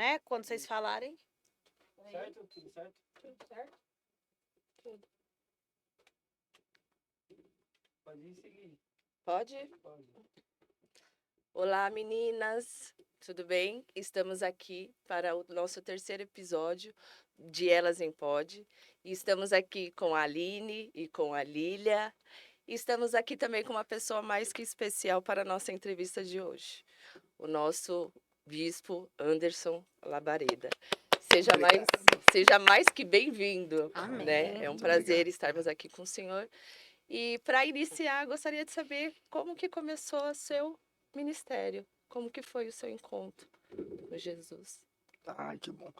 né? Quando vocês falarem. Certo? Tudo certo? Tudo certo? Tudo. Pode ir seguir. Pode? Pode. Olá, meninas. Tudo bem? Estamos aqui para o nosso terceiro episódio de Elas em Pod. E estamos aqui com a Aline e com a Lília. E estamos aqui também com uma pessoa mais que especial para a nossa entrevista de hoje. O nosso bispo Anderson Labareda. Seja mais que bem-vindo. Amém. Né? É um prazer estarmos aqui com o senhor. E para iniciar, gostaria de saber como que começou o seu ministério. Como que foi o seu encontro com Jesus? Ai, que bom.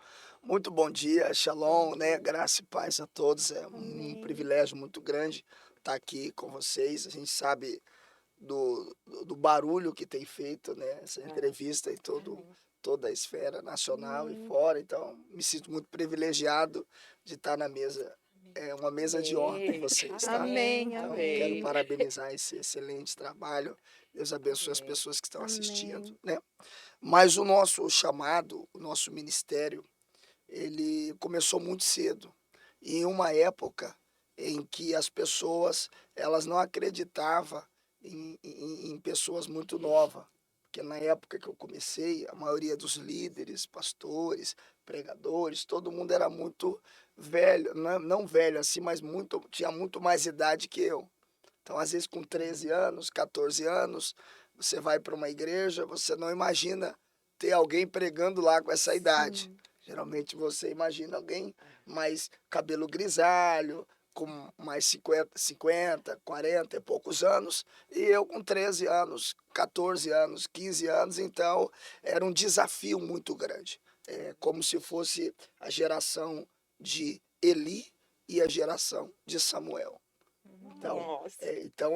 Muito bom dia, shalom, né? Graça e paz a todos. É um Amém. privilégio muito grande estar aqui com vocês. A gente sabe do barulho que tem feito, né? Essa entrevista em toda a esfera nacional e fora. Então, me sinto muito privilegiado de estar na mesa. É uma mesa de honra com vocês, tá? Amém, Então, amém. quero parabenizar esse excelente trabalho. Deus abençoe as Amém. pessoas que estão Amém. assistindo, né? Mas o nosso chamado, o nosso ministério, ele começou muito cedo, em uma época em que as pessoas elas não acreditavam em pessoas muito novas, porque na época que eu comecei, a maioria dos líderes, pastores, pregadores, todo mundo era muito velho, não velho assim, mas tinha muito mais idade que eu. Então, às vezes, com 13 anos, 14 anos, você vai para uma igreja, você não imagina ter alguém pregando lá com essa idade. Geralmente você imagina alguém mais cabelo grisalho, com mais 50, 40 e poucos anos, e eu com 13 anos, 14 anos, 15 anos, então era um desafio muito grande. É como se fosse a geração de Eli e a geração de Samuel. Então, Nossa. então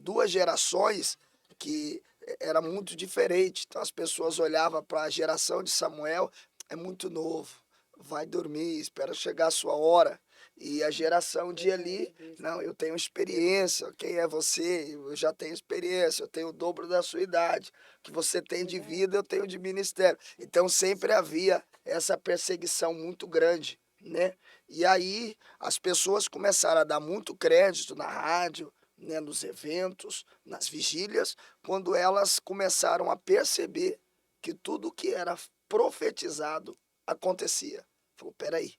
duas gerações que era muito diferente. Então as pessoas olhavam para a geração de Samuel, é muito novo, vai dormir, espera chegar a sua hora. E a geração de Eli, não, eu tenho experiência, quem é você? Eu já tenho experiência, eu tenho o dobro da sua idade. O que você tem de vida, eu tenho de ministério. Então sempre havia essa perseguição muito grande, né? E aí as pessoas começaram a dar muito crédito na rádio, né, nos eventos, nas vigílias, quando elas começaram a perceber que tudo que era profetizado acontecia. Falou, peraí,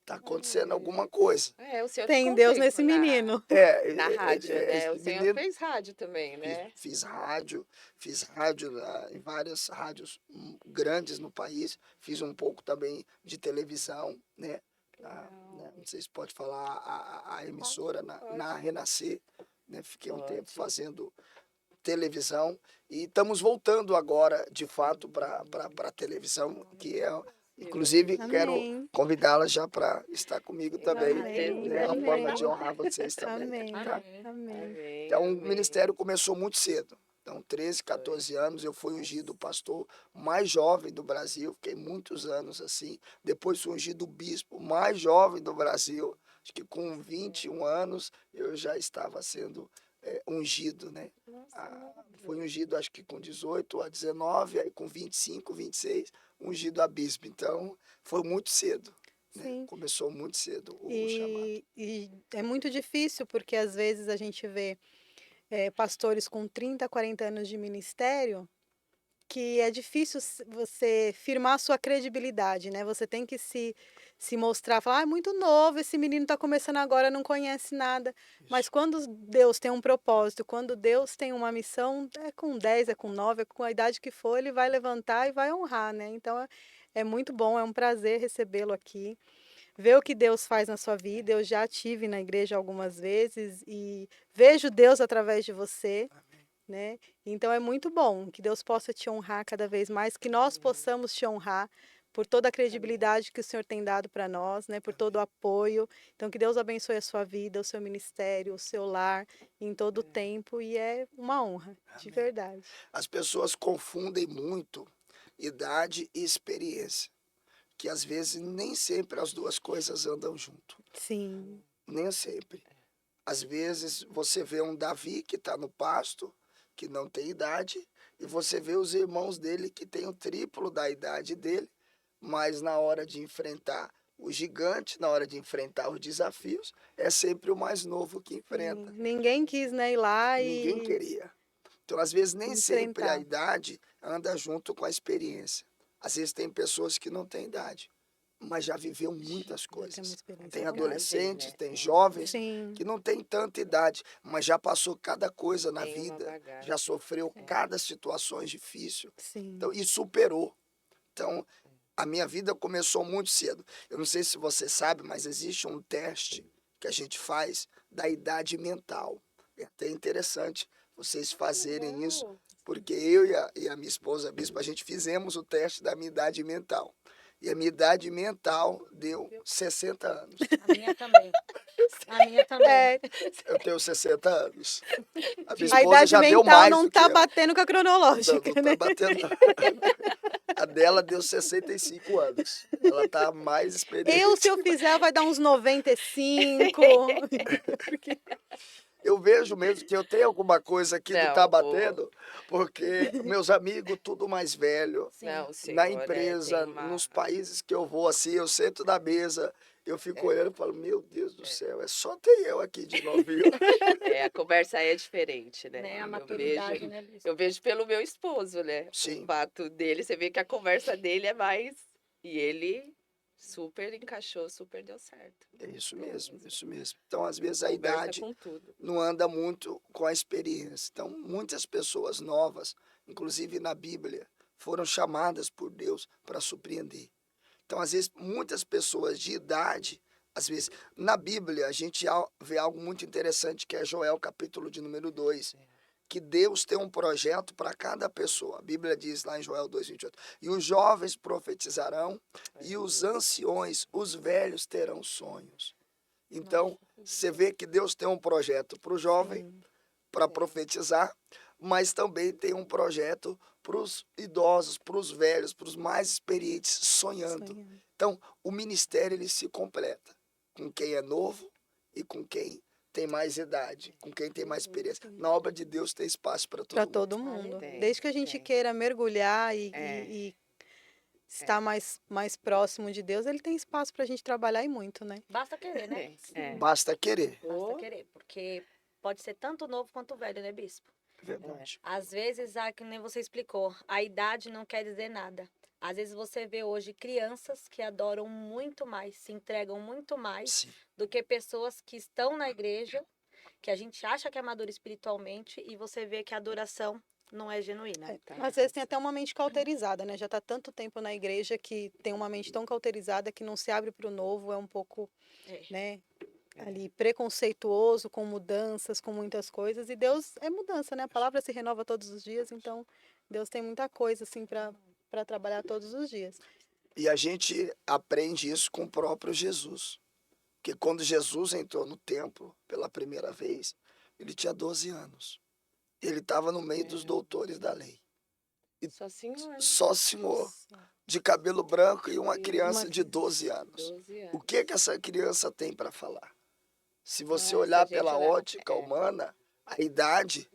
está acontecendo alguma coisa. O senhor Tem ficou um Deus tempo nesse menino. na rádio, né? O Esse senhor menino fez rádio também, né? fiz rádio em várias rádios grandes no país, fiz um pouco também de televisão, né? Não sei se pode falar a emissora na Renascer, né? Fiquei um tempo fazendo televisão e estamos voltando agora de fato para a televisão, que é inclusive quero Amém. convidá-la já para estar comigo também, Amém. né? Uma Amém. forma de honrar vocês também, Amém. tá? Amém. Então o ministério começou muito cedo. Então, 13, 14 anos, eu fui ungido pastor mais jovem do Brasil, fiquei muitos anos assim. Depois fui ungido bispo mais jovem do Brasil. Acho que com 21 anos eu já estava sendo ungido, né? Fui ungido acho que com 18 a 19, aí com 25, 26, ungido a bispo. Então, foi muito cedo. Né? Sim. Começou muito cedo o chamado. E é muito difícil, porque às vezes a gente vê pastores com 30, 40 anos de ministério, que é difícil você firmar sua credibilidade, né? Você tem que se mostrar, falar, é muito novo, esse menino está começando agora, não conhece nada. Mas quando Deus tem um propósito, quando Deus tem uma missão, é com 10, é com 9, é com a idade que for, ele vai levantar e vai honrar, né? Então é muito bom, é um prazer recebê-lo aqui. Ver o que Deus faz na sua vida. Eu já estive na igreja algumas vezes e vejo Deus através de você, né? Então é muito bom que Deus possa te honrar cada vez mais, que nós possamos te honrar por toda a credibilidade que o Senhor tem dado para nós, né? Por todo o apoio. Então que Deus abençoe a sua vida, o seu ministério, o seu lar em todo o tempo, e é uma honra, de verdade. As pessoas confundem muito idade e experiência, que às vezes nem sempre as duas coisas andam junto. Sim. Nem sempre. Às vezes você vê um Davi que está no pasto, que não tem idade, e você vê os irmãos dele que têm o triplo da idade dele, mas na hora de enfrentar o gigante, na hora de enfrentar os desafios, é sempre o mais novo que enfrenta. Ninguém quis, né, ir lá Ninguém e queria. Então, às vezes, nem sempre a enfrentar. idade anda junto com a experiência. Às vezes tem pessoas que não têm idade, mas já viveu muitas Já tem uma coisas. experiência Tem grande. adolescentes, né? tem jovens Sim, que não têm tanta idade, mas já passou cada coisa na Tem uma vida, bagagem. já sofreu cada situação difícil, sim. então, e superou. Então, a minha vida começou muito cedo. Eu não sei se você sabe, mas existe um teste que a gente faz da idade mental. É até interessante vocês fazerem isso, Legal. porque eu e a minha esposa, a bispa, a gente fizemos o teste da minha idade mental. E a minha idade mental deu 60 anos. A minha também. A minha também. É, Eu tenho 60 anos. A minha a esposa idade já deu mental mais não do que tá eu. batendo com a Não, cronológica, não né? tá batendo. A dela deu 65 anos. Ela tá mais experiente. Eu, se eu fizer, vai dar uns 95. Porque Eu vejo mesmo que eu tenho alguma coisa que não tá Não, batendo, porque meus amigos, tudo mais velho, Sim. Não, o na Senhor empresa, tem uma... nos países que eu vou assim, eu sento na mesa, eu fico É. olhando e falo, meu Deus do céu, é só ter eu aqui de novinho. A conversa é diferente, né? Né? A Eu maturidade, vejo, né, bispo? eu vejo pelo meu esposo, né? Sim. O fato dele, você vê que a conversa dele é mais... E ele super encaixou, super deu certo. É isso mesmo, isso mesmo. Então, às vezes, a Conversa idade com tudo. não anda muito com a experiência. Então, muitas pessoas novas, inclusive na Bíblia, foram chamadas por Deus para surpreender. Então, às vezes, muitas pessoas de idade, às vezes, na Bíblia, a gente vê algo muito interessante, que é Joel, capítulo de número 2, que Deus tem um projeto para cada pessoa. A Bíblia diz lá em Joel 2:28, e os jovens profetizarão, e os anciões, os velhos terão sonhos. Então, você vê que Deus tem um projeto para o jovem, sim, para profetizar, mas também tem um projeto para os idosos, para os velhos, para os mais experientes, sonhando. sonhando. Então, o ministério ele se completa com quem é novo e com quem tem mais idade, com quem tem mais experiência. Na obra de Deus tem espaço para Para todo mundo. todo mundo. Tem, Desde que a gente tem. queira mergulhar É. e estar mais próximo de Deus, ele tem espaço para a gente trabalhar e muito, né? Basta querer, né? Tem, é. Basta querer, Basta Oh, querer, porque pode ser tanto novo quanto velho, né, bispo? é verdade. Às vezes, que nem você explicou, a idade não quer dizer nada. Às vezes você vê hoje crianças que adoram muito mais, se entregam muito mais Sim, do que pessoas que estão na igreja, que a gente acha que é madura espiritualmente, e você vê que a adoração não é genuína. tá. Às vezes tem até uma mente cauterizada, né? Já está tanto tempo na igreja que tem uma mente tão cauterizada que não se abre para o novo, é um pouco, É. né? É. Ali preconceituoso com mudanças, com muitas coisas. E Deus é mudança, né? A palavra se renova todos os dias, então Deus tem muita coisa assim para trabalhar todos os dias. e a gente aprende isso com o próprio Jesus. Porque quando Jesus entrou no templo pela primeira vez, ele tinha 12 anos. Ele estava no meio dos doutores da lei. Só senhor. Só senhor, de cabelo branco e uma E criança uma de 12 anos. 12 anos. O que essa criança tem para falar? Se você Nossa, olhar a gente pela olhar- ótica é. humana, a idade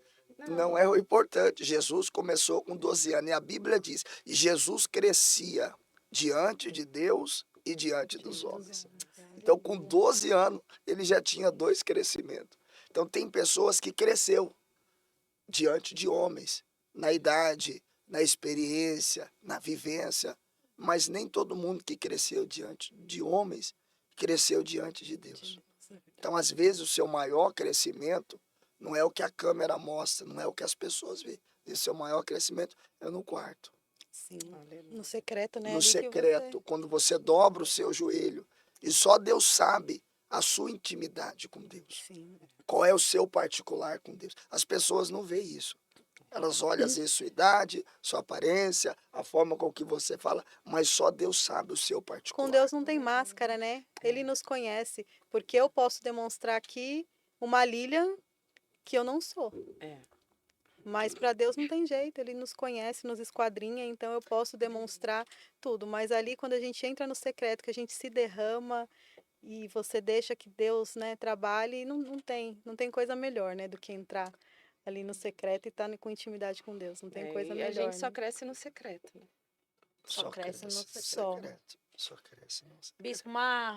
não é o importante. Jesus começou com 12 anos e a Bíblia diz, e Jesus crescia diante de Deus e diante dos homens. Então, com 12 anos, ele já tinha 2 crescimentos. Então, tem pessoas que cresceu diante de homens, na idade, na experiência, na vivência, mas nem todo mundo que cresceu diante de homens cresceu diante de Deus. Então, às vezes, o seu maior crescimento não é o que a câmera mostra, não é o que as pessoas veem. O seu maior crescimento é no quarto, Sim. Aleluia. No secreto, né? no Ali que secreto, quando você dobra o seu joelho. E só Deus sabe a sua intimidade com Deus. Sim. Qual é o seu particular com Deus? As pessoas não veem isso. Elas olham às vezes sua idade, sua aparência, a forma com que você fala, mas só Deus sabe o seu particular. Com Deus não tem máscara, né? Ele nos conhece. Porque eu posso demonstrar aqui uma Lilian que eu não sou. É. Mas para Deus não tem jeito, ele nos conhece, nos esquadrinha, então eu posso demonstrar tudo. Mas ali, quando a gente entra no secreto, que a gente se derrama e você deixa que Deus, né, trabalhe, não tem coisa melhor, né, do que entrar ali no secreto e estar com intimidade com Deus. Não tem coisa E melhor. a gente só né? cresce no secreto, né? Só cresce no secreto. Só. Só cresce no secreto. Bispo,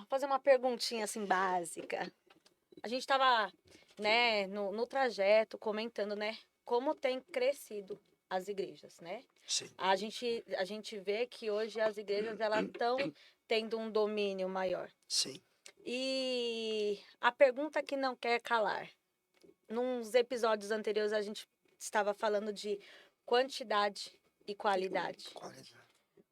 fazer uma perguntinha assim básica. A gente estava, né, no trajeto comentando, né, como tem crescido as igrejas, né? Sim. A gente vê que hoje as igrejas elas estão tendo um domínio maior. Sim. E a pergunta que não quer calar. Nos episódios anteriores a gente estava falando de quantidade e qualidade. Qualidade.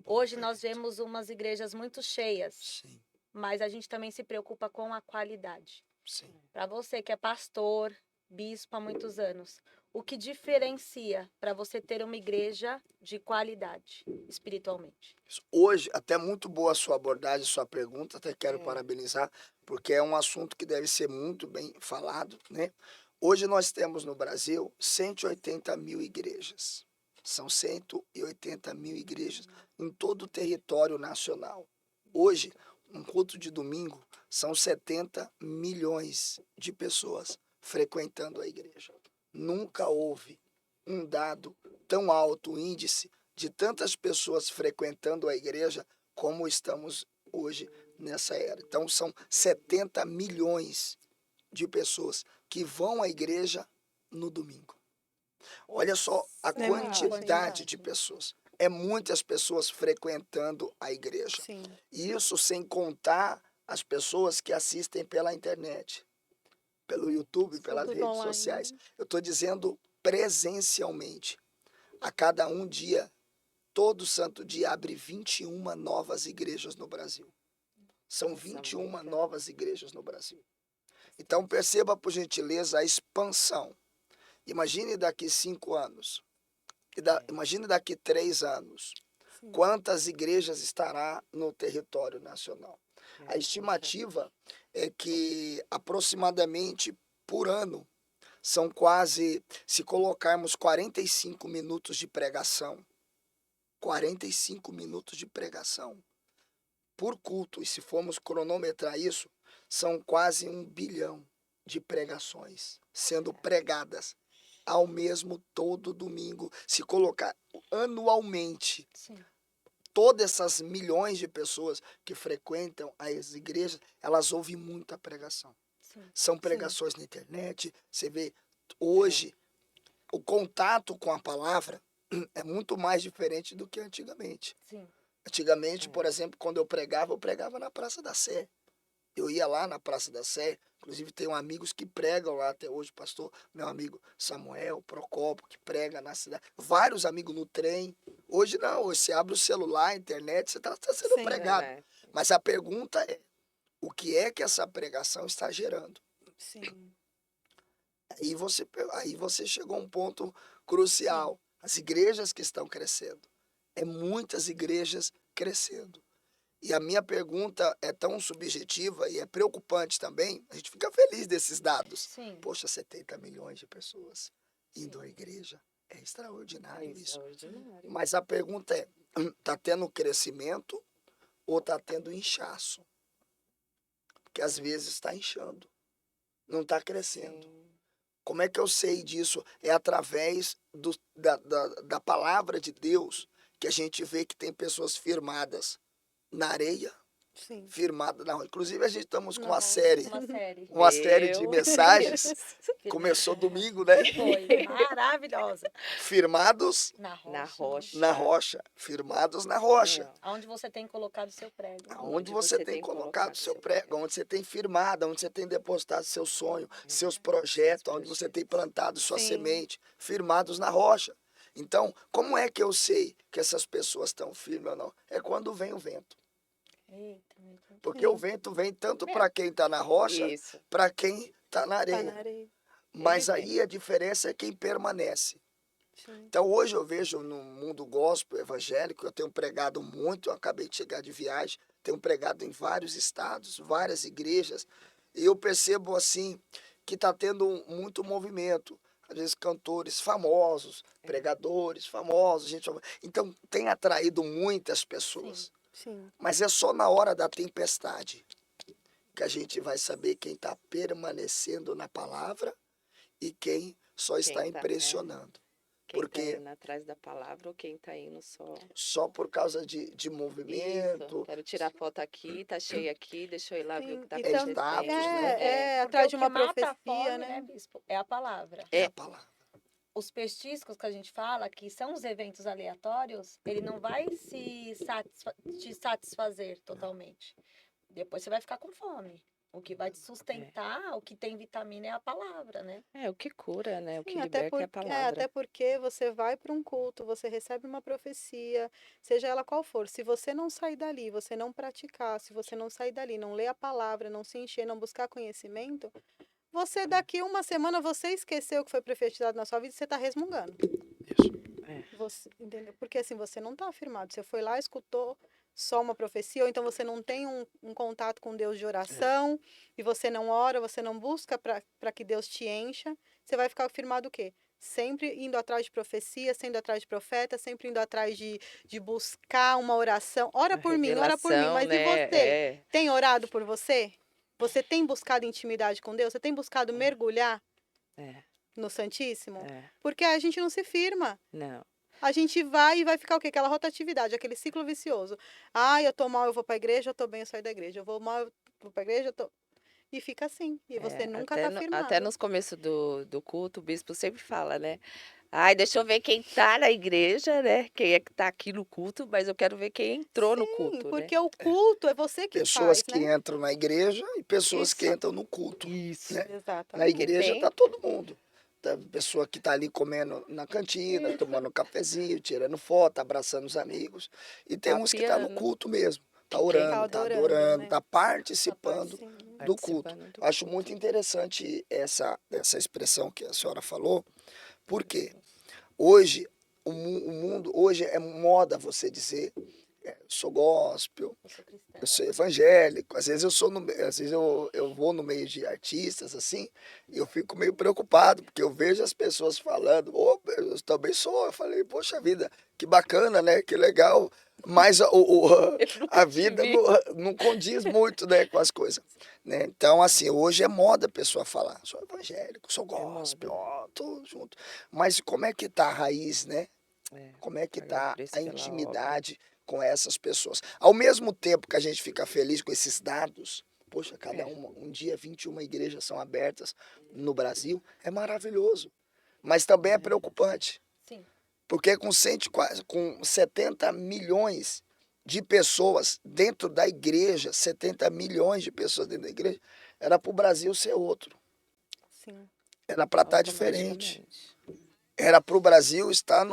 Hoje nós vemos umas igrejas muito cheias, Sim, mas a gente também se preocupa com a qualidade. sim. Para você que é pastor, bispo há muitos anos, o que diferencia para você ter uma igreja de qualidade espiritualmente? Hoje, até muito boa a sua abordagem, sua pergunta, até quero É. parabenizar, porque é um assunto que deve ser muito bem falado, né? Hoje nós temos no Brasil 180 mil igrejas. São 180 mil igrejas em todo o território nacional. Hoje, um culto de domingo, são 70 milhões de pessoas frequentando a igreja. Nunca houve um dado tão alto índice de tantas pessoas frequentando a igreja como estamos hoje nessa era. Então, são 70 milhões de pessoas que vão à igreja no domingo. Olha só a É muita quantidade gente. de pessoas. É muitas pessoas frequentando a igreja. Sim. Isso sem contar as pessoas que assistem pela internet, pelo YouTube, pelas Tudo redes online. sociais. Eu estou dizendo presencialmente. A cada um dia, todo santo dia, abre 21 novas igrejas no Brasil. São Nossa, 21 muita. novas igrejas no Brasil. Então, perceba, por gentileza, a expansão. Imagine daqui 5 anos. Imagine daqui 3 anos. Sim. Quantas igrejas estará no território nacional? A É, estimativa é que aproximadamente por ano são quase, se colocarmos 45 minutos de pregação, 45 minutos de pregação por culto, e se formos cronometrar isso, são quase 1 bilhão de pregações sendo pregadas ao mesmo todo domingo. Se colocar anualmente, Sim. todas essas milhões de pessoas que frequentam as igrejas, elas ouvem muita pregação. Sim. São pregações na internet. Você vê, hoje, o contato com a palavra é muito mais diferente do que antigamente. Sim. Antigamente, por exemplo, quando eu pregava na Praça da Sé. Eu ia lá na Praça da Sé, inclusive tenho amigos que pregam lá até hoje, pastor, meu amigo Samuel Procopio, que prega na cidade, vários amigos no trem. Hoje não, hoje você abre o celular, a internet, você está sendo Sim. pregado. é. Mas a pergunta é, o que é que essa pregação está gerando? Sim. Aí você chegou a um ponto crucial. As igrejas que estão crescendo. É muitas igrejas crescendo. E a minha pergunta é tão subjetiva e é preocupante também. A gente fica feliz desses dados. Sim. Poxa, 70 milhões de pessoas indo à igreja. É extraordinário isso. Extraordinário. Mas a pergunta é, está tendo crescimento ou está tendo inchaço? Porque às vezes está inchando, não está crescendo. Sim. Como é que eu sei disso? É através da palavra de Deus que a gente vê que tem pessoas firmadas na areia, Sim. firmadas na rocha. Inclusive, a gente estamos com Na uma rocha. série, Uma série. uma série de Meu mensagens. Começou domingo, né? Foi maravilhosa. Firmados Na rocha. Na rocha. na rocha. Firmados na rocha. É. Onde você tem colocado seu prego. Onde você tem colocado seu prego, onde você tem firmado, onde você tem depositado seu sonho, seus projetos, onde você tem plantado sua Sim. semente, firmados na rocha. Então, como é que eu sei que essas pessoas estão firmes ou não? É quando vem o vento. Eita, Porque o vento vem tanto para quem está na rocha, Isso. para quem está na Tá areia. na areia. Mas Ele aí a diferença é quem permanece. Sim. Então hoje eu vejo no mundo gospel evangélico, eu tenho pregado muito, eu acabei de chegar de viagem, tenho pregado em vários estados, várias igrejas, e eu percebo assim que está tendo muito movimento. Às vezes cantores famosos, pregadores famosos, gente famosa. Então tem atraído muitas pessoas. Sim. Mas é só na hora da tempestade que a gente vai saber quem está permanecendo na palavra e quem só está Quem tá, impressionando. Quem Porque- tá indo atrás da palavra ou quem tá indo só. Só por causa de Isso, movimento. quero tirar foto aqui, tá cheio aqui, deixa eu ir lá ver o que tá Sim, É então, status, acontecendo. né? é Porque atrás o de que uma mata a profecia, fome, né? bispo? É a palavra. É É. a palavra. Os petiscos que a gente fala, que são os eventos aleatórios, ele não vai te satisfazer totalmente. Depois você vai ficar com fome. O que vai te sustentar, o que tem vitamina é a palavra, né? É, o que cura, né? O que Sim, até, liberta é a palavra. até porque você vai para um culto, você recebe uma profecia, seja ela qual for. Se você não sair dali, você não praticar, se você não sair dali, não ler a palavra, não se encher, não buscar conhecimento, você daqui uma semana você esqueceu o que foi profetizado na sua vida e você está resmungando. Isso. Você, entendeu? Porque assim, você não está afirmado. Você foi lá, escutou só uma profecia, ou então você não tem um contato com Deus de oração, e você não ora, você não busca para que Deus te encha, você vai ficar afirmado o quê? Sempre indo atrás de profecia, sendo atrás de profeta, sempre indo atrás de buscar uma oração. Ora A por mim, mas e revelação, né? você? É, Tem orado por você? Você tem buscado intimidade com Deus? Você tem buscado mergulhar é, no Santíssimo? é. Porque a gente não se firma. Não. A gente vai e vai ficar o quê? Aquela rotatividade, aquele ciclo vicioso. Ah, eu tô mal, eu vou pra igreja, eu tô bem, eu saio da igreja. Eu vou mal, eu vou pra igreja, eu tô... E fica assim. E você nunca tá firmado. Até nos começos do culto, o bispo sempre fala, né? Ai, deixa eu ver quem tá na igreja, né? Quem é que tá aqui no culto, mas eu quero ver quem entrou no Sim, culto, né? porque o culto é você que Pessoas faz, que né? entram na igreja e pessoas que Isso. entram no culto. Isso. Né? Na Exatamente. igreja Tem- tá todo mundo. Tá a pessoa que tá ali comendo na cantina, tomando um cafezinho, tirando foto, abraçando os amigos. E tem uns que tá no Papiando. culto mesmo. Tá Tem. orando, Tá tá adorando, adorando, né? tá participando Sim. do culto. Participando do Acho culto. muito interessante essa expressão que a senhora falou, porque hoje o mundo, hoje é moda você dizer, sou gospel, Eu sou cristã. eu sou evangélico. Às vezes às vezes eu vou no meio de artistas assim, e eu fico meio preocupado, porque eu vejo as pessoas falando, oh, eu também sou. Eu falei, poxa vida, que bacana, né? Que legal. Mas Eu nunca a te vida vi. não condiz muito, né, com as coisas, né? Então, assim, hoje é moda a pessoa falar, sou evangélico, sou gospel, ó, tô junto. Mas como é que tá a raiz, né? É, Como é que pagar o tá preço a pela obra. intimidade com essas pessoas? Ao mesmo tempo que a gente fica feliz com esses dados, poxa, cada um dia 21 igrejas são abertas no Brasil, é maravilhoso. Mas também é preocupante, Sim. porque com 70 milhões de pessoas dentro da igreja, 70 milhões de pessoas dentro da igreja, era para o Brasil ser outro, Sim. era para estar diferente. Automaticamente. Era para o Brasil estar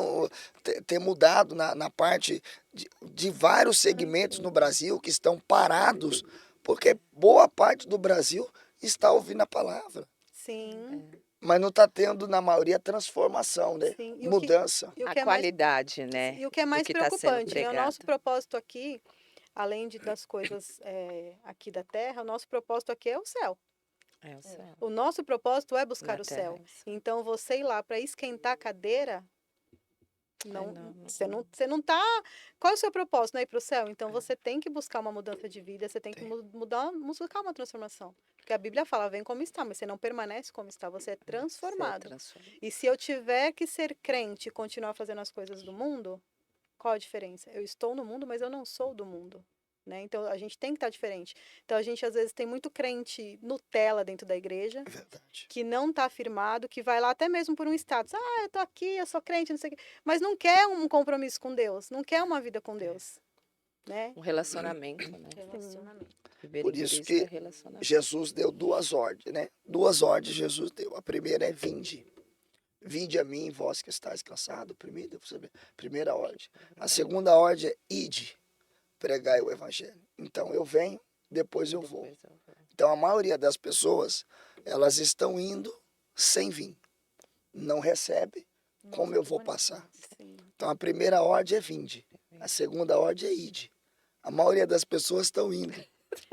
ter mudado na parte de vários segmentos no Brasil que estão parados, porque boa parte do Brasil está ouvindo a palavra, Sim. mas não está tendo, na maioria, transformação, né? Sim. E Mudança. o A que é mais qualidade, né? E o que é do mais que tá sendo preocupante, né? O pregado. nosso propósito aqui, além das coisas aqui da terra, o nosso propósito aqui é o céu. É o céu. O nosso propósito é buscar Na o terra, céu. isso. Então, você ir lá para esquentar a cadeira, você não tá. Qual é o seu propósito, né? Ir para o céu? Então, você tem que buscar uma mudança de vida, você tem que buscar uma transformação. Porque a Bíblia fala, vem como está, mas você não permanece como está, você é transformado. Ser transformado. E se eu tiver que ser crente e continuar fazendo as coisas do mundo, qual a diferença? Eu estou no mundo, mas eu não sou do mundo. Né? Então a gente tem que estar diferente. Então a gente às vezes tem muito crente Nutella dentro da igreja, É verdade. que não está afirmado, que vai lá até mesmo por um status. Ah, eu tô aqui, eu sou crente, não sei o quê. Mas não quer um compromisso com Deus, não quer uma vida com Deus. Né? Um relacionamento, né? Relacionamento. Viver Por em isso Cristo que é relacionamento. Jesus deu 2 ordens, né? 2 ordens Jesus deu. A primeira é vinde. Vinde a mim, vós que estáis cansados, oprimidos. Primeira ordem. A segunda ordem é ide, pregai o evangelho. Então eu venho, depois eu vou. Depois eu vou. Então a maioria das pessoas, elas estão indo sem vir. Não recebe, como eu vou passar? Sim. Então a primeira ordem é vinde. A segunda ordem é ide. A maioria das pessoas estão indo.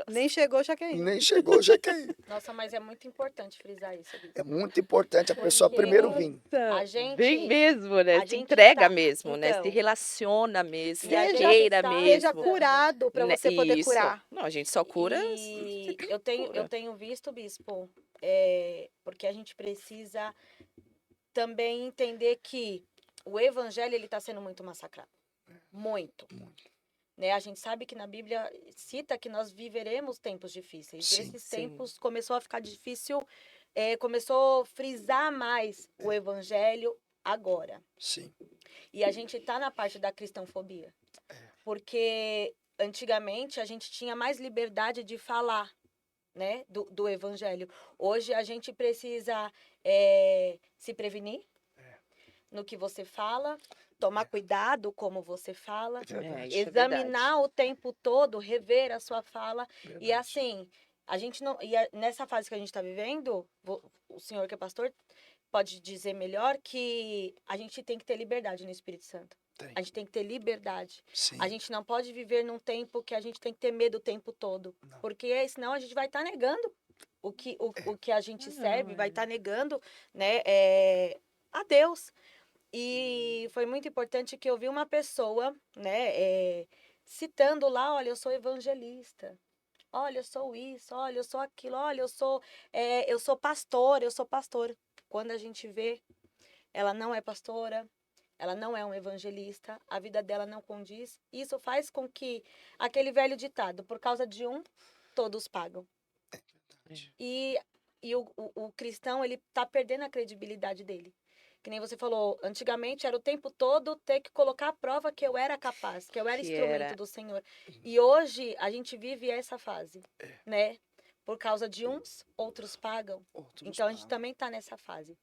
Nem chegou, já quer ir. Nem chegou, já quer ir. Nossa, mas é muito importante frisar isso. Bispo. É muito importante a pessoa Porque primeiro vir. A gente- Vem mesmo, né? a Se gente entrega tá- mesmo, né? Se então. relaciona mesmo, E a gente cheira sabe- Seja mesmo. curado para Né? você poder Isso. curar. Não, a gente só cura. E se eu cura. tenho visto, bispo, porque a gente precisa também entender que o evangelho ele está sendo muito massacrado. Muito. Muito. Né? A gente sabe que na Bíblia cita que nós viveremos tempos difíceis. Sim, Esses sim. tempos começou a ficar difícil, começou a frisar mais o evangelho agora. Sim. E a gente tá na parte da cristãofobia. Porque antigamente a gente tinha mais liberdade de falar, né, do evangelho. Hoje a gente precisa se prevenir no que você fala, tomar cuidado como você fala, É, isso é examinar o tempo todo, rever a sua fala. E Verdade. assim, a gente não. Nessa fase que a gente está vivendo, o senhor que é pastor pode dizer melhor que a gente tem que ter liberdade no Espírito Santo. Tem. A gente tem que ter liberdade. Sim. A gente não pode viver num tempo que a gente tem que ter medo o tempo todo. Não. Porque senão a gente vai estar negando o que a gente serve, vai estar negando, né, a Deus. E foi muito importante que eu vi uma pessoa, né, citando lá, olha, eu sou evangelista. Olha, eu sou isso, olha, eu sou aquilo, olha, eu sou pastor, eu sou pastor. Quando a gente vê, ela não é pastora, ela não é um evangelista, a vida dela não condiz. Isso faz com que aquele velho ditado, por causa de um, todos pagam. E o cristão, ele tá perdendo a credibilidade dele. Que nem você falou, antigamente era o tempo todo ter que colocar à prova que eu era capaz, que eu era Que instrumento era. do Senhor. E hoje a gente vive essa fase, né? Por causa de uns, outros pagam. Outros Então a gente pagam. também tá nessa fase.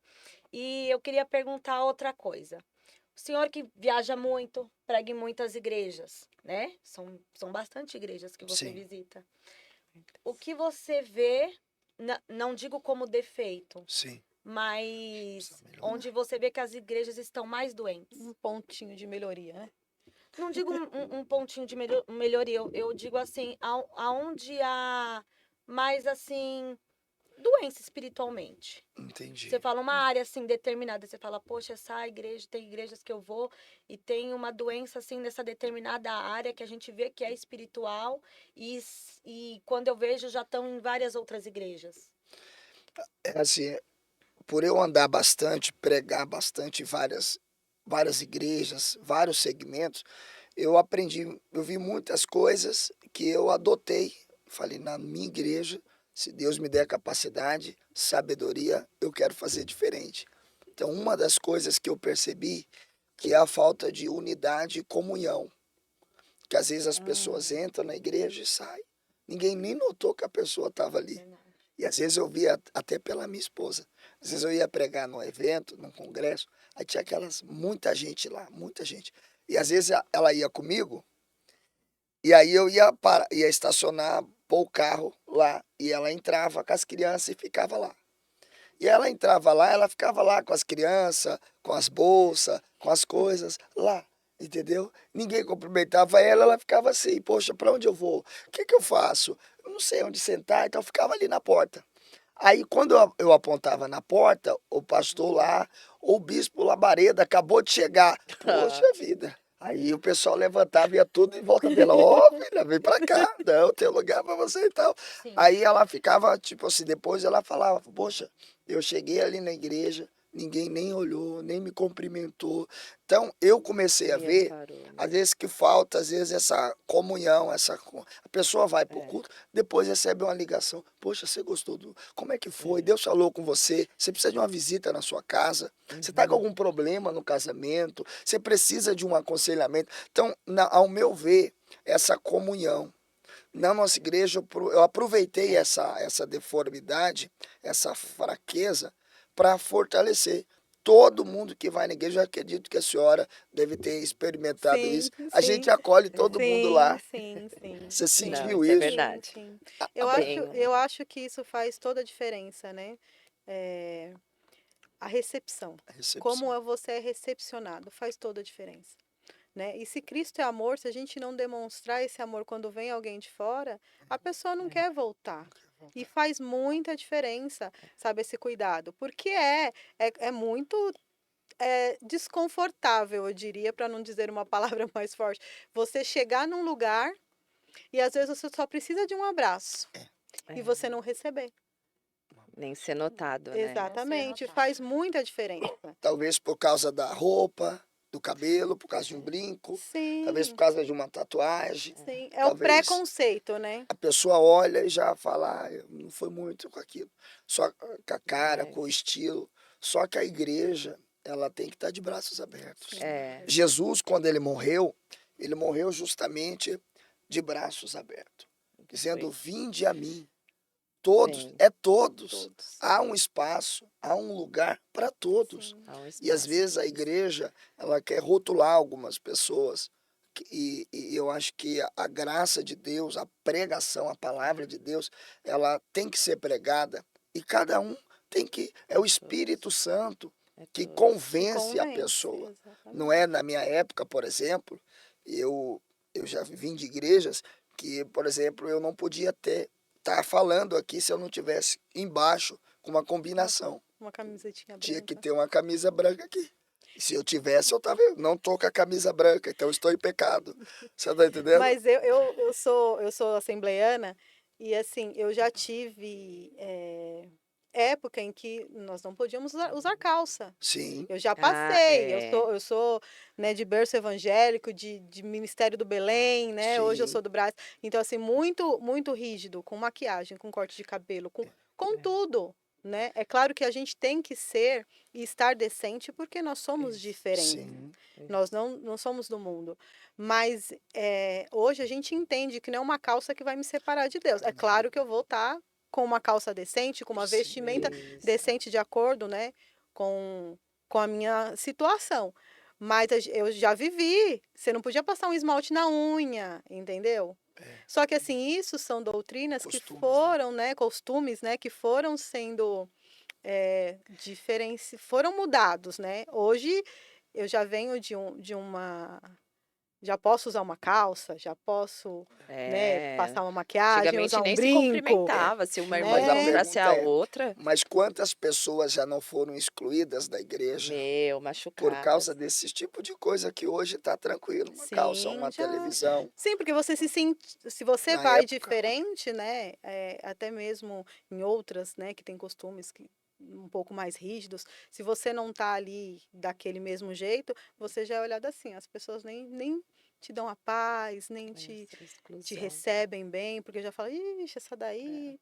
E eu queria perguntar outra coisa. O senhor que viaja muito, prega em muitas igrejas, né? São bastante igrejas que você Sim. visita. O que você vê, não digo como defeito, Sim. mas Precisa melhorar. onde você vê que as igrejas estão mais doentes. Um pontinho de melhoria, né? Não digo um pontinho de melhoria, eu digo assim, aonde há mais assim, doença espiritualmente. Entendi. Você fala uma área assim determinada, você fala, poxa, essa igreja, tem igrejas que eu vou e tem uma doença assim nessa determinada área que a gente vê que é espiritual e quando eu vejo já estão em várias outras igrejas. É assim, por eu andar bastante, pregar bastante em várias igrejas, vários segmentos, eu aprendi, eu vi muitas coisas que eu adotei. Falei, na minha igreja, se Deus me der capacidade, sabedoria, eu quero fazer diferente. Então, uma das coisas que eu percebi que é a falta de unidade e comunhão. Que às vezes as pessoas entram na igreja e saem. Ninguém nem notou que a pessoa estava ali. E às vezes eu via até pela minha esposa. Às vezes eu ia pregar num evento, num congresso, aí tinha muita gente lá, muita gente. E às vezes ela ia comigo, e aí eu ia estacionar, pôr o carro lá, e ela entrava com as crianças e ficava lá. E ela entrava lá, ela ficava lá com as crianças, com as bolsas, com as coisas, lá, entendeu? Ninguém cumprimentava ela ficava assim, poxa, para onde eu vou? O que eu faço? Eu não sei onde sentar, então eu ficava ali na porta. Aí, quando eu apontava na porta, o pastor lá, ou o bispo Labareda, acabou de chegar. Poxa vida. Aí o pessoal levantava, ia tudo em volta dela. Ó, filha, vem pra cá, não, tem lugar pra você e tal. Sim. Aí ela ficava, tipo assim, depois ela falava, poxa, eu cheguei ali na igreja, ninguém nem olhou, nem me cumprimentou. Então, eu comecei a ver, às vezes que falta, às vezes essa comunhão, a pessoa vai pro culto, depois recebe uma ligação. Poxa, você gostou como é que foi? Deus falou com você? Você precisa de uma visita na sua casa? Você está com algum problema no casamento? Você precisa de um aconselhamento? Então, ao meu ver, essa comunhão. Na nossa igreja, eu aproveitei essa deformidade, essa fraqueza, para fortalecer. Todo mundo que vai na igreja, eu acredito que a senhora deve ter experimentado isso. A gente acolhe todo mundo lá. Sim. Você Sim, sentiu isso é isso? verdade. Sim. Bem, Eu acho que isso faz toda a diferença, né? A recepção. A recepção. Como você é recepcionado faz toda a diferença. Né? E se Cristo é amor, se a gente não demonstrar esse amor quando vem alguém de fora, a pessoa não quer voltar. E faz muita diferença, sabe, esse cuidado. Porque é muito desconfortável, eu diria, para não dizer uma palavra mais forte, você chegar num lugar e às vezes você só precisa de um abraço e você não receber. nem ser notado, né? Exatamente, notado. faz muita diferença. Talvez por causa da roupa, do cabelo, por causa de um brinco, Sim, talvez por causa de uma tatuagem. sim. É o talvez- preconceito, né? A pessoa olha e já fala, não foi muito com aquilo. Só com a cara, com o estilo. Só que a igreja, ela tem que estar de braços abertos. É. Jesus, quando ele morreu justamente de braços abertos, dizendo, vinde a mim. Todos, Sim. todos. Todos. Há um espaço, há um lugar para todos. Sim. Há um E às espaço. vezes a igreja, ela quer rotular algumas pessoas. E eu acho que a graça de Deus, a pregação, a palavra de Deus, ela tem que ser pregada. E cada um tem que... É o Espírito Santo É que tudo. convence a Convence, pessoa. exatamente. Não é na minha época, por exemplo, eu já vim de igrejas que, por exemplo, eu não podia estar falando aqui se eu não tivesse embaixo com uma combinação. Uma camisetinha branca. Tinha que ter uma camisa branca aqui. E se eu tivesse, não tô com a camisa branca, então estou em pecado. Você tá entendendo? Mas eu sou assembleiana e assim, eu já tive época em que nós não podíamos usar calça. Sim, Eu já passei, é. eu sou né, de berço evangélico, de Ministério do Belém, né? Hoje eu Sim. sou do Brás. Então, assim, muito, muito rígido, com maquiagem, com corte de cabelo, com tudo, né? É claro que a gente tem que ser e estar decente porque nós somos Isso. diferentes. sim. Nós não somos do mundo. Mas hoje a gente entende que não é uma calça que vai me separar de Deus. É claro que eu vou estar com uma calça decente, com uma Sim. vestimenta Isso. decente de acordo, né, com a minha situação. Mas eu já vivi. Você não podia passar um esmalte na unha, entendeu? Só que assim, isso são doutrinas que Costumes, né? foram, né, costumes, né, que foram sendo foram mudados, né? Hoje eu já venho de uma já posso usar uma calça, já posso, né, É. passar uma maquiagem, Antigamente usar um nem se brinco. cumprimentava. Se uma irmã Mas a Né? encontrasse a pergunta é, outra, mas quantas pessoas já não foram excluídas da igreja meu, por machucadas. causa desse tipo de coisa que hoje está tranquilo? Uma calça, Sim, uma já. televisão. Sim, porque você se sente, se você Na vai época. diferente, né, até mesmo em outras, né, que tem costumes um pouco mais rígidos, se você não tá ali daquele mesmo jeito, você já é olhado assim, as pessoas nem te dão a paz, nem te Essa exclusão. recebem bem, porque já fala, ixi, essa daí.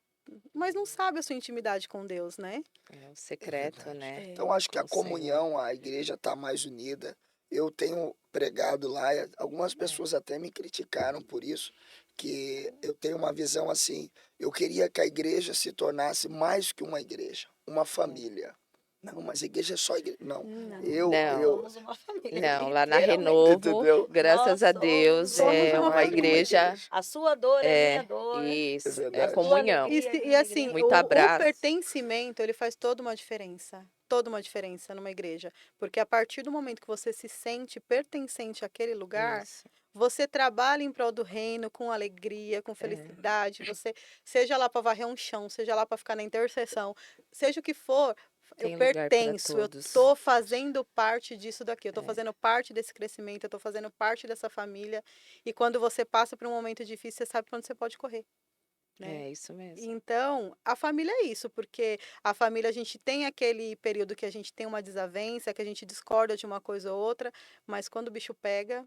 Mas não sabe a sua intimidade com Deus, né? É o secreto, verdade. né? Então, acho que a com o Senhor. comunhão, a igreja está mais unida. Eu tenho pregado lá, e algumas pessoas até me criticaram por isso, que eu tenho uma visão assim, eu queria que a igreja se tornasse mais que uma igreja, uma família. Não, mas a igreja é só igreja. Não, Não. eu Somos uma família. Não, lá na literalmente. Renovo, Entendeu? graças a Nós Deus, somos é uma uma igreja. A sua dor é minha É, dor. isso, É é verdade. comunhão. alegria. E assim, Muito o abraço. pertencimento, ele faz toda uma diferença numa igreja. Porque a partir do momento que você se sente pertencente àquele lugar, Isso. você trabalha em prol do reino com alegria, com felicidade. Você, seja lá para varrer um chão, seja lá para ficar na intercessão, seja o que for, Tem eu lugar pra pertenço, eu todos. estou fazendo parte disso daqui, eu estou fazendo parte desse crescimento, eu estou fazendo parte dessa família. E quando você passa por um momento difícil, você sabe quando você pode correr. Né? É isso mesmo. Então, a família é isso, porque a família a gente tem aquele período que a gente tem uma desavença, que a gente discorda de uma coisa ou outra, mas quando o bicho pega,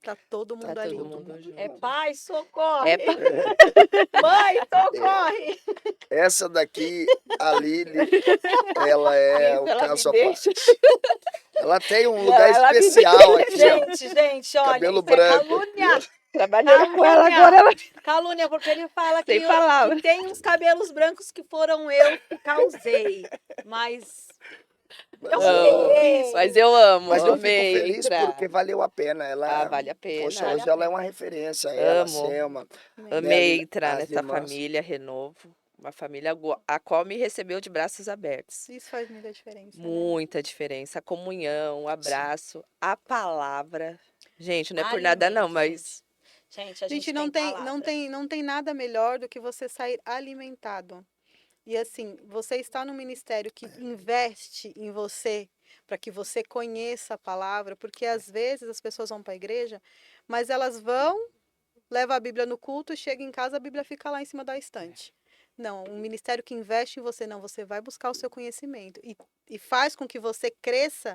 tá todo mundo ali. todo mundo junto. É pai, socorre. É Mãe, socorre. Essa daqui, a Lili, ela é o Ela me caso à deixa. parte. Ela tem um lugar ela me especial aqui, ó. Gente, olha, Cabelo isso é branco. calúnia. Trabalhando com ela agora, ela Calúnia, porque ele fala Sem que, palavras. que tem uns cabelos brancos que foram eu que causei. Mas. Eu Amo. sei. Mas eu amo, Mas eu fico amei feliz entrar. porque valeu a pena. Ela, Vale a pena. poxa, Vale hoje a ela é pena. uma referência. Ela, a Amo. Selma. Amei né, entrar as nessa irmãs. família Renovo. Uma família a qual me recebeu de braços abertos. Isso faz muita diferença. Né? Muita diferença. A comunhão, o abraço, a palavra. Gente, não é por nada não, Alimento, mas Gente, a Gente, gente tem palavra. não tem nada melhor do que você sair alimentado. E assim, você está no ministério que investe em você para que você conheça a palavra, porque às vezes as pessoas vão para a igreja, mas elas vão, levam a Bíblia no culto, chega em casa, a Bíblia fica lá em cima da estante. Não, um ministério que investe em você, não, você vai buscar o seu conhecimento e faz com que você cresça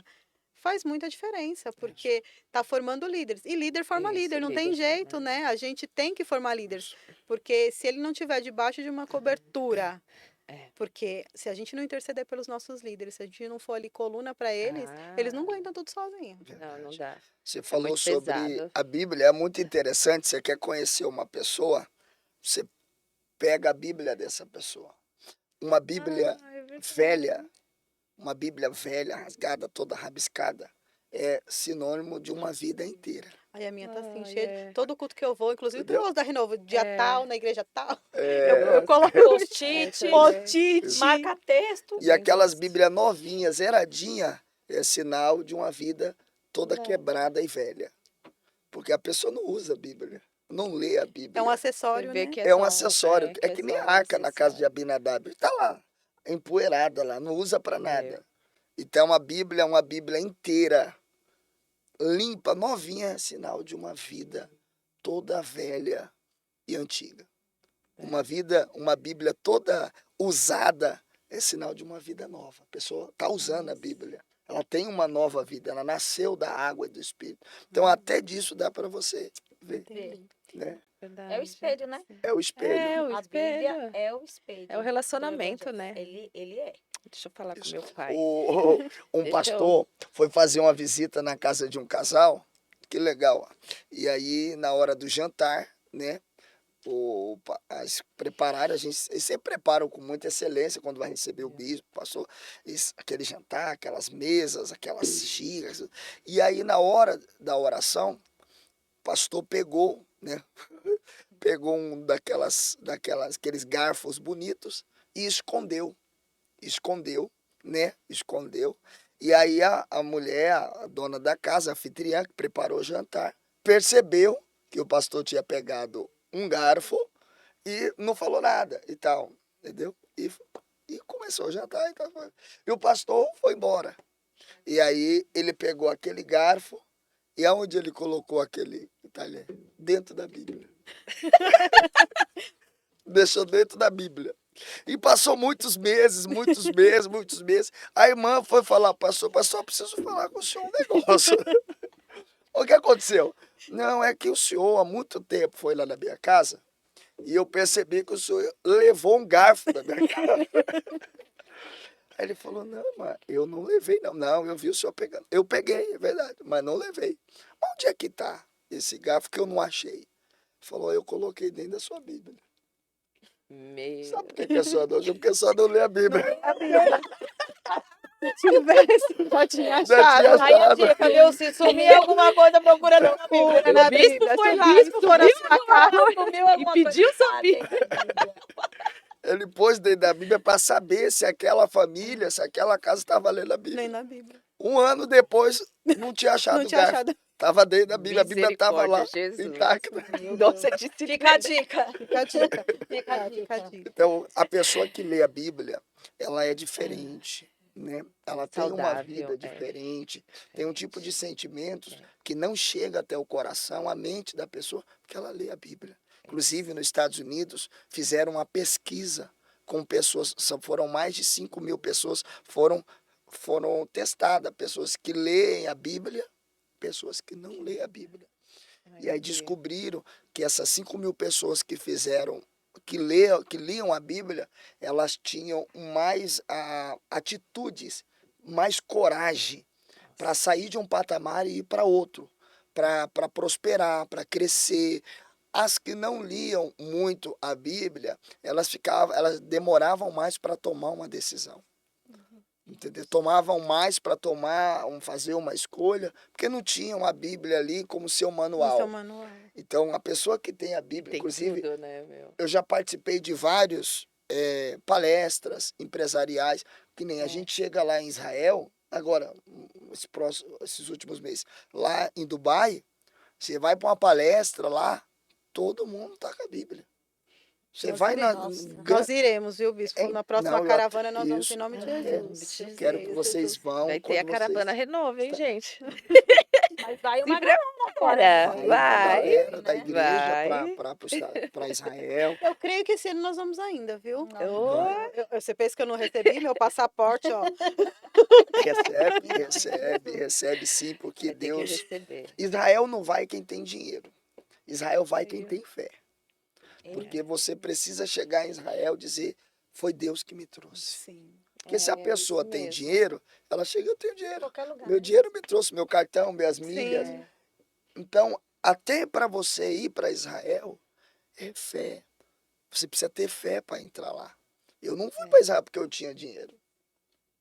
faz muita diferença, porque tá formando líderes. E líder forma Isso, líder, não tem líder forma jeito, né? A gente tem que formar líderes, porque se ele não tiver debaixo de uma cobertura, É. porque se a gente não interceder pelos nossos líderes, se a gente não for ali coluna para eles não Ah, aguentam tudo sozinhos. não dá. Você falou muito sobre pesado. a Bíblia, é muito interessante. Você quer conhecer uma pessoa, você pega a Bíblia dessa pessoa. Uma Bíblia velha, uma Bíblia velha, rasgada, toda rabiscada, é sinônimo de uma vida inteira. Aí a minha tá assim, Ai, cheia. é. Todo culto que eu vou, inclusive pro Entendeu? Rose da Renovo, dia É. tal, na igreja tal, É, eu coloco Post-it, post-it. marca texto. e aquelas Bíblias novinhas, zeradinha, é sinal de uma vida toda Não. quebrada e velha. Porque a pessoa não usa a Bíblia, não lê a Bíblia. É um acessório, Você vê né? que É um só acessório. É que só nem um a arca na casa de acessório. Abinadab. Está lá, empoeirada lá, não usa para É. nada. Então a Bíblia é uma Bíblia inteira, limpa, novinha, é sinal de uma vida toda velha e antiga. Uma Bíblia toda usada é sinal de uma vida nova. A pessoa está usando a Bíblia. Ela tem uma nova vida, ela nasceu da água e do Espírito. Então até disso dá para você ver, Entendi. né? Verdade. É o espelho, né? É o espelho. É, o A espelho. Bíblia é o espelho. É o relacionamento, do né? evangelho. Ele é. Deixa eu falar com Isso. meu pai. Um Deixa eu- pastor foi fazer uma visita na casa de um casal, que legal. E aí, na hora do jantar, né? Prepararam, eles sempre preparam com muita excelência quando vai receber o bispo, o pastor, aquele jantar, aquelas mesas, aquelas xícaras. E aí, na hora da oração, o pastor pegou, né? Pegou um aqueles garfos bonitos e escondeu, né? Escondeu. E aí a mulher, a dona da casa, a anfitriã, que preparou o jantar, percebeu que o pastor tinha pegado um garfo e não falou nada e tal, entendeu? E começou o jantar e o pastor foi embora. E aí ele pegou aquele garfo e aonde ele colocou aquele talher? Dentro da Bíblia. Deixou dentro da Bíblia. E passou muitos meses. A irmã foi falar, pastor, preciso falar com o senhor um negócio. O que aconteceu? Não, é que o senhor há muito tempo foi lá na minha casa e eu percebi que o senhor levou um garfo da minha casa. Aí ele falou, não, mas eu não levei, não. Não, eu vi o senhor pegando. Eu peguei, é verdade, mas não levei. Onde é que está esse garfo que eu não achei? Falou, eu coloquei dentro da sua Bíblia. Meu. Sabe por que a senhora não? Porque a senhora não lê a Bíblia. Se tivesse, já tinha Já achado. tinha Aí a achado. dica, viu? Se sumir alguma coisa, procura na Bíblia. Procura na bispo Bíblia. foi Se o lá, bispo for na subiu sua casa, Sumiu alguma E coisa. pediu sua Ah, tem na Bíblia. Ele pôs dentro da Bíblia para saber se aquela família, se aquela casa estava lendo a nem Bíblia. na Bíblia. Um ano depois, não tinha achado Não o tinha garfo. achado. Estava dentro da Bíblia, a Bíblia estava lá, Misericórdia, Jesus. intacta. Nossa, disciplina. Fica a dica. Fica a dica. Fica a Fica a dica. dica. Então, a pessoa que lê a Bíblia, ela é diferente, né? Ela tem uma Saudável, vida é. diferente, tem um tipo de sentimentos que não chega até o coração, a mente da pessoa, porque ela lê a Bíblia. Inclusive, nos Estados Unidos, fizeram uma pesquisa com pessoas, foram mais de 5 mil pessoas, foram testadas, pessoas que leem a Bíblia, pessoas que não leem a Bíblia. E aí descobriram que essas 5 mil pessoas que liam a Bíblia, elas tinham mais atitudes, mais coragem para sair de um patamar e ir para outro, para prosperar, para crescer. As que não liam muito a Bíblia, elas demoravam mais para tomar uma decisão. Entendeu? Tomavam mais para fazer uma escolha, porque não tinham a Bíblia ali como seu manual. No seu manual. Então, a pessoa que tem a Bíblia, Tem inclusive, tudo, né, meu? eu já participei de vários palestras empresariais, que nem a gente chega lá em Israel, agora, esses últimos meses, lá em Dubai, você vai para uma palestra lá, todo mundo está com a Bíblia. Você Nós vai na... iremos. Nós iremos, viu, bispo? Hein? Na próxima Não, caravana nós vamos isso. em nome de Ah, Jesus. Jesus. Quero que vocês vão. Vai ter a quando caravana vocês... renova, hein, gente? Mas vai Se uma galera prepara, agora, Vai né? uma vai. galera da Né? igreja para Israel. Eu creio que esse ano nós vamos ainda, viu? Não. Você pensa que eu não recebi meu passaporte, ó. Recebe sim, porque Vai ter que Deus. receber. Israel não vai quem tem dinheiro. Israel vai quem tem fé. É. Porque você precisa chegar em Israel e dizer: foi Deus que me trouxe. Sim. Porque se a É, pessoa isso tem mesmo. dinheiro, ela chega, eu tenho Em dinheiro. qualquer lugar. Meu dinheiro me trouxe, meu cartão, minhas milhas. Sim. Então, até para você ir para Israel, é fé. Você precisa ter fé para entrar lá. Eu não fui para Israel porque eu tinha dinheiro.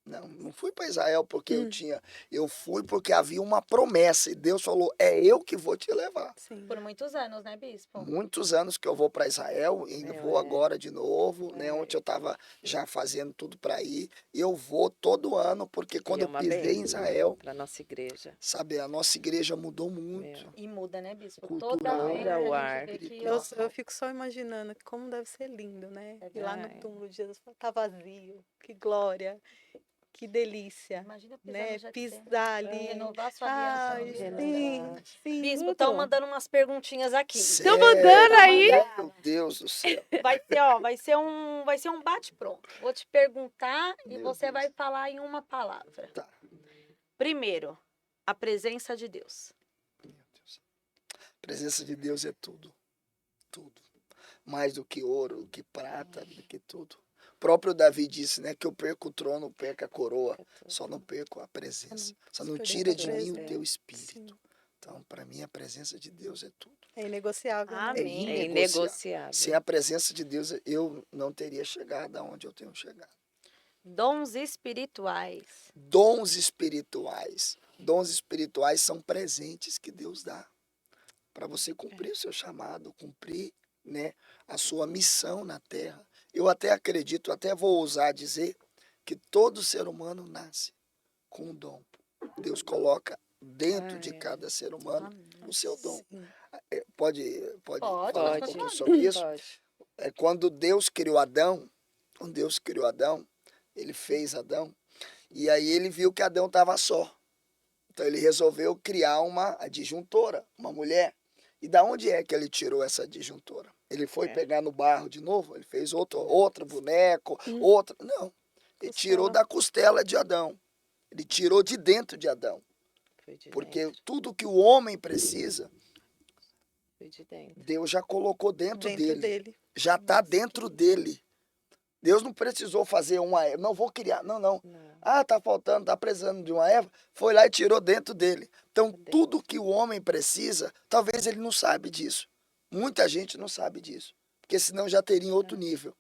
Não fui para Israel porque eu tinha. Eu fui porque havia uma promessa. E Deus falou: é eu que vou te levar. Sim. Por muitos anos, né, Bispo? Muitos anos que eu vou para Israel, e ainda vou agora de novo, né? É. Ontem eu estava já fazendo tudo para ir. E eu vou todo ano, porque quando E é eu uma pisei em bênção Israel, para nossa igreja. sabe, a nossa igreja mudou muito. Meu. E muda, né, Bispo? Cultural, Toda vez Muda o a ar. gente vê que... Eu fico só imaginando como deve ser lindo, né? É E lá no Ai. túmulo de Jesus tá vazio. Que glória. Que delícia. Imagina pisar Né? no Getsemane. Pisar ali. Renovar sua aliança Ai, no dia da sim, morte. sim. Bispo, estão muito. mandando umas perguntinhas aqui. Estão mandando aí? Meu Deus do céu. Vai ser, ó, vai ser um bate-pronto. Vou te perguntar e Meu você Deus. vai falar em uma palavra. Tá. Primeiro, a presença de Deus. Meu Deus. A presença de Deus é tudo. Tudo. Mais do que ouro, do que prata, do que tudo. O próprio Davi disse, né, que eu perco o trono, perco a coroa, só não perco a presença. Só não perder tira a de mim o presença. teu espírito. Sim. Então, para mim, a presença de Deus é tudo. É inegociável. né? Amém. É inegociável. Sem a presença de Deus, eu não teria chegado aonde eu tenho chegado. Dons espirituais. Dons espirituais. Dons espirituais são presentes que Deus dá para você cumprir o seu chamado, cumprir, né, a sua missão na terra. Eu até acredito, até vou ousar dizer que todo ser humano nasce com um dom. Deus coloca dentro de cada ser humano o seu dom. Sim. Pode Pode, falar um Pode. pouquinho sobre isso? Pode. Quando Deus criou Adão, ele fez Adão, e aí ele viu que Adão estava só. Então ele resolveu criar uma adjuntora, uma mulher. E da onde é que ele tirou essa adjuntora? Ele foi pegar no barro de novo? Ele fez outro boneco, outra? Não. Ele tirou da costela de Adão. Ele tirou de dentro de Adão. Foi de Porque dentro. tudo que o homem precisa, Foi de dentro. Deus já colocou dentro dele. dele. Já está dentro dele. Deus não precisou fazer uma Eva. Não vou criar. Não. Não. Ah, tá faltando, tá precisando de uma Eva. Foi lá e tirou dentro dele. Então, Dentro. tudo que o homem precisa, talvez ele não sabe disso. Muita gente não sabe disso. Porque senão já teria em outro nível.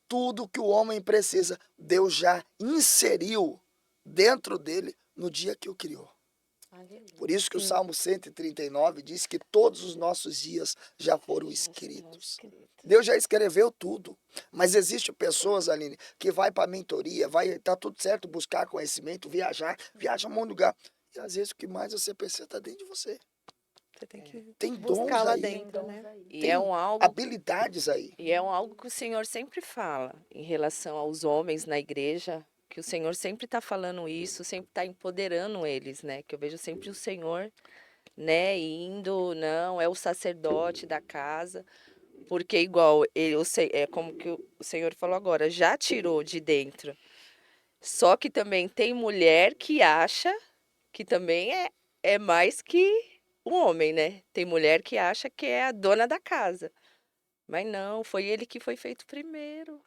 Tudo que o homem precisa, Deus já inseriu dentro dele no dia que o criou. Aleluia. Por isso que o Salmo 139 diz que todos os nossos dias já foram escritos. Deus já escreveu tudo. Mas existem pessoas, Aline, que vai para a mentoria, tá tudo certo, buscar conhecimento, viaja um monte de lugar. E às vezes o que mais você precisa está dentro de você. Você tem que Tem dons buscar lá aí, dentro, Tem né? dons aí. E tem é um algo habilidades aí. E é algo que o Senhor sempre fala em relação aos homens na igreja, que o Senhor sempre está falando isso, sempre está empoderando eles, né? Que eu vejo sempre o Senhor, né, indo, não, é o sacerdote da casa, porque igual eu sei, é como que o Senhor falou agora, já tirou de dentro. Só que também tem mulher que acha que também é mais que o homem, né? Tem mulher que acha que é a dona da casa. Mas não, foi ele que foi feito primeiro,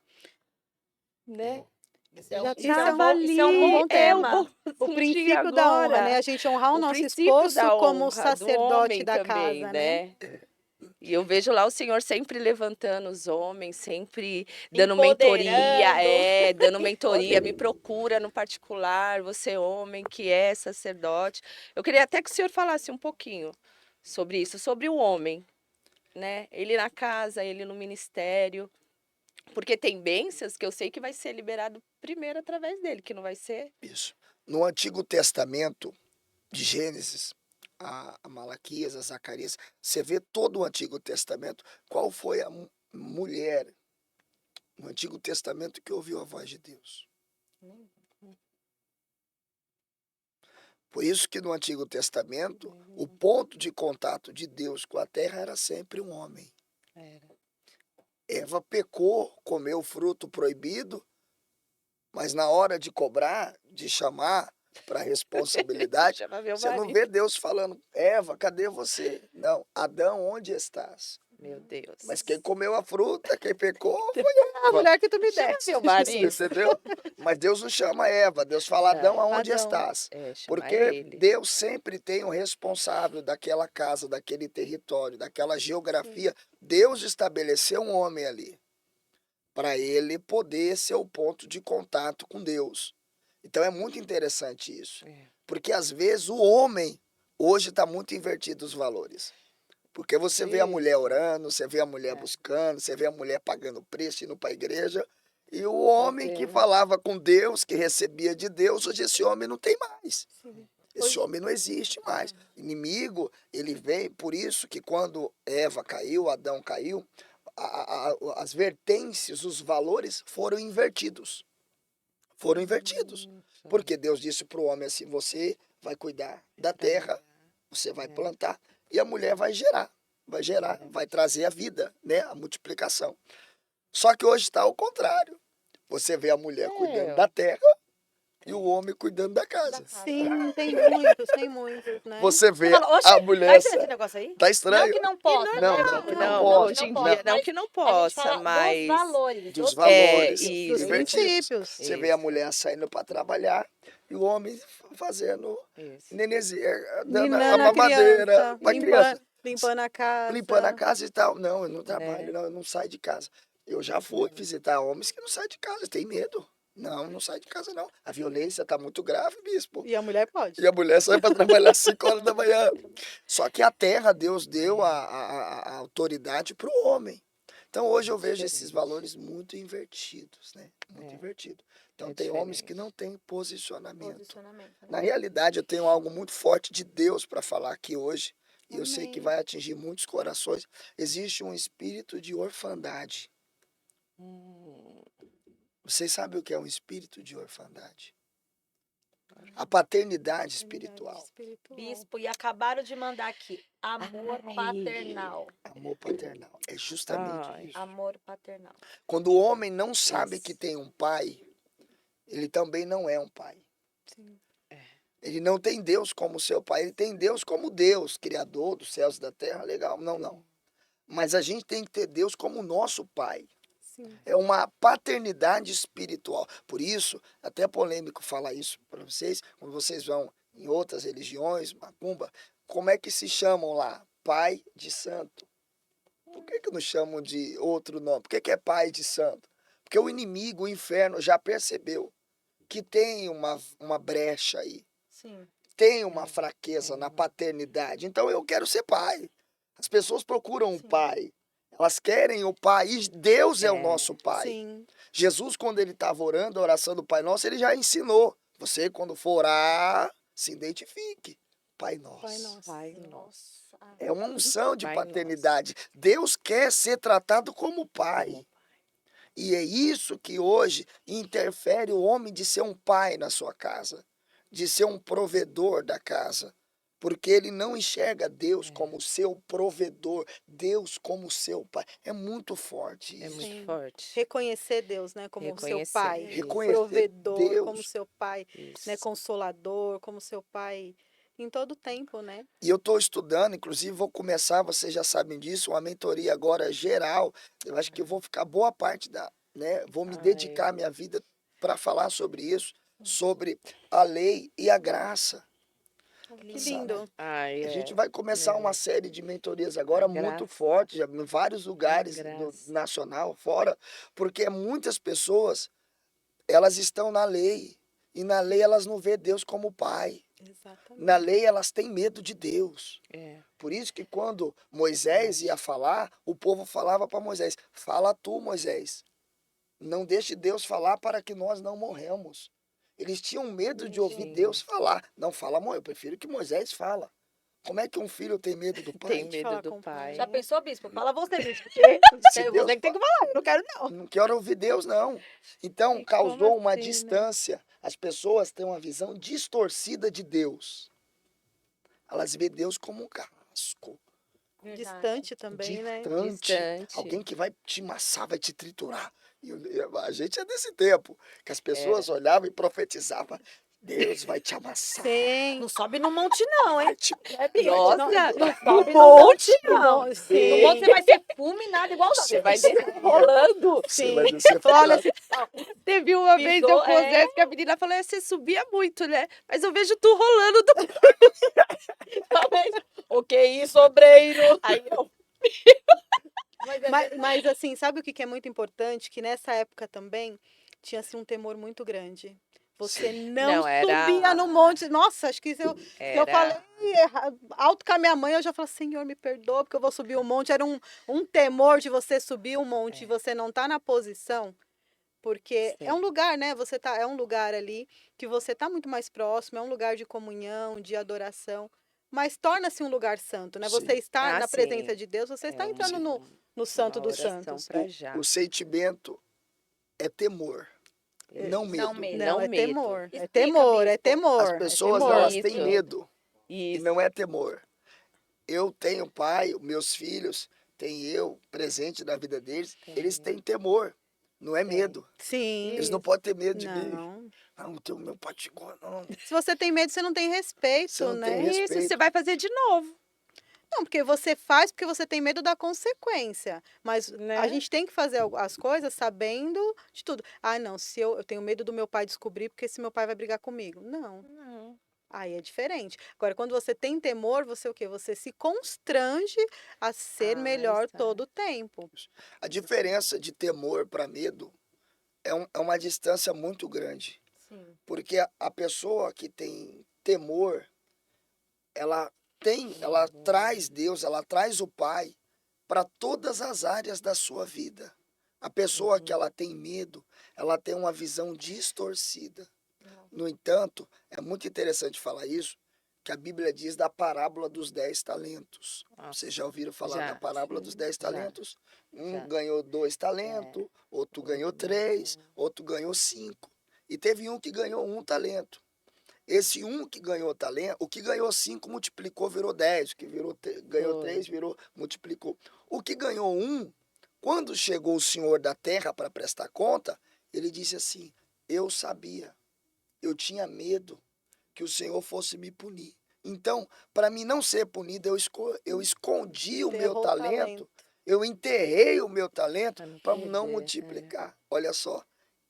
né? Isso é um, Já isso é tava um bom, isso é um bom ali, tema. O princípio da honra, né? A gente honrar o nosso princípio esposo da como honra do sacerdote homem da também, casa, né? E eu vejo lá o Senhor sempre levantando os homens, sempre dando mentoria, Empoderando. dando mentoria, me procura no particular, você homem que é sacerdote. Eu queria até que o Senhor falasse um pouquinho sobre isso, sobre o homem, né? Ele na casa, ele no ministério, porque tem bênçãos que eu sei que vai ser liberado primeiro através dele, que não vai ser. Isso. No Antigo Testamento, de Gênesis a Malaquias, a Zacarias, você vê todo o Antigo Testamento, qual foi a mulher no Antigo Testamento que ouviu a voz de Deus? Por isso que no Antigo Testamento, o ponto de contato de Deus com a terra era sempre um homem. Era. Eva pecou, comeu o fruto proibido, mas na hora de cobrar, de chamar para responsabilidade, Chama meu você não marido. vê Deus falando, Eva, cadê você? Não, Adão, onde estás? Meu Deus. Mas quem comeu a fruta, quem pecou, foi A Eva. mulher que tu me Chama deste. meu marido. Entendeu? Mas Deus não chama Eva, Deus fala, Adão, aonde Adão. estás? É, chama Porque ele. Deus sempre tem o responsável daquela casa, daquele território, daquela geografia. Deus estabeleceu um homem ali, para ele poder ser o ponto de contato com Deus. Então é muito interessante isso. É. Porque às vezes o homem, hoje está muito invertido os valores. Porque você vê a mulher Isso. orando, você vê a mulher É. buscando, você vê a mulher pagando preço, indo para a igreja. E o homem que Fazendo. falava com Deus, que recebia de Deus, hoje esse homem não tem mais. Sim. Esse homem não existe mais. Inimigo, ele vem, por isso que quando Eva caiu, Adão caiu, as vertências, os valores foram invertidos. Foram invertidos. Porque Deus disse para o homem assim, você vai cuidar da terra, você vai plantar, e a mulher vai gerar, vai trazer a vida, né? A multiplicação. Só que hoje está ao contrário. Você vê a mulher cuidando da terra e o homem cuidando da casa. Sim, tem muitos, né? Você vê Fala, "Oxe, a mulher... vai esse negócio aí? Tá Não estranho? que não possa. Não que não Hoje pode. em dia, não que não A gente possa, fala mas... dos valores. Dos dos valores isso. Dos invertidos. princípios. Você vê a Isso. mulher saindo para trabalhar e o homem fazendo Isso. nenenzinho, dando a Minando a mamadeira criança, para a criança. limpando a casa. Limpando a casa e tal. Não, eu não trabalho, Né? não, eu não saio de casa. Eu já fui visitar homens que não saem de casa, tem medo. Não sai de casa, não. A violência está muito grave, bispo. E a mulher pode. E a mulher sai para trabalhar às 5 horas da manhã. Só que a terra, Deus deu a autoridade para o homem. Então hoje eu vejo esses valores muito invertidos, né? Muito invertido. Então É tem homens que diferente. não têm posicionamento. Posicionamento. né? Na realidade, eu tenho algo muito forte de Deus para falar aqui hoje. E eu sei Amém. que vai atingir muitos corações. Existe um espírito de orfandade. Vocês sabem o que é um espírito de orfandade? A paternidade espiritual. Bispo, e acabaram de mandar aqui. Amor Ai. paternal. Amor paternal. É justamente Ai. isso. Amor paternal. Quando o homem não sabe Isso. que tem um pai, ele também não é um pai. Sim. Ele não tem Deus como seu pai, ele tem Deus como Deus, criador dos céus e da terra, legal. Não. Mas a gente tem que ter Deus como nosso pai. Sim. É uma paternidade espiritual. Por isso, até é polêmico falar isso para vocês, quando vocês vão em outras religiões, macumba, como é que se chamam lá? Pai de santo. Por que não chamam de outro nome? Por que é pai de santo? Porque o inimigo, o inferno, já percebeu que tem uma brecha aí. Sim. Tem uma fraqueza na paternidade. Então eu quero ser pai. As pessoas procuram um pai. Elas querem o pai. E Deus é o nosso pai. Sim. Jesus, quando ele estava orando, a oração do Pai Nosso, ele já ensinou. Você, quando for orar, se identifique. Pai Nosso. Pai nosso. Pai nosso. Nossa. É uma unção de Pai paternidade. Deus quer ser tratado como pai. E é isso que hoje interfere o homem de ser um pai na sua casa, de ser um provedor da casa. Porque ele não enxerga Deus como seu provedor, Deus como seu pai. É muito forte isso. É muito Sim. forte. Reconhecer Deus, né, como seu Reconhecer. pai, Reconhecer provedor, Deus. como seu pai, Isso. né, consolador, como seu pai em todo tempo, né? E eu estou estudando, inclusive vou começar, vocês já sabem disso, uma mentoria agora geral. Eu acho que eu vou ficar boa parte vou me dedicar a minha vida para falar sobre isso, sobre a lei e a graça. Que lindo. Ai, A é. gente vai começar uma série de mentorias agora muito graça. forte, já em vários lugares graça. no nacional, fora, porque muitas pessoas, elas estão na lei, e na lei elas não vê Deus como pai. Exatamente. Na lei elas têm medo de Deus. É. Por isso que quando Moisés ia falar, o povo falava para Moisés, fala tu, Moisés. Não deixe Deus falar para que nós não morremos. Eles tinham medo de ouvir Sim. Deus falar. Não fala, eu prefiro que Moisés fala. Como é que um filho tem medo do pai? Tem Pode medo falar do com o pai. pai. Já pensou, bispo? Fala você, bispo. Porque Se é Deus você que tem que falar, eu não quero não. Não quero ouvir Deus, não. Então, E causou como uma assim, né? distância. As pessoas têm uma visão distorcida de Deus. Elas vê Deus como um carrasco, Distante também, né? distante. Distante. Alguém que vai te amassar, vai te triturar. A gente é desse tempo, que as pessoas olhavam e profetizavam, Deus vai te amassar. Sim. Não sobe no monte não, hein? Vai te... É, bispo? Nossa, não, no não sobe no monte No não. mon- No Sim. monte você vai ser fulminado igual nós. Você vai descer rolando. Você Sim. vai descer Olha, Teve uma vez Pisou, eu com o é. Zé, que a menina falou, você subia muito, né? Mas eu vejo tu rolando do... O que isso, obreiro? Aí eu... mas assim, sabe o que que é muito importante? Que nessa época também tinha assim, um temor muito grande. Você não Não, era- subia no monte. Nossa, acho que se eu falei Era... alto com a minha mãe, eu já falei, Senhor, me perdoa, porque eu vou subir um monte. Era um temor de você subir um monte e você não tá na posição. Porque é um Sim. lugar, né? É um lugar ali que você tá muito mais próximo, é um lugar de comunhão, de adoração. Mas torna-se um lugar santo, né? Sim. Você está Ah, na presença sim. de Deus, você está É entrando uma- no Santo uma dos oração Santos. pra já. O sentimento é temor, não medo. Não medo. Não, é medo. temor. É Explica, temor, é bispo. temor. As é pessoas, temor. elas têm Isso. medo e Isso. não é temor. Eu tenho pai, meus filhos, tem eu presente na vida deles, eles têm temor, não é medo. Sim. Eles não podem ter medo de mim. Não. Não, o meu pai te gosta, não. Se você tem medo, você não tem respeito, Você não né? tem Isso, respeito. você vai fazer de novo. Não, porque você faz porque você tem medo da consequência. Mas Né? a gente tem que fazer as coisas sabendo de tudo. Ah, não, se eu tenho medo do meu pai descobrir, porque se meu pai vai brigar comigo. Não. Não. Aí é diferente. Agora, quando você tem temor, você o quê? Você se constrange a ser melhor exato. todo o tempo. A diferença de temor para medo é uma distância muito grande. Sim. Porque a pessoa que tem temor, ela traz Deus, ela traz o Pai para todas as áreas da sua vida. A pessoa que ela tem medo, ela tem uma visão distorcida. No entanto, é muito interessante falar isso, que a Bíblia diz da parábola dos 10 talentos. Vocês já ouviram falar Já, da parábola sim, dos 10 já, talentos? Um já. ganhou 2 talentos, outro ganhou 3, outro ganhou 5. E teve um que ganhou 1 talento. Esse um que ganhou talento, o que ganhou 5 multiplicou, virou 10. O que ganhou Foi. 3, multiplicou. O que ganhou 1, quando chegou o senhor da terra para prestar conta, ele disse assim: eu sabia, eu tinha medo que o Senhor fosse me punir. Então, para mim não ser punido, eu escondi o meu Enterrou o talento, eu enterrei o meu talento Pra para não não perder, multiplicar. Olha só,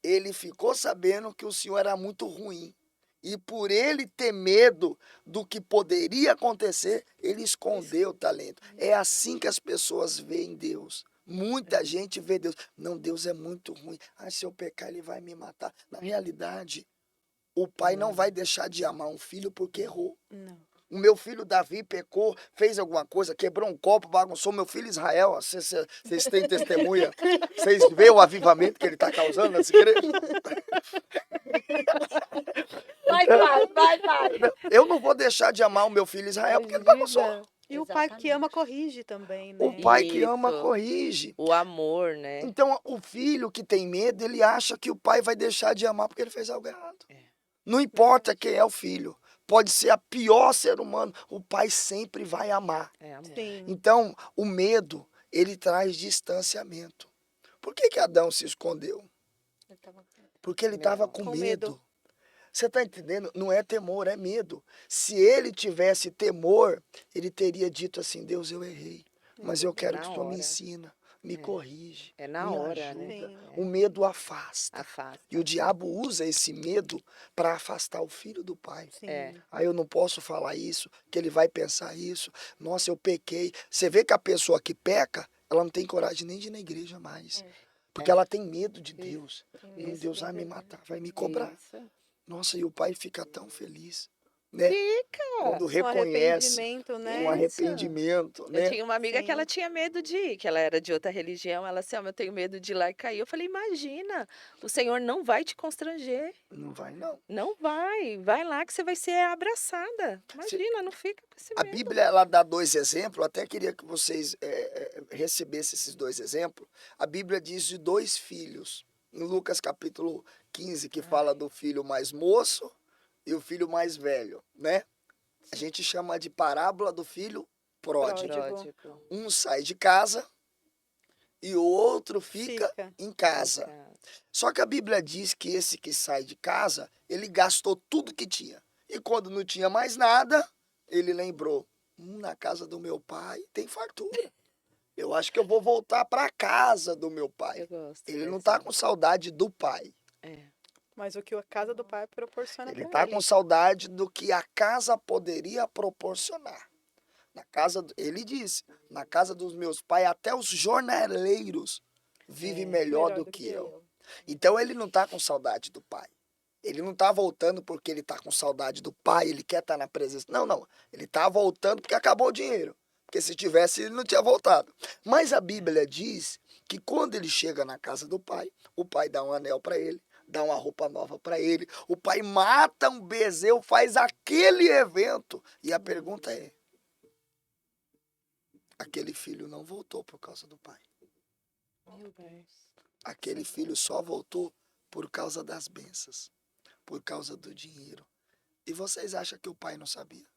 ele ficou sabendo que o Senhor era muito ruim. E por ele ter medo do que poderia acontecer, ele escondeu o talento. É assim que as pessoas veem Deus. Muita gente vê Deus. Não, Deus é muito ruim. Ah, se eu pecar, ele vai me matar. Na realidade, o pai não vai deixar de amar um filho porque errou. Não. O meu filho Davi pecou, fez alguma coisa, quebrou um copo, bagunçou. Meu filho Israel, vocês têm testemunha? Vocês veem o avivamento que ele está causando nessa igreja? Vai. Eu não vou deixar de amar o meu filho Israel porque ele bagunçou. E o pai que Exatamente. ama corrige também, né? O pai que ama Isso. corrige. O amor, né? Então, o filho que tem medo, ele acha que o pai vai deixar de amar porque ele fez algo errado. Não importa quem é o filho. Pode ser a pior ser humano. O pai sempre vai amar. É amor. Sim. Então, o medo, ele traz distanciamento. Por que Adão se escondeu? Porque ele estava com Com medo. medo. Você está entendendo? Não é temor, é medo. Se ele tivesse temor, ele teria dito assim: Deus, eu errei. Mas eu quero Na que o Senhor me hora. ensina, me corrige. É na me hora, ajuda. né? Sim. O medo afasta. Afasta. E o diabo usa esse medo para afastar o filho do pai. Sim. É. Aí eu não posso falar isso, que ele vai pensar isso. Nossa, eu pequei. Você vê que a pessoa que peca, ela não tem coragem nem de ir na igreja mais. Porque ela tem medo de Deus. Deus vai me matar, vai me cobrar. Isso. Nossa, e o pai fica tão feliz. né? Fica. Quando Um reconhece arrependimento, um né? Isso. arrependimento, Eu né? tinha uma amiga que ela Sim. tinha medo de ir, que ela era de outra religião. Ela assim, ó, eu tenho medo de ir lá e cair. Eu falei, imagina, o Senhor não vai te constranger. Não vai, não. Não vai. Vai lá que você vai ser abraçada. Se- Imagina, não fica com esse A medo. Bíblia, ela dá 2 exemplos, eu até queria que vocês recebessem esses 2 exemplos. A Bíblia diz de 2 filhos, em Lucas capítulo 15, que fala do filho mais moço e o filho mais velho, né? A gente chama de parábola do filho pródigo. Pródigo. Um sai de casa e o outro fica Fica. em casa. Só que a Bíblia diz que esse que sai de casa, ele gastou tudo que tinha. E quando não tinha mais nada, ele lembrou: na casa do meu pai tem fartura. Eu acho que eu vou voltar para casa do meu pai. Eu gosto. Ele não desse. está com saudade do pai. É. Mas o que a casa do pai proporciona Ele para está ele. com saudade do que a casa poderia proporcionar. Ele disse: na casa dos meus pais, até os jornaleiros vivem melhor do que eu. Então ele não está com saudade do pai. Ele não está voltando porque ele está com saudade do pai, ele quer estar na presença. Não, não. Ele está voltando porque acabou o dinheiro. Porque se tivesse, ele não tinha voltado. Mas a Bíblia diz que quando ele chega na casa do pai, o pai dá um anel para ele, dá uma roupa nova para ele, o pai mata um bezerro, faz aquele evento. E a pergunta é: aquele filho não voltou por causa do pai. Meu Deus. Aquele filho só voltou por causa das bênçãos, por causa do dinheiro. E vocês acham que o pai não sabia?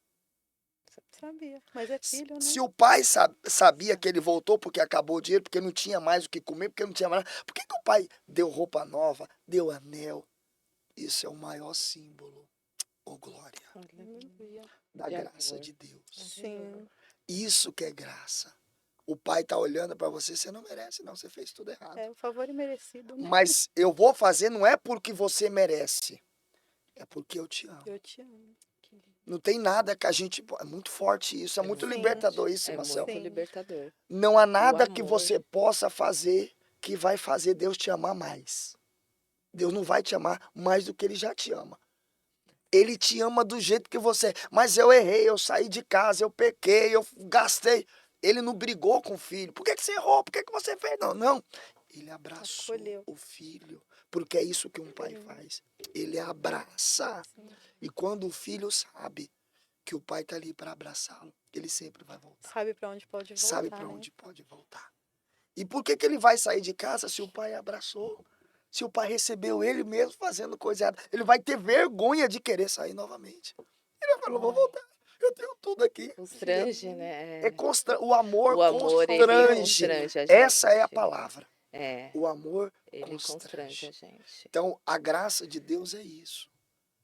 Sabia. Mas é filho, né? Se o pai sabia que ele voltou porque acabou o dinheiro, porque não tinha mais o que comer, porque não tinha mais nada, por que o pai deu roupa nova, deu anel? Isso é o maior símbolo, ô glória, Aleluia. da De graça amor. de Deus. Sim. Isso que é graça. O pai tá olhando para você não merece, não, você fez tudo errado. É o favor imerecido, né? Mas eu vou fazer não é porque você merece, é porque eu te amo. Eu te amo. Não tem nada que a gente... É muito forte isso, é muito Sim. libertador isso, É Marcel. muito Sim. libertador. Não há nada que amor. você possa fazer que vai fazer Deus te amar mais. Deus não vai te amar mais do que Ele já te ama. Ele te ama do jeito que você é. Mas eu errei, eu saí de casa, eu pequei, eu gastei. Ele não brigou com o filho. Por que você errou? Por que você fez? Não, não. Ele abraçou Acolheu. o filho. Porque é isso que um pai faz. Ele abraça. E quando o filho sabe que o pai está ali para abraçá-lo, ele sempre vai voltar. Sabe para onde pode voltar, Sabe para né? onde pode voltar. E por que ele vai sair de casa se o pai abraçou? Se o pai recebeu ele mesmo fazendo coisa errada? Ele vai ter vergonha de querer sair novamente. Ele vai falar: vou voltar. Eu tenho tudo aqui. Constrange, né? O amor O amor, ele constrange. constrange a gente. Essa é a palavra. É, O amor ele constrange constrange. a gente. Então, a graça de Deus é isso.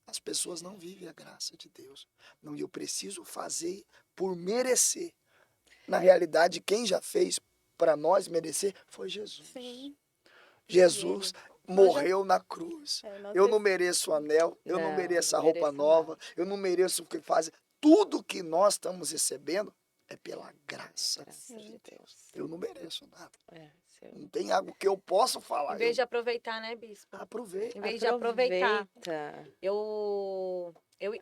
As pessoas não vivem a graça de Deus. Não, eu preciso fazer por merecer. Na realidade, quem já fez para nós merecer foi Jesus. Sim. Jesus morreu na cruz. É, Eu não mereço o anel, eu não Não, mereço a não roupa mereço nova, eu não mereço o que faz. Tudo que nós estamos recebendo é pela graça Graças de a Deus. Deus. Eu não mereço nada. É, seu... Não tem algo que eu possa falar. Em vez de aproveitar, né, bispo? Aproveita. Em vez de aproveitar. Aproveita.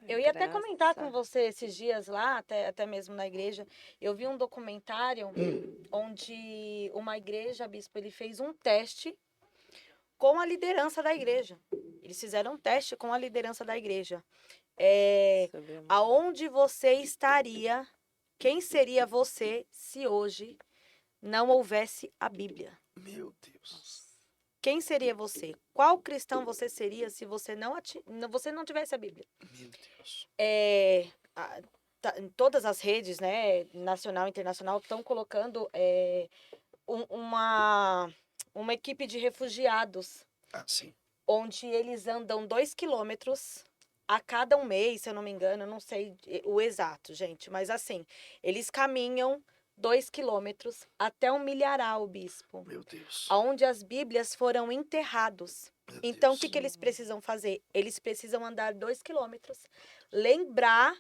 Eu ia até comentar com você esses dias lá, até mesmo na igreja. Eu vi um documentário onde uma igreja, bispo, ele fez um teste com a liderança da igreja. Eles fizeram um teste com a liderança da igreja. Sobre amor. Aonde você estaria, quem seria você se hoje não houvesse a Bíblia? Meu Deus. Quem seria você? Qual cristão você seria se você não tivesse a Bíblia? Meu Deus. Em todas as redes, né, nacional e internacional, estão colocando uma equipe de refugiados, Ah, sim. onde eles andam 2 quilômetros a cada um mês, se eu não me engano, eu não sei o exato, gente, mas assim, eles caminham 2 quilômetros até um milharal, bispo, Meu Deus. onde as Bíblias foram enterrados. Meu Então, Deus. o que eles precisam fazer? Eles precisam andar 2 quilômetros, lembrar,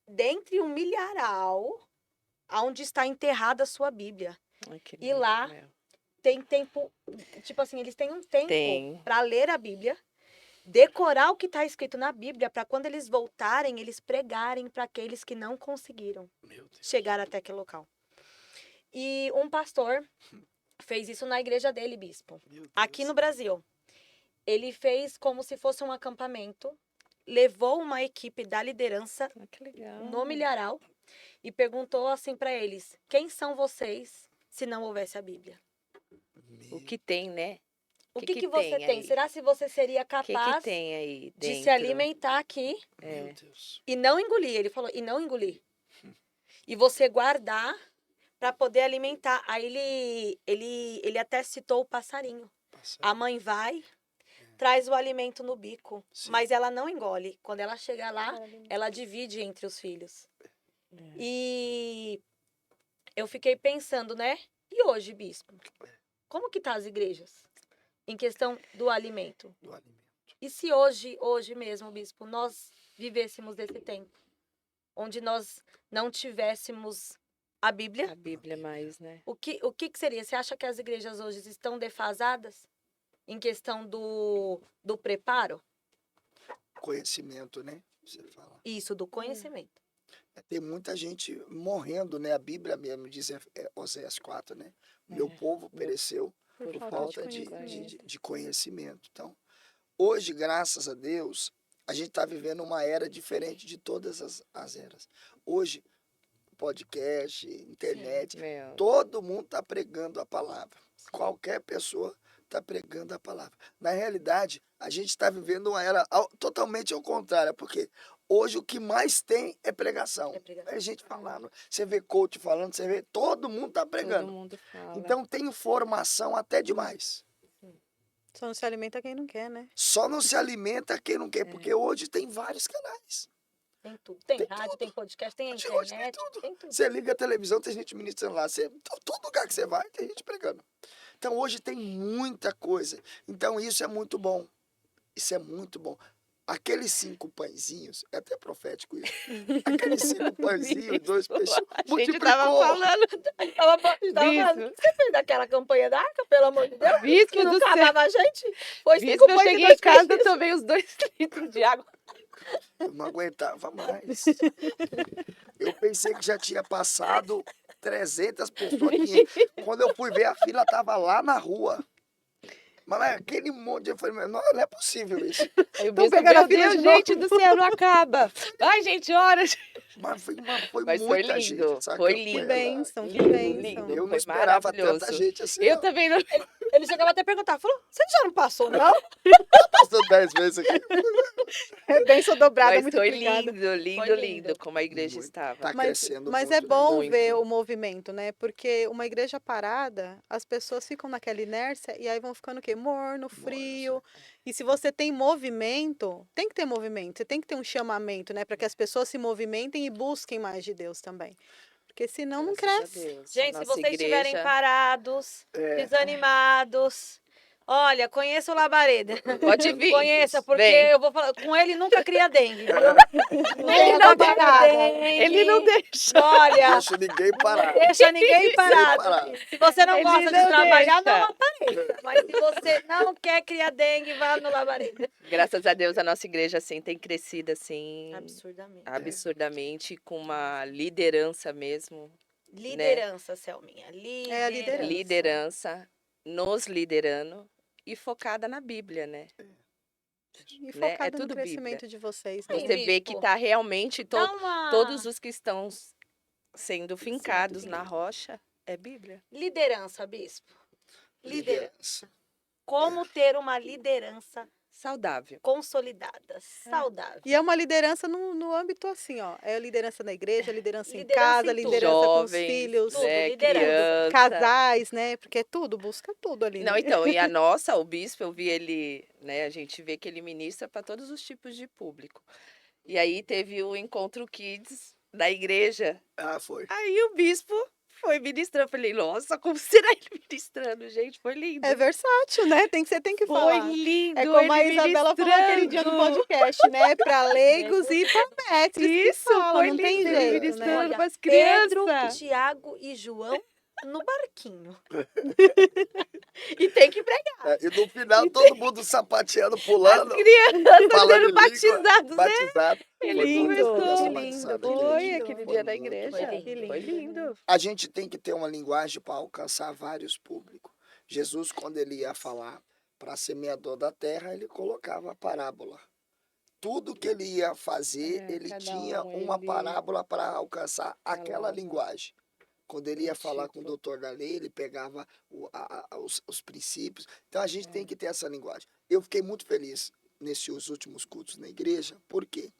dentre um milharal, onde está enterrada a sua Bíblia. Ai, que E lindo, lá meu. Tem tempo, tipo assim, eles têm um tempo Tem. para ler a Bíblia decorar o que está escrito na Bíblia para quando eles voltarem, eles pregarem para aqueles que não conseguiram Meu Deus. chegar até aquele local. E um pastor fez isso na igreja dele, bispo, Meu Deus. aqui no Brasil. Ele fez como se fosse um acampamento, levou uma equipe da liderança Ah, que legal. no milharal e perguntou assim para eles: quem são vocês se não houvesse a Bíblia? O que tem, né? O Que que você tem? aí? Será se você seria O que capaz tem aí de dentro? se alimentar aqui Meu É. Deus. e não engolir? Ele falou, e não engolir. E você guardar para poder alimentar. Aí ele até citou o passarinho. Passa. A mãe vai, traz o alimento no bico, Sim. mas ela não engole. Quando ela chega lá, ela divide entre os filhos. E eu fiquei pensando, né? E hoje, bispo? Como que tá as igrejas em questão do alimento? Do alimento. E se hoje mesmo, bispo, nós vivêssemos desse tempo, onde nós não tivéssemos a Bíblia, A Bíblia mais, né? o que seria? Você acha que as igrejas hoje estão defasadas em questão do preparo? Conhecimento, né? Você fala. Isso, do conhecimento. Tem muita gente morrendo, né? A Bíblia mesmo diz, Oséias 4, né? Meu povo pereceu por falta de conhecimento. Então, hoje, graças a Deus, a gente está vivendo uma era diferente de todas as eras. Hoje, podcast, internet, Meu. todo mundo está pregando a palavra. Qualquer pessoa está pregando a palavra. Na realidade, a gente está vivendo uma era totalmente ao contrário, porque hoje o que mais tem é pregação. É pregação. É gente falando, você vê coach falando, você vê, todo mundo está pregando. Todo mundo fala. Então tem informação até demais. Só não se alimenta quem não quer, né? Só não se alimenta quem não quer, porque hoje tem vários canais. Tem tudo. Tem Tem rádio, tudo. tem podcast, tem Hoje tem internet, tudo. tem tudo. Você liga a televisão, tem gente ministrando lá. Todo lugar que você vai, tem gente pregando. Então hoje tem muita coisa. Então isso é muito bom. Isso é muito bom. Aqueles 5 pãezinhos, é até profético isso. Aqueles 5 pãezinhos, 2 peixes, A gente tava multiplicou. falando. Tava falando, você fez daquela campanha da Arca, pelo amor de Deus? Bispo Que não do céu. acabava a gente? Foi 5 Bispo, eu pães e cheguei 2 em casa, peixes. tomei os 2 litros de água. Eu não aguentava mais. Eu pensei que já tinha passado 300 pessoas, 500. Quando eu fui ver, a fila estava lá na rua. Mas aquele monte, eu falei, não é possível isso. Aí o Tão bispo, pegando a meu fila Deus, de novo. gente do céu, não acaba. Ai, gente, ora. Mas foi Mas muita foi lindo, gente. Sabe? foi Eu lindo. Que bênção, que Lindo, bênção. lindo. Eu não Foi esperava maravilhoso. tanta gente assim. Eu não. também não. Ele chegava até a perguntar, falou, você já não passou, não? Passou 10 vezes aqui. É bênção dobrada, Mas muito foi obrigada. lindo, lindo, Foi lindo, lindo. como a igreja Muito. estava. Tá Mas, crescendo mas muito, é bom muito. ver o movimento, né? Porque uma igreja parada, as pessoas ficam naquela inércia e aí vão ficando o quê? Morno, frio. E se você tem movimento, tem que ter movimento, você tem que ter um chamamento, né? Para que as pessoas se movimentem e busquem mais de Deus também. Porque senão não Graças a cresce. Deus. Gente, A se nossa vocês estiverem igreja- parados, É. desanimados, olha, conheça o Labareda. Pode vir. Conheça, porque Vem. eu vou falar, com ele nunca cria dengue, viu? Ele Nunca não cria tem nada. dengue. Ele não deixa. Olha, Deixa ninguém parar. deixa ninguém parado. parado. Se você não Ele gosta de não trabalhar, deixa. não apareça. Mas se você não quer criar dengue, vá no Labareda. Graças a Deus, a nossa igreja, assim, tem crescido, assim, Absurdamente. absurdamente, com uma liderança mesmo. Liderança, Selminha. É a liderança. Liderança, nos liderando e focada na Bíblia, né? E Né? É focado no tudo crescimento de vocês. Né? Sim. Você vê que bispo. tá realmente Dá uma todos os que estão sendo fincados na rocha é Bíblia. liderança, bispo. Liderança. Liderança. Como ter uma liderança Saudável. consolidada, saudável. E é uma liderança no âmbito assim, ó. É a liderança na igreja, liderança em Liderança casa, em tudo. liderança com os Jovens, filhos, Tudo, né, liderando. criança. casais, né? Porque é tudo, busca tudo ali. Não, né? então, e a nossa, o bispo, eu vi ele, né, a gente vê que ele ministra para todos os tipos de público. E aí teve o Encontro Kids da igreja. Ah, foi. Aí o bispo foi ministrando. Eu falei, nossa, como será ele ministrando, gente? Foi lindo. É versátil, né? Tem que Foi falar. lindo. É como a ele Isabela falou aquele dia no ministrando. podcast, né? Para leigos e para mestres. Isso, que falam, foi não lindo. tem Ele jeito, ministrando né? Olha, para as Pedro, crianças. Tiago e João no barquinho. E tem que pregar. E no final, todo mundo sapateando, As pulando, crianças falando sendo em língua, batizadas, né? batizado. Que Foi lindo, muita criança que batizada lindo. aquele Foi dia. aquele Foi dia da muito igreja. bom. lindo. Foi lindo. A gente tem que ter uma linguagem para alcançar vários públicos. Jesus, quando ele ia falar para semeador da terra, ele colocava a parábola. Tudo que ele ia fazer, ele cada tinha um, uma ele parábola para alcançar aquela falava linguagem. Quando ele ia um falar com o tipo. doutor da lei, ele pegava os princípios. Então a gente tem que ter essa linguagem. Eu fiquei muito feliz nesses últimos cultos na igreja, por quê?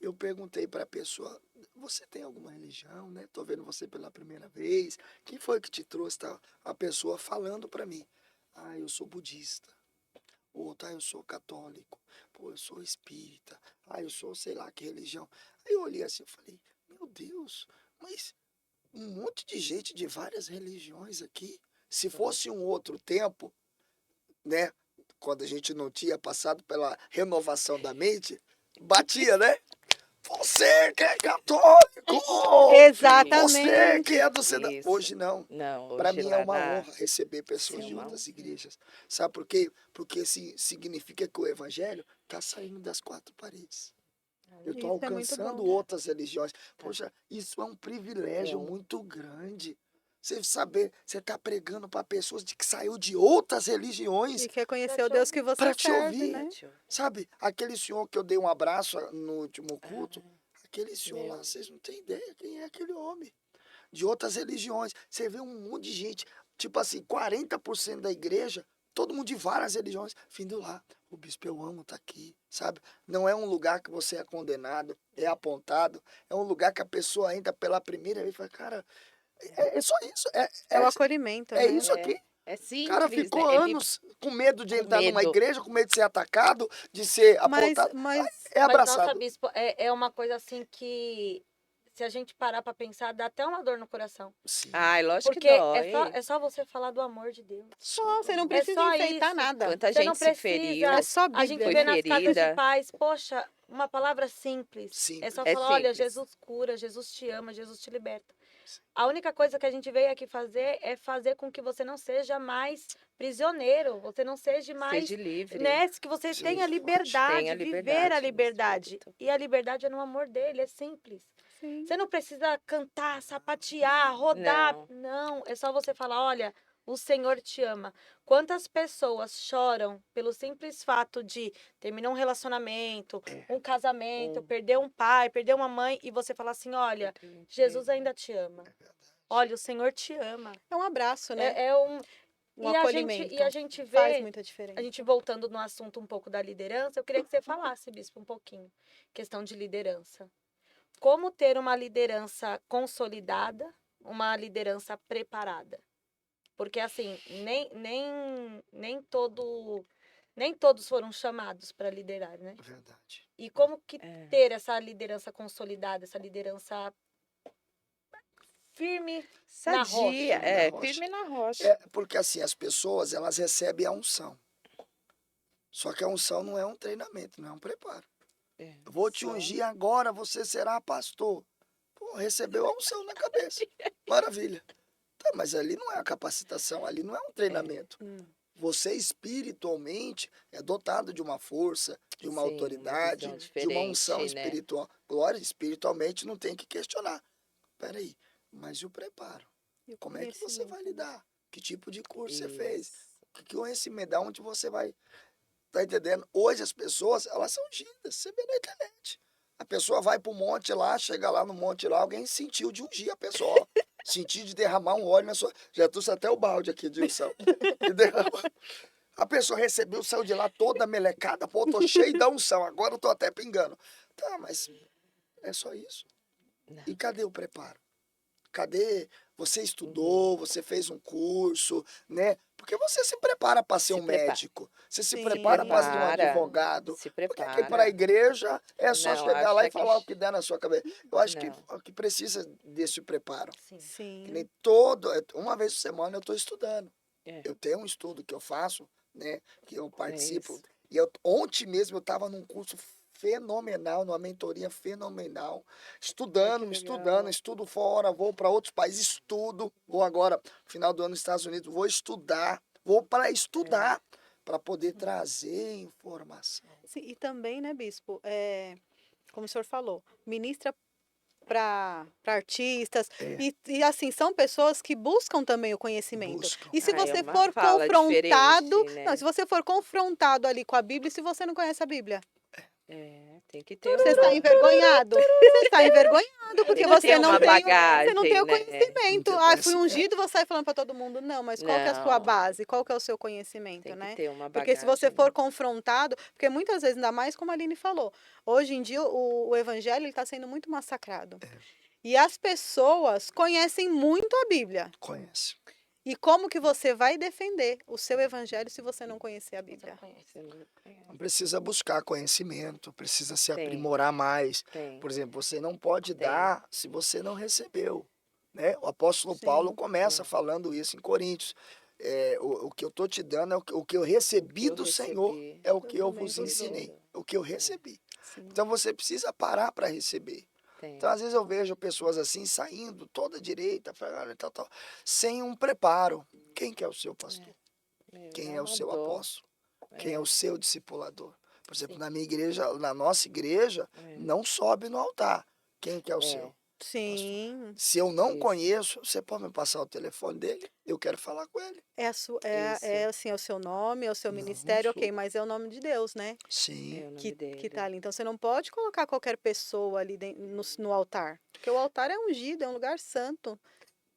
Eu perguntei para a pessoa, você tem alguma religião, né? Tô vendo você pela primeira vez. Quem foi que te trouxe? Tá? A pessoa falando para mim, eu sou budista. Outro, eu sou católico. Pô, eu sou espírita. Eu sou sei lá que religião. Aí eu olhei assim e falei, meu Deus, mas um monte de gente de várias religiões aqui. Se fosse um outro tempo, né? Quando a gente não tinha passado pela renovação da mente, batia, né? Você que é católico! Você Exatamente. que é do Seda. Isso. Hoje não. Não, Para hoje mim é lá uma na... honra receber pessoas Sim, de uma outras igrejas. Sabe por quê? Porque significa que o evangelho está saindo das quatro paredes. Eu estou Isso é muito alcançando bom. outras religiões. Poxa, isso é um privilégio muito grande. Você saber, você está pregando para pessoas que saiu de outras religiões E quer conhecer Pra o te Deus que você para te serve, ouvir. né? Sabe, aquele senhor que eu dei um abraço no último culto, aquele senhor lá, meu. vocês não têm ideia quem é aquele homem. De outras religiões. Você vê um monte de gente, tipo assim, 40% da igreja, todo mundo de várias religiões, vindo lá. O bispo eu amo tá aqui, sabe? Não é um lugar que você é condenado, é apontado. É um lugar que a pessoa entra pela primeira vez e fala, cara, é só isso. É o acolhimento, É né? isso aqui. É O cara simples, ficou né? anos com medo de Com entrar numa medo. igreja, com medo de ser atacado, de ser Mas, apontado. mas É Mas, nossa, abraçado. bispo, é uma coisa assim que, se a gente parar pra pensar, dá até uma dor no coração. Sim. Ai, lógico Porque que dói. é só você falar do amor de Deus. só, você não É precisa só enfeitar isso. nada. Quanta Você não gente se feriu. precisa. É só A gente Bíblia. Foi vê nas cartas de ferida. paz, poxa, uma palavra simples. Simples. É só É falar, olha, simples. Jesus cura, Jesus te ama, Jesus te liberta. A única coisa que a gente veio aqui fazer é fazer com que você não seja mais prisioneiro, você não seja mais, Seja livre. né, que você Sim, tenha forte. liberdade, Tenha viver liberdade a no liberdade. espírito. E a liberdade é no amor dele, é simples. Sim. Você não precisa cantar, sapatear, rodar. Não. Não, é só você falar, olha, o Senhor te ama. Quantas pessoas choram pelo simples fato de terminar um relacionamento, um casamento, perder um pai, perder uma mãe, e você falar assim, olha, Jesus ainda te ama. Olha, o Senhor te ama. É um abraço, né? É um... Um e acolhimento. a gente Faz vê, muita diferença. a gente voltando no assunto um pouco da liderança, eu queria que você falasse, bispo, um pouquinho. Questão de liderança. Como ter uma liderança consolidada, uma liderança preparada? Porque, assim, nem todos foram chamados para liderar, né? Verdade. E como que É. ter essa liderança consolidada, essa liderança firme na Sadia. rocha? É, Na rocha. firme na rocha. É, porque assim, as pessoas, elas recebem a unção. Só que a unção não é um treinamento, não é um preparo. É, Eu vou te só- ungir agora, você será pastor. Pô, recebeu a unção na cabeça. Maravilha. Tá, mas ali não é a capacitação, ali não é um treinamento. Você espiritualmente é dotado de uma força, de uma Sim, autoridade, visão de uma unção diferente, né? espiritual. Glória, espiritualmente não tem que questionar. Peraí, mas e o preparo? E o Como é que você conhecimento, vai né? lidar? Que tipo de curso você fez? Isso. Que conhecimento? Da onde você vai? Tá entendendo? Hoje as pessoas, elas são ungidas. Você vê na internet. A pessoa vai pro monte lá, chega lá no monte lá, alguém sentiu de ungir a pessoa. Sentiu de derramar um óleo na sua... Já trouxe até o balde aqui de unção. E derrama. A pessoa recebeu, saiu de lá toda melecada. Pô, tô cheio da unção, agora eu tô até pingando. Tá, mas é só isso? Não. E cadê o preparo? Cadê? Você estudou, você fez um curso, né? Porque você se prepara para ser Se um prepara. médico, você se Sim. prepara para ser um Prepara. advogado. Se Porque aqui prepara. para a igreja é só Não, chegar lá acha e falar que- o que der na sua cabeça. Eu acho Não. que precisa desse preparo. Sim. Sim. Que nem todo, uma vez por semana eu estou estudando. É. Eu tenho um estudo que eu faço, né? Que eu participo. isso. E ontem mesmo eu estava num curso fenomenal, numa mentoria fenomenal, legal. estudo fora, vou para outros países, vou agora, final do ano nos Estados Unidos, vou para estudar, para poder trazer informação. Sim, e também, né, bispo, como o senhor falou, ministra para artistas, É. e assim, são pessoas que buscam também o conhecimento. Buscam. E se É você uma for fala confrontado, diferente, né? não, se você for confrontado ali com a Bíblia, e se você não conhece a Bíblia, Tem que ter você está envergonhado. Você está envergonhado, porque Tem que você ter não uma tem, bagagem, você não tem o né? conhecimento. Não tem Ah, fui conhecimento. ungido, vou sair falando para todo mundo. Não, mas qual que é a sua Não. base? Qual que é o seu conhecimento, Tem que né? ter uma bagagem. Porque se você for confrontado, porque muitas vezes, ainda mais como a Aline falou, hoje em dia o evangelho está sendo muito massacrado. E as pessoas conhecem muito a Bíblia. Conhece. E como que você vai defender o seu evangelho se você não conhecer a Bíblia? Você não conhece. Precisa buscar conhecimento, precisa se Tem. aprimorar mais. Tem. Por exemplo, você não pode Tem. dar se você não recebeu, né? O apóstolo Sim. Paulo começa falando isso em Coríntios. O que eu estou te dando é o que eu recebi Eu do Senhor, recebi. é o que eu também vos vos ensinei, dou. o que eu recebi. Sim. Então você precisa parar para receber. Tem. Então, às vezes eu vejo pessoas assim, saindo toda direita, tal, sem um preparo. Quem que é o seu pastor? Quem é o seu amador. apóstolo? Quem é o seu discipulador? Por exemplo, Sim. na minha igreja, na nossa igreja, não sobe no altar. Quem que é o seu? Sim. Se eu não Isso. conheço, você pode me passar o telefone dele? Eu quero falar com ele. É, assim, é o seu nome, é o seu Não ministério, sou. ok, mas é o nome de Deus, né? Sim. É o nome Que dele. tá ali. Então você não pode colocar qualquer pessoa ali no altar. Porque o altar é ungido, é um lugar santo.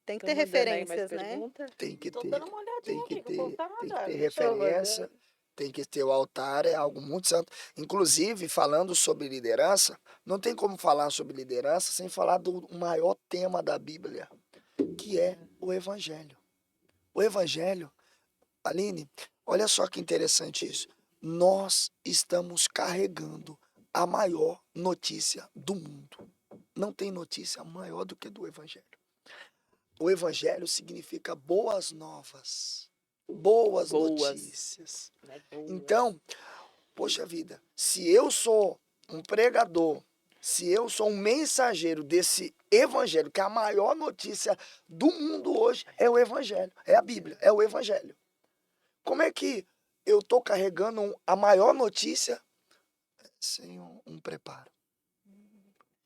Tem que ter Tamo dando aí mais referências, né? pergunta? Tem que Tô ter. dando uma olhadinha Tem que aqui, que o ter, povo tá tem que mandando. ter Deixa eu ver. referência, tem que ter o altar, é algo muito santo. Inclusive, falando sobre liderança, não tem como falar sobre liderança sem falar do maior tema da Bíblia, que é o Evangelho. O Evangelho, Aline, olha só que interessante isso. Nós estamos carregando a maior notícia do mundo. Não tem notícia maior do que do Evangelho. O Evangelho significa boas novas, boas notícias. Né? Boas. Então, poxa vida, se eu sou um pregador, se eu sou um mensageiro desse evangelho, que é a maior notícia do mundo hoje, é o evangelho, é a Bíblia, é o evangelho. Como é que eu estou carregando a maior notícia sem um preparo?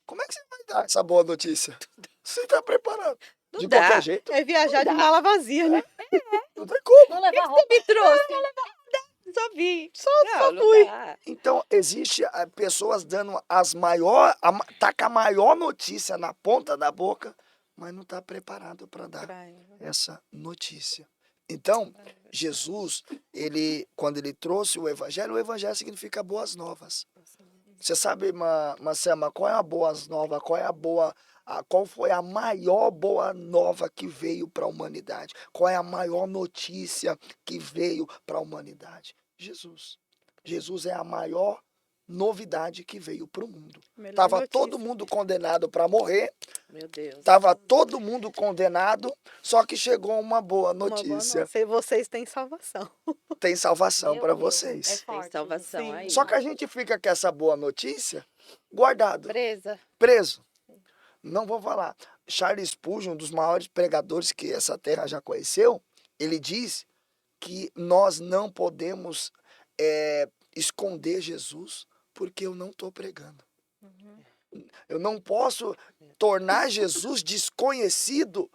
Como é que você vai dar essa boa notícia? Você está preparado? Não De dá. qualquer jeito? É viajar de mala vazia, né? Não tem como. Não levar roupa. Me trouxe. Só vi. Não fui. dá. Então, existe pessoas dando tá com a maior notícia na ponta da boca, mas não está preparado para dar essa notícia. Então, Jesus, quando ele trouxe o evangelho significa boas novas. Você sabe, Marcela, qual é a boas nova? Qual foi a maior boa nova que veio para a humanidade? Qual é a maior notícia que veio para a humanidade? Jesus. Jesus é a maior novidade que veio para o mundo. Melhor Estava notícia. todo mundo condenado para morrer, Meu Deus. estava todo mundo condenado, só que chegou uma boa Uma boa notícia. notícia. Vocês têm salvação. Tem salvação Meu para Deus, vocês. É Tem forte. salvação Sim. aí. Só que a gente fica com essa boa notícia guardado, Presa. preso. Não vou falar. Charles Spurgeon, um dos maiores pregadores que essa terra já conheceu, ele diz que nós não podemos esconder Jesus porque eu não estou pregando. Eu não posso tornar Jesus desconhecido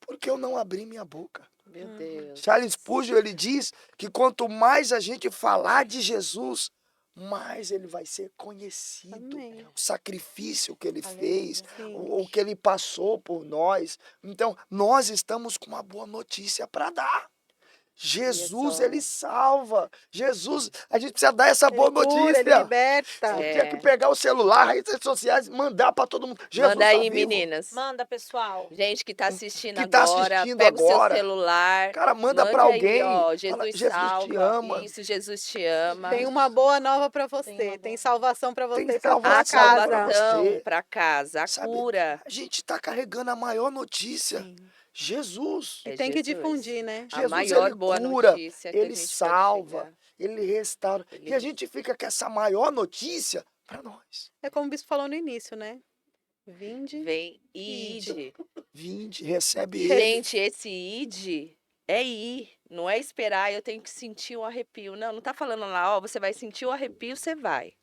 porque eu não abri minha boca. Meu Deus. Charles Spurgeon, ele diz que quanto mais a gente falar de Jesus, mais ele vai ser conhecido. Amém. O sacrifício que ele Aleluia. fez, Sim. o que ele passou por nós. Então, nós estamos com uma boa notícia para dar. Jesus, ele salva. Jesus, a gente precisa dar essa boa Ele cura, notícia. ele liberta. É. Tinha que pegar o celular, as redes sociais, mandar para todo mundo. Jesus Manda aí, tá vivo. meninas. Manda, pessoal. Gente que tá assistindo Que tá agora, assistindo pega o agora. seu celular. Cara, manda mande para aí, alguém. ó, Fala, Jesus Jesus salva. te ama. Isso, Jesus te ama. Tem uma boa nova para Tem uma você. boa Tem salvação para você Tem e para sua A salvação pra casa. você. salvação para casa, a Sabe, cura. A gente está carregando a maior notícia. Sim. Jesus. E É tem que Jesus. difundir, né? A Jesus, maior ele boa cura, notícia que ele a gente salva, pode chegar. ele restaura. E a gente fica com essa maior notícia, para nós. É como o bispo falou no início, né? Vinde. Vem e ide. Vinde, recebe ele. Gente, esse id é ir, não é esperar, eu tenho que sentir um arrepio. Não, não tá falando lá, ó, você vai sentir o arrepio, você vai.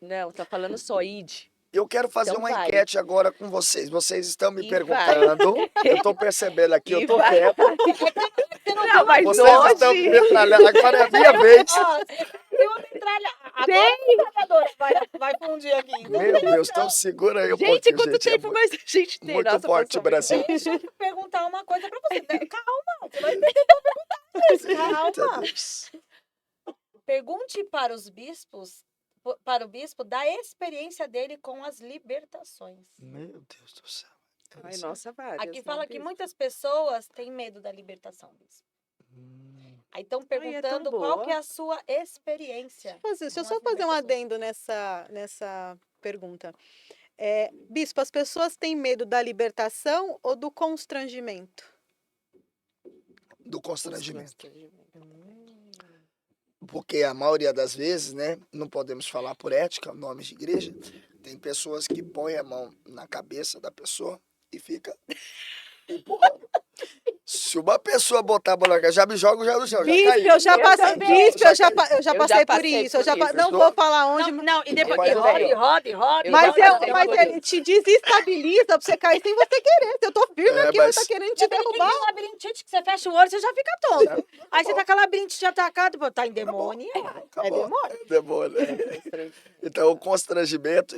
Não, tá falando só id. Eu quero fazer Então uma vai. enquete agora com vocês. Vocês estão me E perguntando. Eu tô percebendo aqui, eu E tô vai. quieto. Não, mas Vocês estão me hoje... metralhando. Agora é a minha vez. Ó, tem uma metralha. Agora a metralhadora vai fundir aqui. Meu Deus, então segura aí um Gente, pouquinho, quanto gente. tempo mais a gente tem? muito Nossa, forte passou o Brasil. muito. Deixa eu perguntar uma coisa pra você. Calma, você vai perder pra perguntar isso. Calma. Deus. Pergunte para os bispos, para o bispo da experiência dele com as libertações. Meu Deus do céu. Ai, nossa, várias. Aqui não, fala que bispo? muitas pessoas têm medo da libertação, bispo. Aí estão é tão perguntando qual boa. que é a sua experiência. Deixa eu com só as fazer um libertações. adendo nessa pergunta. Bispo, as pessoas têm medo da libertação ou do constrangimento? Do constrangimento. Constrangimento. Porque a maioria das vezes, né, não podemos falar por ética, nomes de igreja, tem pessoas que põem a mão na cabeça da pessoa e fica empurrando. Se uma pessoa botar a mão na cabeça, já me jogo já no chão, já Bispo, caí. eu já Eu passei, também. bispo, eu já Eu passei já por passei isso. Eu por já isso. não vou falar onde, Não, e depois Mas e roda, assim, e roda, e roda. Eu mas, já passei mas por ele isso. te desestabiliza pra você cair sem você querer. Eu tô firme É, aqui, mas- mas tá querendo te Você tem derrubar. labirintite que você fecha o olho, você já fica tonto. Aí você tá com a labirintite atacado, pô, tá em demônio. Acabou. demônio. É demônio. Então, o constrangimento,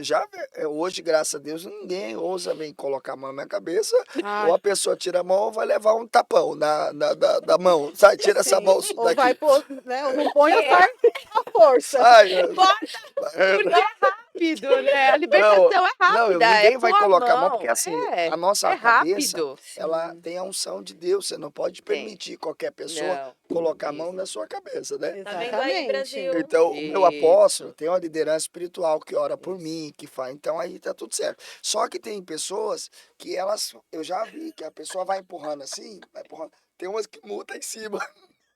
hoje, graças a Deus, ninguém ousa vir colocar a mão na minha cabeça, Ah, ou a pessoa tira a mão ou vai levar um tapão da mão. Sai, tira essa mão ou daqui. vai pôr, né? Ou não põe ou sai a força. Sai. Porque é rápido, né? A libertação é Não, rápida. ninguém é vai pôr colocar a mão, mão. porque assim, É, a nossa é cabeça, rápido. ela tem a unção de Deus. Você não pode Tem. permitir qualquer pessoa Não. colocar a mão Isso. na sua cabeça, né? Tá vendo aí, Brasil? Então, o meu Isso. apóstolo tem uma liderança espiritual que ora por mim, que faz. Então, aí tá tudo certo. Só que tem pessoas que eu já vi que a pessoa vai empurrando assim, vai empurrando. Tem umas que multa em cima.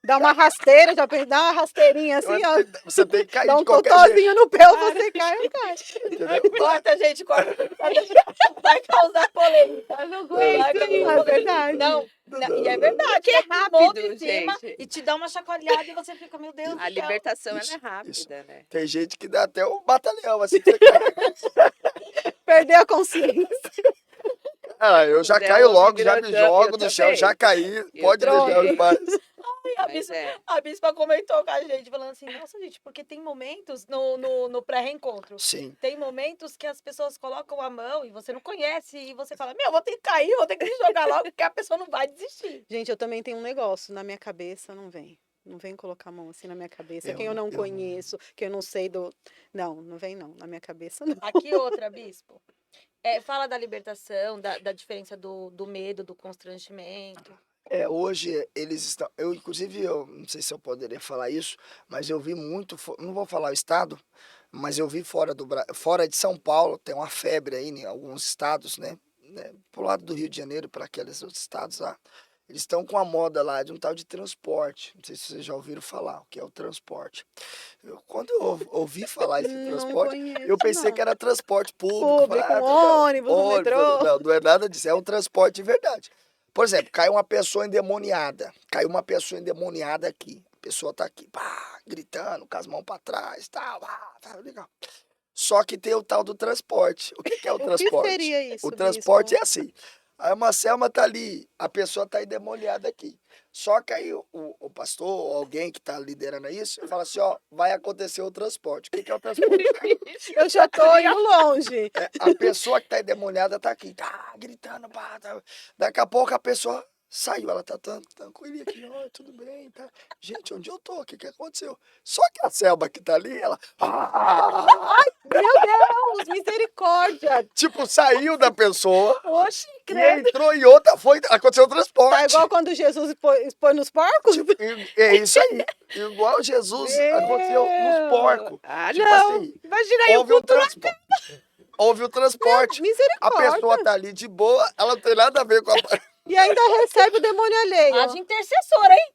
Dá uma rasteira, já pensei, dá uma rasteirinha assim, ó. Você tem que cair Dá de um qualquer jeito. totozinho no pé, ou você cai ou cai. Entendeu? Corta, gente, corta. Vai causar polêmica. Eu não Vai aguento causar isso. É verdade. Não, e é verdade. Que é Ele monta rápido, em cima gente. e te dá uma chacoalhada e você fica, meu Deus do A céu. libertação Isso, ela é rápida, né? Tem gente que dá até um batalhão, assim, que você cai. Perdeu a consciência. Ah, eu já Del caio homem logo, já me virou jogo dump, no eu chão, também. já caí. Eu Pode deixar também. eu paz. Mas é. A bispa comentou com a gente, falando assim, nossa, gente, porque tem momentos no pré-reencontro. Sim. Tem momentos que as pessoas colocam a mão e você não conhece e você fala, vou ter que cair, vou ter que me jogar logo, porque a pessoa não vai desistir. Gente, eu também tenho um negócio na minha cabeça, não vem. Não vem colocar a mão assim na minha cabeça. Eu Quem eu não não- conheço, que eu não sei do. Não vem não. Na minha cabeça não. Aqui outra, bispo. Fala da libertação, da diferença do medo, do constrangimento. Hoje eles estão. Inclusive, eu não sei se eu poderia falar isso, mas eu vi muito. Não vou falar o estado, mas eu vi fora de São Paulo, tem uma febre aí em alguns estados, né? Pro lado do Rio de Janeiro, para aqueles outros estados lá. Eles estão com a moda lá de um tal de transporte. Não sei se vocês já ouviram falar o que é o transporte. Quando eu ouvi falar esse Não transporte, conheço, eu pensei não. que era transporte público. Público, Falei, ônibus, no ônibus, metrô. não é nada disso, é um transporte de verdade. Por exemplo, caiu uma pessoa endemoniada. Caiu uma pessoa endemoniada aqui. A pessoa tá aqui, pá, gritando, com as mãos para trás, tal, tá legal. Só que tem o tal do transporte. O que é o O que transporte? seria isso, O transporte bispo? é assim. Aí uma Selma tá ali, a pessoa tá endemoniada aqui. Só que aí o pastor, ou alguém que tá liderando isso, fala assim, ó, vai acontecer o transporte. O que é o transporte? Eu já tô indo longe. A pessoa que tá endemoniada tá aqui, tá gritando, pá, tá. Daqui a pouco a pessoa saiu, ela tá tranquilinha aqui, ó, tudo bem, tá. Gente, onde eu tô? O que aconteceu? Só que a Selma que tá ali, ela... Meu Deus, misericórdia. tipo, saiu da pessoa Oxi, e entrou em outra, aconteceu o transporte. Tá igual quando Jesus expôs nos porcos? Tipo, é isso aí. Igual Jesus aconteceu nos porcos. Ah, Tipo não. assim, Imagina aí o houve o transporte. Houve o transporte. A Misericórdia. pessoa tá ali de boa, ela não tem nada a ver com a... E ainda recebe o demônio alheio. Haja intercessora, hein?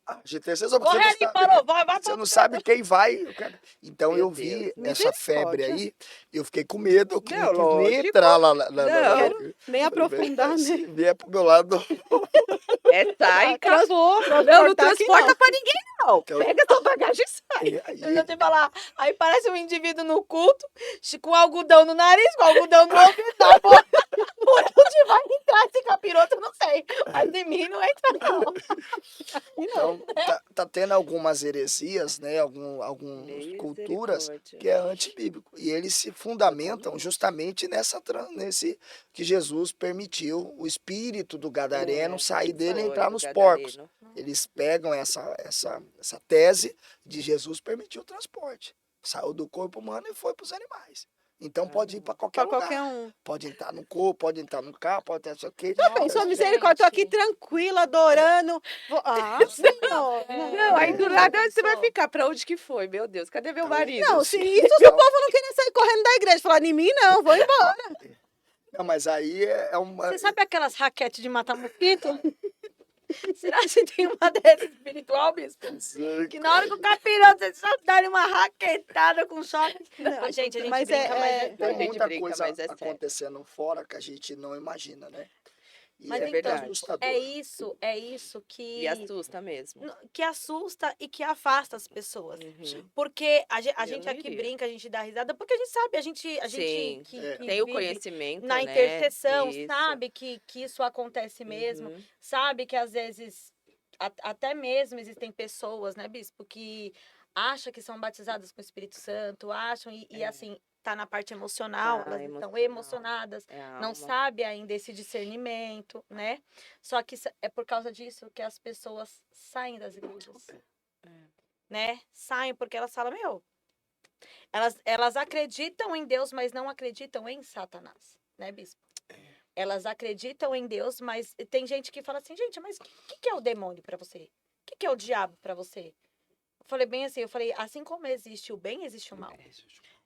Corre ali, parou, vai Você não sabe quem vai. Então Meu eu vi Deus. essa febre aí, eu fiquei com medo, eu Não, não quis nem lógico. entrar lá. Não. Nem aprofundar, Se né? vier pro meu lado, É sai, acabou. Não transportar aqui transporta não. pra ninguém, não. Então- Pega sua bagagem e sai. aí, Eu já te falar. Aí parece um indivíduo no culto, com algodão no nariz, com algodão no ouvido, da boca. Por onde vai entrar esse capiroto, eu não sei. Mas em mim não entra, não. então tá tendo algumas heresias, né? Algumas culturas Misericórdia. que é antibíblico. E eles se fundamentam justamente nesse que Jesus permitiu o espírito do gadareno sair dele e foi entrar do nos gadareno. porcos. Eles pegam essa tese de Jesus permitir o transporte. Saiu do corpo humano e foi para os animais. Então pode ir para qualquer Pra lugar. qualquer um. Pode entrar no corpo, pode entrar no carro, pode entrar no quê. Já pensou, misericórdia? Tô aqui gente. tranquila, adorando. Ah, Senhor. Não, aí do nada Não, você vai só. ficar. Pra onde que foi? Meu Deus, cadê meu marido? Não, se isso se o povo não queria sair correndo da igreja, falar em mim, não, vou embora. Não, mas aí é uma. Você sabe aquelas raquetes de matar mosquito? Será que tem uma dessas espiritual, bispo? Que na hora que o capiroto, você só dá uma raquetada com choque. Não, A gente mas brinca, é- mas é- Tem A gente muita brinca, coisa mas é sério. acontecendo fora que a gente não imagina, né? E Mas é então, verdade. assustador. é isso que... E assusta mesmo. que assusta e que afasta as pessoas. Uhum. Porque a Eu gente não aqui iria. brinca, a gente dá risada, porque a gente sabe, a gente Sim, que tem o vive conhecimento, na né? intercessão, Isso. sabe que isso acontece mesmo, Uhum. sabe que às vezes até mesmo existem pessoas, né, bispo, que acham que são batizadas com o Espírito Santo, acham e assim, tá na parte emocional, Tá, elas estão emocional. emocionadas, É a não alma. sabe ainda esse discernimento, né? Só que é por causa disso que as pessoas saem das igrejas, né? Saem porque elas falam, meu, elas acreditam em Deus, mas não acreditam em Satanás, né, bispo? Elas acreditam em Deus, mas tem gente que fala assim, gente, mas o que é o demônio para você? O que é o diabo para você? Eu falei bem assim, assim como existe o bem, existe o mal.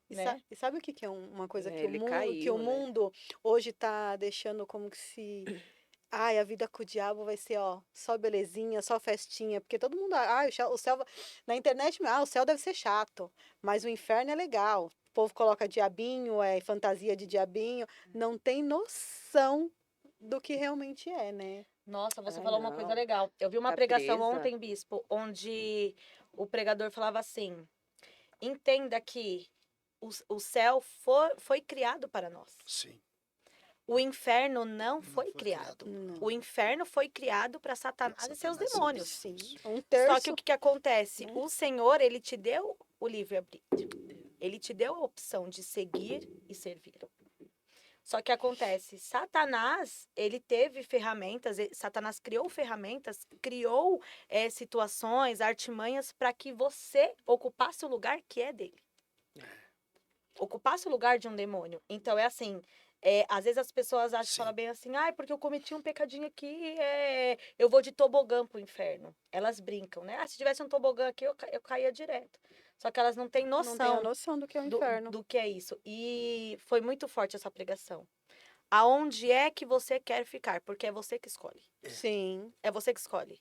E, né? e sabe o que é uma coisa que, Ele que o caiu, né? mundo hoje tá deixando como que se... Ai, a vida com o diabo vai ser, ó, só belezinha, só festinha. Porque todo mundo... Ah, o céu... Na internet, o céu deve ser chato. Mas o inferno é legal. O povo coloca diabinho, fantasia de diabinho. Não tem noção do que realmente é, né? Nossa, você Ah, falou uma coisa não. legal. Eu vi uma Tá pregação presa. ontem, bispo, onde o pregador falava assim: entenda que o céu foi criado para nós. Sim. O inferno não Não foi criado. Não. O inferno foi criado para Satanás e seus Satanás e demônios. Sim. Um Só terço... que o que acontece? né? O Senhor, ele te deu o livre-arbítrio. Ele te deu a opção de seguir e servir. Só que acontece, Satanás, ele teve ferramentas, Satanás criou ferramentas, criou situações, artimanhas para que você ocupasse o lugar que é dele. Ocupasse o lugar de um demônio. Então, é assim, às vezes as pessoas acham, Sim. falam bem assim, ai, porque eu cometi um pecadinho aqui, eu vou de tobogã pro inferno. Elas brincam, né? Ah, se tivesse um tobogã aqui, eu caía direto. Só que elas não têm Não tem a noção noção do que é o do, inferno. do que é isso. E foi muito forte essa pregação. Aonde é que você quer ficar? Porque é você que escolhe. Sim. É você que escolhe.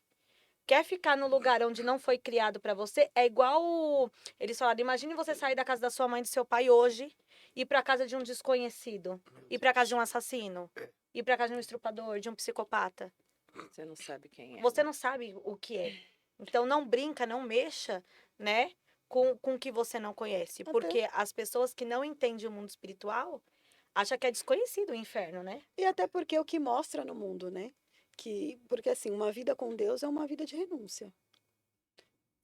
Quer ficar no lugar onde não foi criado para você? É igual eles falaram, imagine você sair da casa da sua mãe e do seu pai hoje, ir para casa de um desconhecido, ir para casa de um assassino, ir para casa de um estuprador, de um psicopata. Você não sabe quem é. Você não sabe o que é. Então não brinca, não mexa, né, com o que você não conhece, Até- porque as pessoas que não entendem o mundo espiritual acham que é desconhecido o inferno, né? E até porque é o que mostra no mundo, né? Porque assim, uma vida com Deus é uma vida de renúncia.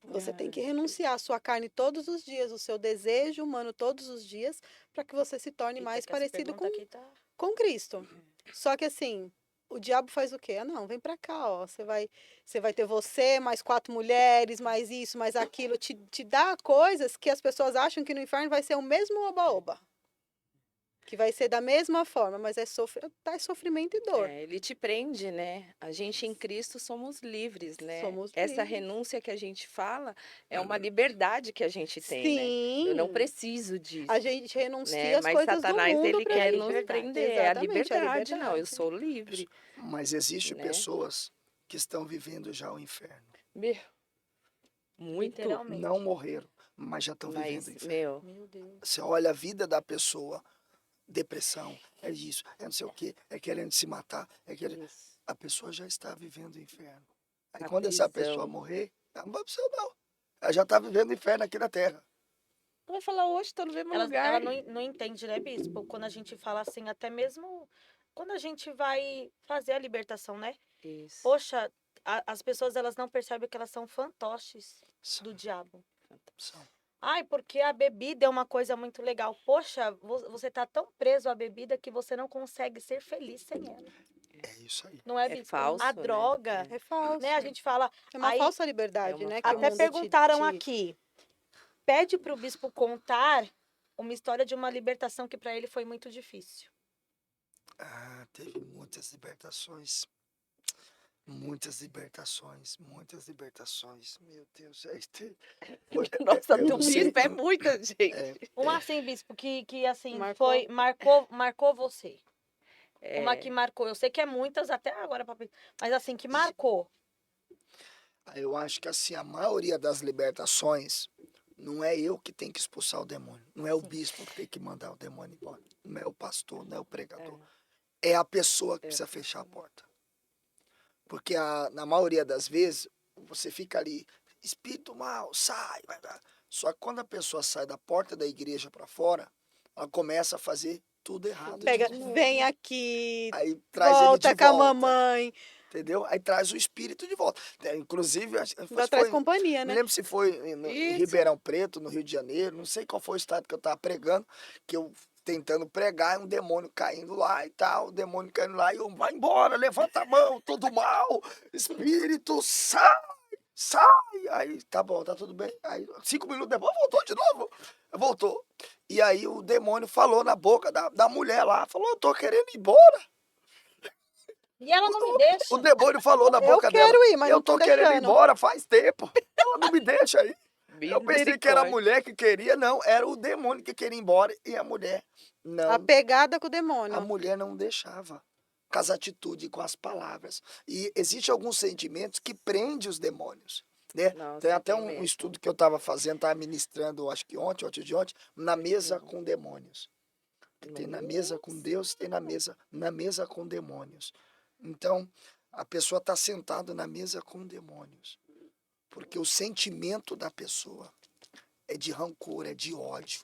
Você tem que renunciar à sua carne todos os dias, o seu desejo humano todos os dias, para que você se torne Eita, mais que essa parecido pergunta aqui tá... com Cristo. Só que assim, o diabo faz o quê? Ah, não, vem pra cá, ó. Você vai ter você, mais 4 mulheres, mais isso, mais aquilo. Te dá coisas que as pessoas acham que no inferno vai ser o mesmo oba-oba. que vai ser da mesma forma, mas é sofrimento e dor. Ele te prende, né? A gente em Cristo somos livres, né? Somos Essa livres. renúncia que a gente fala é uma liberdade que a gente tem, né? Eu não Sim, preciso disso, a gente renuncia né? as Mas coisas do Satanás, mundo ele pra quer gente. nos prender. É a Exatamente, a liberdade, não. Eu liberdade. sou livre, Mas existem né? pessoas que estão vivendo já o inferno. Meu, muito. Literalmente. Não morreram, mas já estão vivendo Mas, o inferno. meu, Meu Deus. Você olha a vida da pessoa, depressão, é isso, é não sei o quê, é querendo se matar, é querendo... isso. A pessoa já está vivendo o inferno. Aí A quando essa pessoa prisão. morrer, ela não vai pro céu, não. Ela já está vivendo o inferno aqui na terra. Ela vai falar, hoje estou no mesmo Ela lugar. não entende, né, bispo? Quando a gente fala assim, até mesmo quando a gente vai fazer a libertação, né? Isso. Poxa, as pessoas elas não percebem que elas são fantoches São, do diabo. são. Ai, porque a bebida é uma coisa muito legal. Poxa, você tá tão preso à bebida que você não consegue ser feliz sem ela. É isso aí. Não é, É bispo? falso, A né? droga, É falso. né? A gente fala. É uma Aí, falsa liberdade, É uma né? Que o até mundo perguntaram te... aqui. Pede para o bispo contar uma história de uma libertação que para ele foi muito difícil. Ah, teve muitas libertações. Muitas libertações, muitas libertações. Meu Deus, Nossa, eu não do sei. bispo é muita gente. Uma assim, bispo, que assim Marcou? marcou você. Uma que É, marcou. Eu sei que é muitas até agora, mas assim, que marcou. Eu acho que assim, a maioria das libertações não é eu que tenho que expulsar o demônio. Não é o Sim. bispo que tem que mandar o demônio embora. Não é o pastor, não é o pregador. É a pessoa que precisa fechar a porta. Porque na maioria das vezes, você fica ali, espírito mal, sai. Vai. Só que quando a pessoa sai da porta da igreja para fora, ela começa a fazer tudo errado. Pega, de novo. vem aqui, Aí traz ele volta de com a volta. mamãe. Entendeu? Aí traz o espírito de volta. Inclusive, Ainda traz companhia, me né? lembro se foi em Isso. Ribeirão Preto, no Rio de Janeiro, não sei qual foi o estado que eu estava pregando, que eu tentando pregar, um demônio caindo lá e tal, o demônio caindo lá, e eu, vai embora, levanta a mão, todo mal, espírito, sai. Aí, tá bom, tá tudo bem. Aí, 5 minutos depois, voltou de novo. Voltou. E aí o demônio falou na boca da mulher lá, falou, eu tô querendo ir embora. E ela não me deixa. O demônio falou na boca Eu dela. quero ir, mas Eu não tô tô querendo ir deixando. embora faz tempo. Ela não me deixa aí. Eu pensei que era a misericórdia. mulher que queria, não. Era o demônio que queria ir embora e a mulher não. A pegada com o A demônio. mulher não deixava. Com as atitudes, com as palavras. E existem alguns sentimentos que prendem os demônios. Né? Nossa, Tem até tem um mesmo. estudo que eu estava fazendo, estava ministrando, acho que ontem de ontem, na mesa com demônios. Tem na mesa com Deus, tem na mesa com demônios. Então, a pessoa está sentada na mesa com demônios. Porque o sentimento da pessoa é de rancor, é de ódio.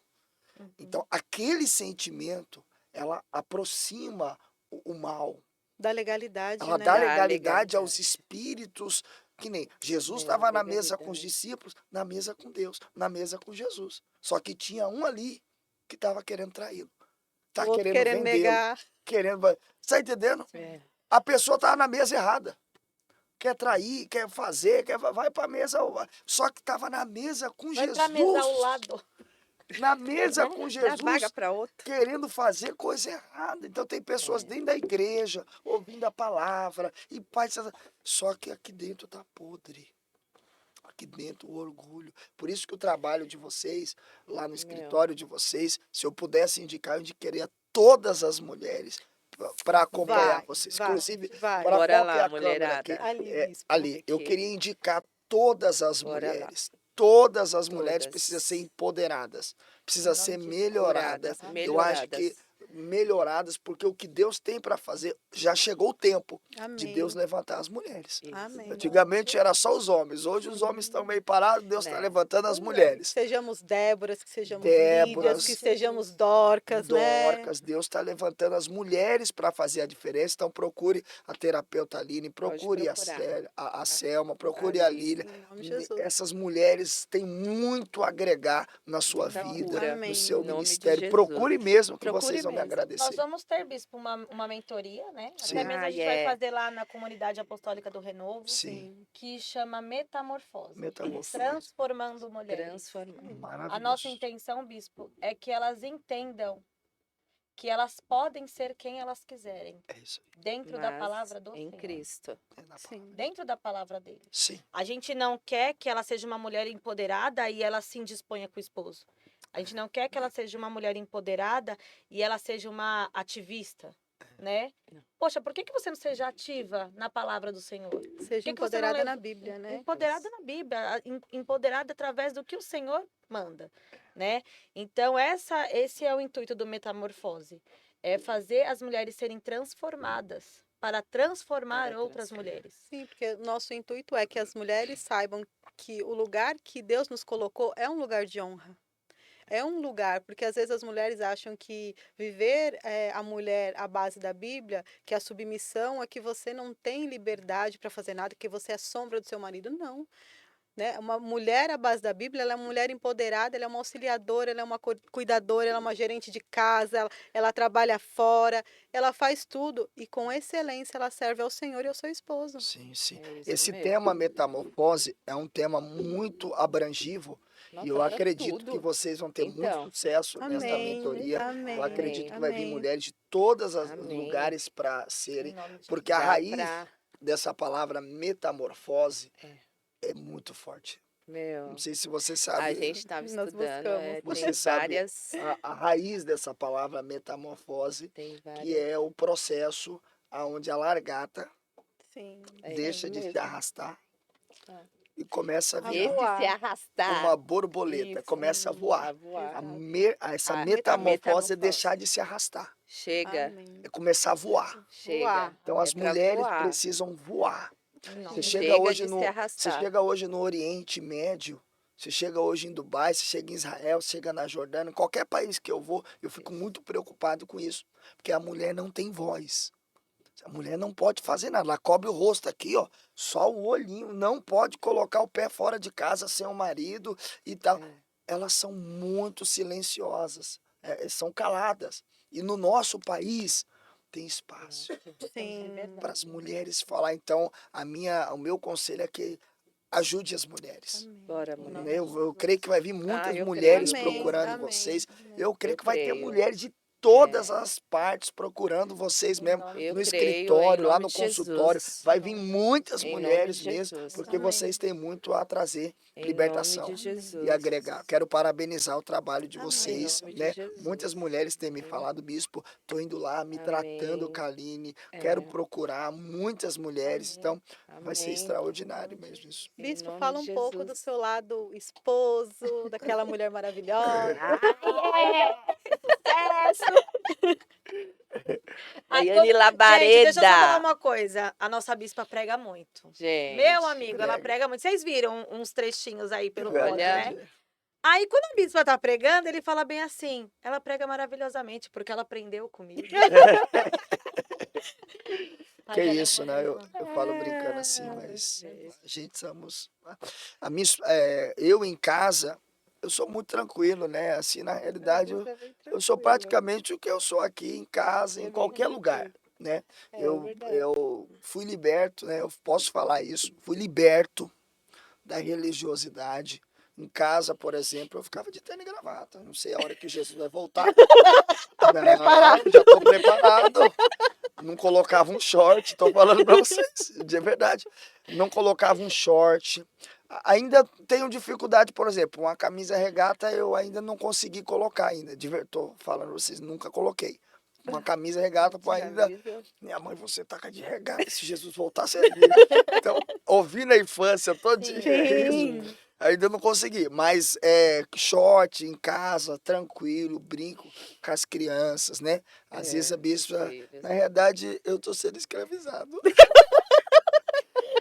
Então, aquele sentimento, ela aproxima o mal. Da legalidade, Ela né? dá Dá legalidade aos legalidade. espíritos, que nem Jesus Dá estava na mesa com os legalidade. discípulos, na mesa com Deus, na mesa com Jesus. Só que tinha um ali que estava querendo traí-lo. O Tá outro querendo querendo vendê-lo, negar. querendo... Você tá entendendo? É. A pessoa estava na mesa errada. Quer trair, quer fazer, vai para a mesa. Só que estava na mesa com Vai Jesus. pra mesa ao lado. Na mesa com Dá Jesus, vaga para outro. querendo fazer coisa errada. Então tem pessoas dentro da igreja, ouvindo a palavra, e pai, só que aqui dentro tá podre. Aqui dentro o orgulho. Por isso que o trabalho de vocês, lá no escritório de vocês, se eu pudesse indicar, eu indicaria todas as mulheres para acompanhar vocês. Inclusive, vai. para Bora qual que é lá, a câmera aqui? mulherada. Ali, bispo. Ali, eu Aqui. queria indicar todas as Bora lá. mulheres. Todas as mulheres Todas. precisam ser empoderadas, precisam Em nome ser de melhoradas. Curadas, Eu acho que melhoradas, porque o que Deus tem para fazer, já chegou o tempo de Amém. Deus levantar as mulheres. Isso. Amém. Antigamente era só os homens, hoje os homens estão meio parados, Deus está Né? levantando as Que mulheres. sejamos Déboras, que sejamos Déboras. Lídias, que sejamos Dorcas, né? Dorcas, Deus está levantando as mulheres para fazer a diferença. Então procure a terapeuta Aline, procure procurar. a Selma, procure a Aline. Lília. Em nome de Jesus. Essas mulheres têm muito a agregar na sua Então, vida, cura. Amém. no seu Em nome de ministério. Jesus. Procure mesmo que Procure vocês vão me mesmo. agradecer. Nós vamos ter, bispo, uma mentoria, né? Sim. Até mesmo a Ah, gente vai é. fazer lá na comunidade apostólica do Renovo, Sim, que chama Metamorfose. metamorfose. Transformando mulheres. Transformar. Maravilhoso. A nossa intenção, bispo, é que elas entendam que elas podem ser quem elas quiserem, É isso dentro da Mas palavra do em Senhor. Cristo. aí. É na palavra. Sim. Dentro da palavra dele. Sim. A gente não quer que ela seja uma mulher empoderada e ela se indisponha com o esposo. A gente não quer que ela seja uma mulher empoderada e ela seja uma ativista, né? Não. Poxa, por que que você não seja ativa na palavra do Senhor? Seja que você não empoderada leva- na Bíblia, né? Empoderada na Bíblia, empoderada através do que o Senhor manda, né? Então, esse é o intuito do Metamorfose. É fazer as mulheres serem transformadas para transformar Para outras transformar. mulheres. Sim, porque o nosso intuito é que as mulheres saibam que o lugar que Deus nos colocou é um lugar de honra. É um lugar, porque às vezes as mulheres acham que viver a mulher à base da Bíblia, que a submissão é que você não tem liberdade para fazer nada, que você é sombra do seu marido. Não. Né? Uma mulher à base da Bíblia, ela é uma mulher empoderada, ela é uma auxiliadora, ela é uma cuidadora, ela é uma gerente de casa, ela trabalha fora, ela faz tudo e com excelência ela serve ao Senhor e ao seu esposo. Sim, sim. É isso Esse mesmo. tema metamorfose é um tema muito abrangivo Nossa, e eu para acredito tudo. que vocês vão ter muito Então. sucesso nesta Amém, mentoria. amém, Eu acredito que vai vir amém. mulheres de todos os Amém. lugares para Em serem, nome de porque a Dá raiz pra- dessa palavra metamorfose É. é muito forte. Meu, Não sei se você a sabe, gente estava Nós estudando, buscamos. Você tem sabe várias. a raiz dessa palavra metamorfose, Tem várias. que é o processo aonde a largata Sim. É deixa isso de se mesmo. arrastar Ah. e começa a A virar Esse voar. se arrastar. uma borboleta, Isso, começa a voar. a voar. Essa A metamorfose metamorfose. é deixar de se arrastar, Chega, Amém. é começar a voar. chega. Voar. Então as É pra mulheres voar. precisam voar. Em nome Você de chega Chega hoje de se no, você arrastar. chega hoje no Oriente Médio, você chega hoje em Dubai, você chega em Israel, você chega na Jordânia, em qualquer país que eu vou, eu fico muito preocupado com isso, porque a mulher não tem voz. A mulher não pode fazer nada, ela cobre o rosto aqui, ó, só o olhinho, não pode colocar o pé fora de casa sem o marido e tal. É. Elas são muito silenciosas, são caladas. E no nosso país tem espaço Sim. para as mulheres falar. Então, o meu conselho é que ajude as mulheres. Amém. Bora, Em mulher. nome Eu creio que vai vir muitas eu mulheres creio. procurando Amém, vocês. amém. Eu creio Eu que vai ter creio. mulheres de todas É. as partes procurando vocês Em mesmo. nome Eu No creio, em escritório, lá nome no de consultório. Jesus. Vai vir muitas Em nome mulheres de mesmo, Jesus. porque Amém. vocês têm muito a trazer Em libertação nome de Jesus. e agregar. Quero parabenizar o trabalho de Amém. vocês, Em nome de né? Jesus. Muitas mulheres têm me Amém. falado, bispo, tô indo lá, me Amém. tratando, Kaline, É. quero procurar muitas mulheres, Amém. então vai ser Amém. extraordinário mesmo isso. Em Bispo, nome fala de um pouco do Jesus. seu lado esposo, daquela mulher maravilhosa. Daiane Gente, deixa eu só falar Labareda. uma coisa. A nossa bispa prega muito. Gente. Meu amigo, ela prega. prega muito. Vocês viram uns trechinhos aí pelo Olha. pódio, né? Aí, quando a bispa tá pregando, ele fala bem assim. Ela prega maravilhosamente, porque ela aprendeu comigo. Que Ela é isso, uma né? Eu bispa. falo brincando assim, mas É. a gente somos. Eu em casa, eu sou muito tranquilo, né? Assim, na realidade, eu sou praticamente o que eu sou aqui em casa, em qualquer lugar, né? Eu fui liberto, né? Eu posso falar isso, fui liberto da religiosidade. Em casa, por exemplo, eu ficava de terno e gravata. Não sei a hora que Jesus vai voltar. Já estou preparado. Não colocava um short, estou falando para vocês, de verdade. Não colocava um short. Ainda tenho dificuldade, por exemplo, uma camisa regata eu ainda não consegui colocar ainda. Estou falando para vocês, nunca coloquei. Uma camisa regata, pô, ainda. Minha mãe, você taca de regata, se Jesus voltar, você vê. Então, ouvi na infância todinha isso. Ainda não consegui, mas short em casa, tranquilo, brinco com as crianças, né? Às vezes a bispa, na realidade, eu tô sendo escravizado.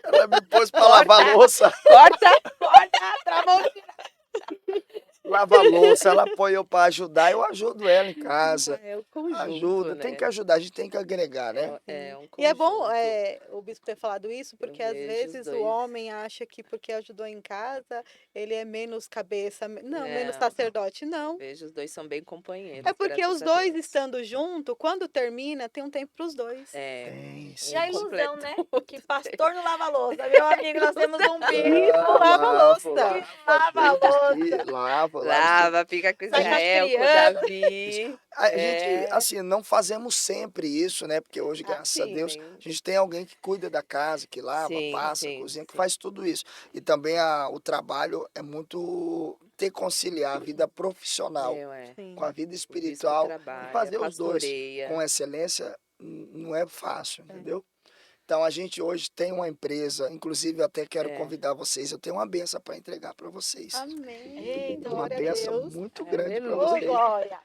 Ela me pôs pra lavar louça. Corta, travou. Lava louça, ela põe eu pra ajudar, eu ajudo ela em casa. É o conjunto, Ajuda, né? tem que ajudar, a gente tem que agregar, né? É um E é bom conjunto. o bispo ter falado isso, porque Eu às vejo os vezes o dois. homem acha que porque ajudou em casa, ele é menos cabeça, não, menos Não. sacerdote, não. Vejo, os dois são bem companheiros. É porque graças os a dois Deus. estando junto, quando termina, tem um tempo para os dois. É. Tem, E sim. a ilusão, né? Que pastor não lava louça. Meu amigo, nós temos um bispo. Lava louça. Lava Lava, louça. gente, lava, lava. Lava, fica com o Sai com as Israel, com o crianças. Davi. A É. gente, assim, não fazemos sempre isso, né? Porque hoje, graças a Sim, Deus, né? a gente tem alguém que cuida da casa, que lava, Sim, passa, sim, cozinha, que sim. faz tudo isso. E também o trabalho é muito ter que conciliar a vida profissional Sim. com a vida O bispo espiritual e trabalha, fazer os dois pastoreia. com excelência não é fácil, entendeu? Então a gente hoje tem uma empresa, inclusive eu até quero É. convidar vocês, eu tenho uma benção para entregar para vocês. Amém. Eita, Uma Glória a benção Deus. muito grande para Aleluia. Ô, vocês. glória.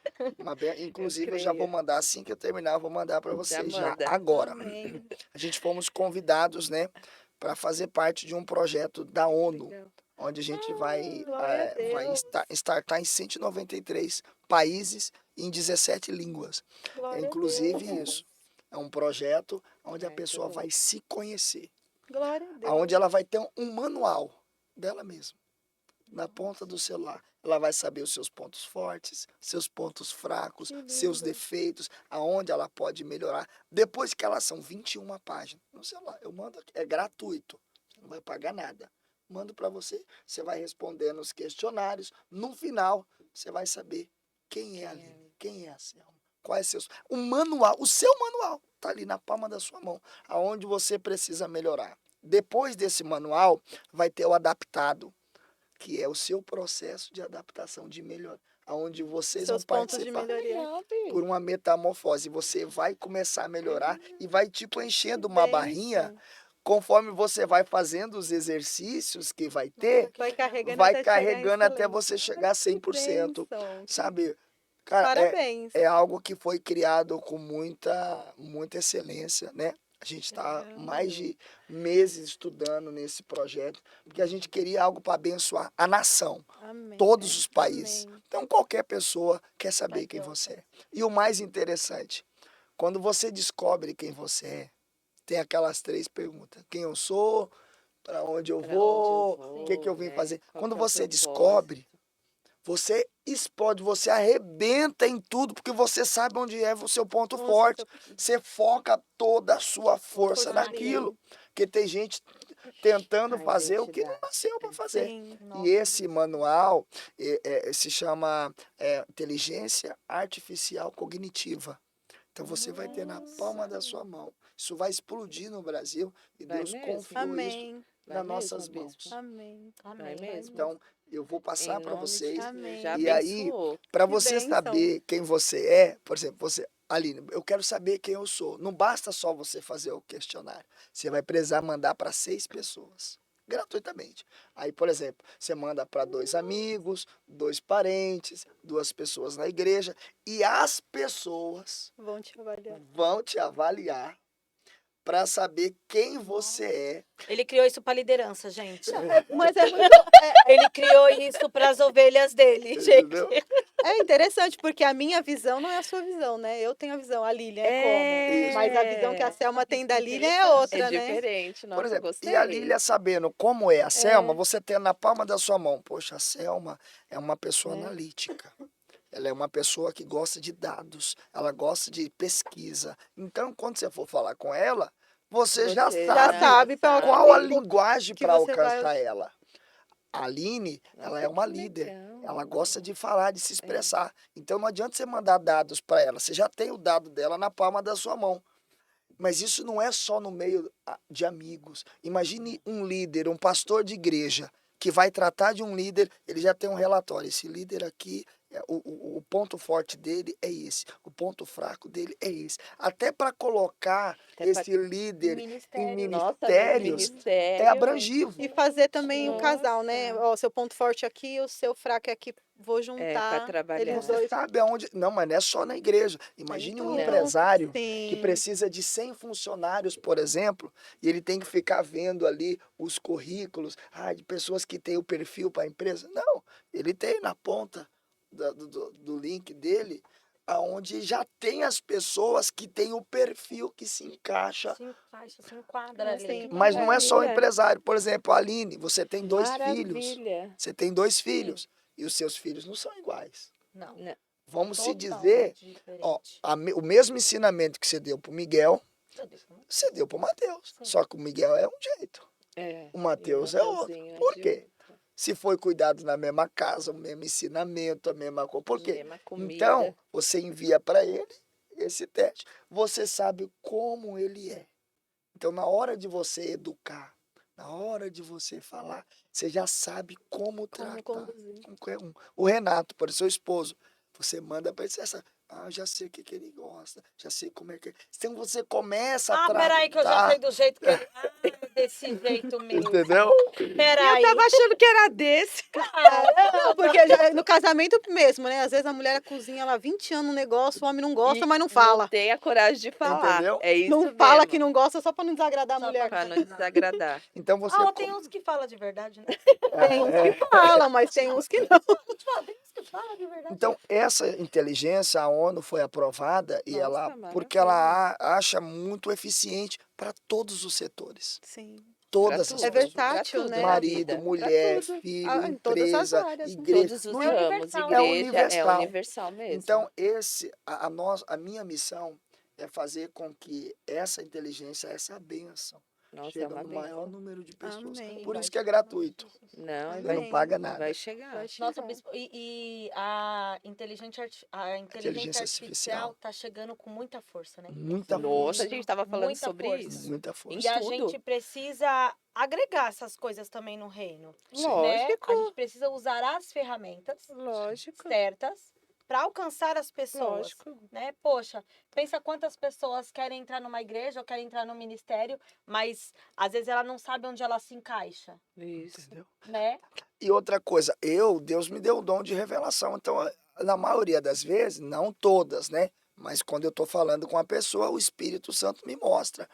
Inclusive, eu já vou creio. mandar assim que eu terminar, eu vou mandar para Já vocês já manda. agora. Amém. A gente fomos convidados, né, para fazer parte de um projeto da ONU, Legal. onde a gente vai, glória a vai Deus. startar em 193 países em 17 línguas. Glória a Inclusive Deus. isso. É um projeto onde a Muito pessoa bom. vai se conhecer, Glória a Deus. onde ela vai ter um manual dela mesma, na ponta do celular. Ela vai saber os seus pontos fortes, seus pontos fracos, Que seus lindo. defeitos, aonde ela pode melhorar. Depois que elas são 21 páginas no celular, eu mando aqui, é gratuito, você não vai pagar nada. Mando para você, você vai respondendo os questionários. No final, você vai saber quem é a Aline, quem é a Selma, quais seus. O manual, o seu manual, está ali na palma da sua mão, aonde você precisa melhorar. Depois desse manual, vai ter o adaptado, que é o seu processo de adaptação, de melhor, aonde vocês Seus vão pontos de participar melhoria. por uma metamorfose. Você vai começar a melhorar e vai tipo enchendo uma Bênção. barrinha, conforme você vai fazendo os exercícios que vai ter, Vai carregando vai até chegar em carregando até excelência. você chegar a Que 100%, bênção. sabe? Cara, Parabéns. é algo que foi criado com muita excelência, né? A gente está mais de meses estudando nesse projeto, porque a gente queria algo para abençoar a nação, Amém. todos os países. Amém. Então, qualquer pessoa quer saber Vai quem ter você é. E o mais interessante, quando você descobre quem você é, tem aquelas 3 perguntas: quem eu sou, para onde eu Pra vou, onde eu o que, que eu vou, vim né? fazer. Qual Quando que é o você propósito? descobre, você explode, você arrebenta em tudo, porque você sabe onde é o seu ponto Nossa, forte. seu- Você foca toda a sua força Força naquilo. Porque tem gente tentando A fazer o que não identidade. nasceu para fazer. Sim. Nossa, E esse manual se chama Inteligência Artificial Cognitiva. Então você vai ter na palma da sua mão. Isso vai explodir no Brasil e Vai Deus mesmo? confiou isso Amém. Vai nas mesmo, nossas bispo? mãos. Amém. amém. Vai mesmo? Então eu vou passar Em para nome de vocês. Jesus. Amém. Já E aí, abençoou. para Que você bênção. saber quem você é, por exemplo, você, Aline, eu quero saber quem eu sou. Não basta só você fazer o questionário. Você vai precisar mandar para 6 pessoas, gratuitamente. Aí, por exemplo, você manda para 2 amigos, 2 parentes, 2 pessoas na igreja, e as pessoas Vão te avaliar. vão te avaliar para saber quem você é. Ele criou isso para liderança, gente. Mas é muito Ele criou isso para as ovelhas dele, gente. Entendeu? interessante, porque a minha visão não é a sua visão, né? Eu tenho a visão, a Lilian é como. Isso. Mas a visão que a Selma tem da Lilian é É outra, né? diferente, nossa, Por exemplo, gostei. e a Lília sabendo como é a Selma, você tem na palma da sua mão. Poxa, a Selma é uma pessoa Né? analítica. Ela é uma pessoa que gosta de dados, ela gosta de pesquisa. Então, quando você for falar com ela, você já Você Já sabe sabe pra qual a o- linguagem que para você vai- alcançar ela. A Aline, ela Nossa, é uma que líder. legal. Ela gosta de falar, de se expressar. Então, não adianta você mandar dados para ela. Você já tem o dado dela na palma da sua mão. Mas isso não é só no meio de amigos. Imagine um líder, um pastor de igreja, que vai tratar de um líder, ele já tem um relatório. Esse líder aqui, o ponto forte dele é esse, o ponto fraco dele é esse. Até para colocar Até pra- esse líder em Nossa, ministérios, ministério. é abrangivo. E fazer também o Nossa. casal, né? Ó, seu ponto forte aqui, o seu fraco é aqui. Vou pra juntar. trabalhar. eles Você dois. sabe aonde. Não, mas não é só na igreja. Imagine um tudo. empresário Sim. que precisa de 100 funcionários, por exemplo, e ele tem que ficar vendo ali os currículos de pessoas que têm o perfil para a empresa. Não, ele tem na ponta do link dele, aonde já tem as pessoas que têm o perfil que se encaixa. Se enquadra ali. Sim. Mas não é só o Maravilha. empresário. Por exemplo, a Aline, você tem 2 filhos. Maravilha. Você tem 2 filhos. E os seus filhos não são iguais. Não. Não. Vamos se Totalmente dizer, diferente. ó, o mesmo ensinamento que você deu pro Miguel, você deu pro Mateus. Sim. Só que o Miguel é um jeito. É. O Mateus E é outro. Mateuzinho Por de quê? outro. se foi cuidado na mesma casa, o mesmo ensinamento, a mesma coisa. Por quê? Mesma comida. Então, você envia para ele esse teste. Você sabe como ele é. Então, na hora de você educar, na hora de você falar, você já sabe como Como tratar. conduzir. Com qualquer um. O Renato, por seu esposo, você manda para ele, eu já sei o que ele gosta, já sei como é que... Então, você começa a tratar... Peraí que eu já sei do jeito que ele... desse jeito mesmo. Entendeu? Peraí. Eu tava achando que era desse. Não, porque no casamento mesmo, né? Às vezes a mulher cozinha lá 20 anos no negócio, o homem não gosta, E mas não fala. Não tem a coragem de falar. Entendeu? É isso Não mesmo. fala que não gosta só pra não desagradar a Só mulher. Pra não desagradar. Então, você... Tem uns que falam de verdade, né? Tem uns que falam, mas tem uns que não. Tem uns que falam de verdade. Então, essa inteligência, a ONU foi aprovada e Nossa, porque ela acha muito eficiente para todos os setores. Sim. Todas Pra as tudo, É pessoas. versátil, pra tudo, né? na Marido, vida, pra mulher, tudo. filho, Em todas as empresa, áreas, né? igreja. Todos os Não é ramos, universal. igreja, universal. é universal mesmo. Então, a minha missão é fazer com que essa inteligência, essa benção, Nossa, é chegue uma no bênção. maior número de pessoas. Amém. Por isso que é gratuito. Não, Amém. Você não paga nada. vai chegar. Vai chegar. Nossa, bispo, e a inteligência Inteligência artificial. artificial tá chegando com muita força, né? Muita Nossa, força. a gente tava falando Muita sobre força. isso. Muita força. E a tudo. gente precisa agregar essas coisas também no reino. Sim. Né? Lógico. A gente precisa usar as ferramentas Lógico. certas para alcançar as pessoas. Lógico. Né? Poxa, pensa quantas pessoas querem entrar numa igreja ou querem entrar no ministério, mas às vezes ela não sabe onde ela se encaixa, Isso. Entendeu? né? E outra coisa, Deus me deu o dom de revelação. Então, na maioria das vezes, não todas, né? Mas quando eu estou falando com a pessoa, o Espírito Santo me mostra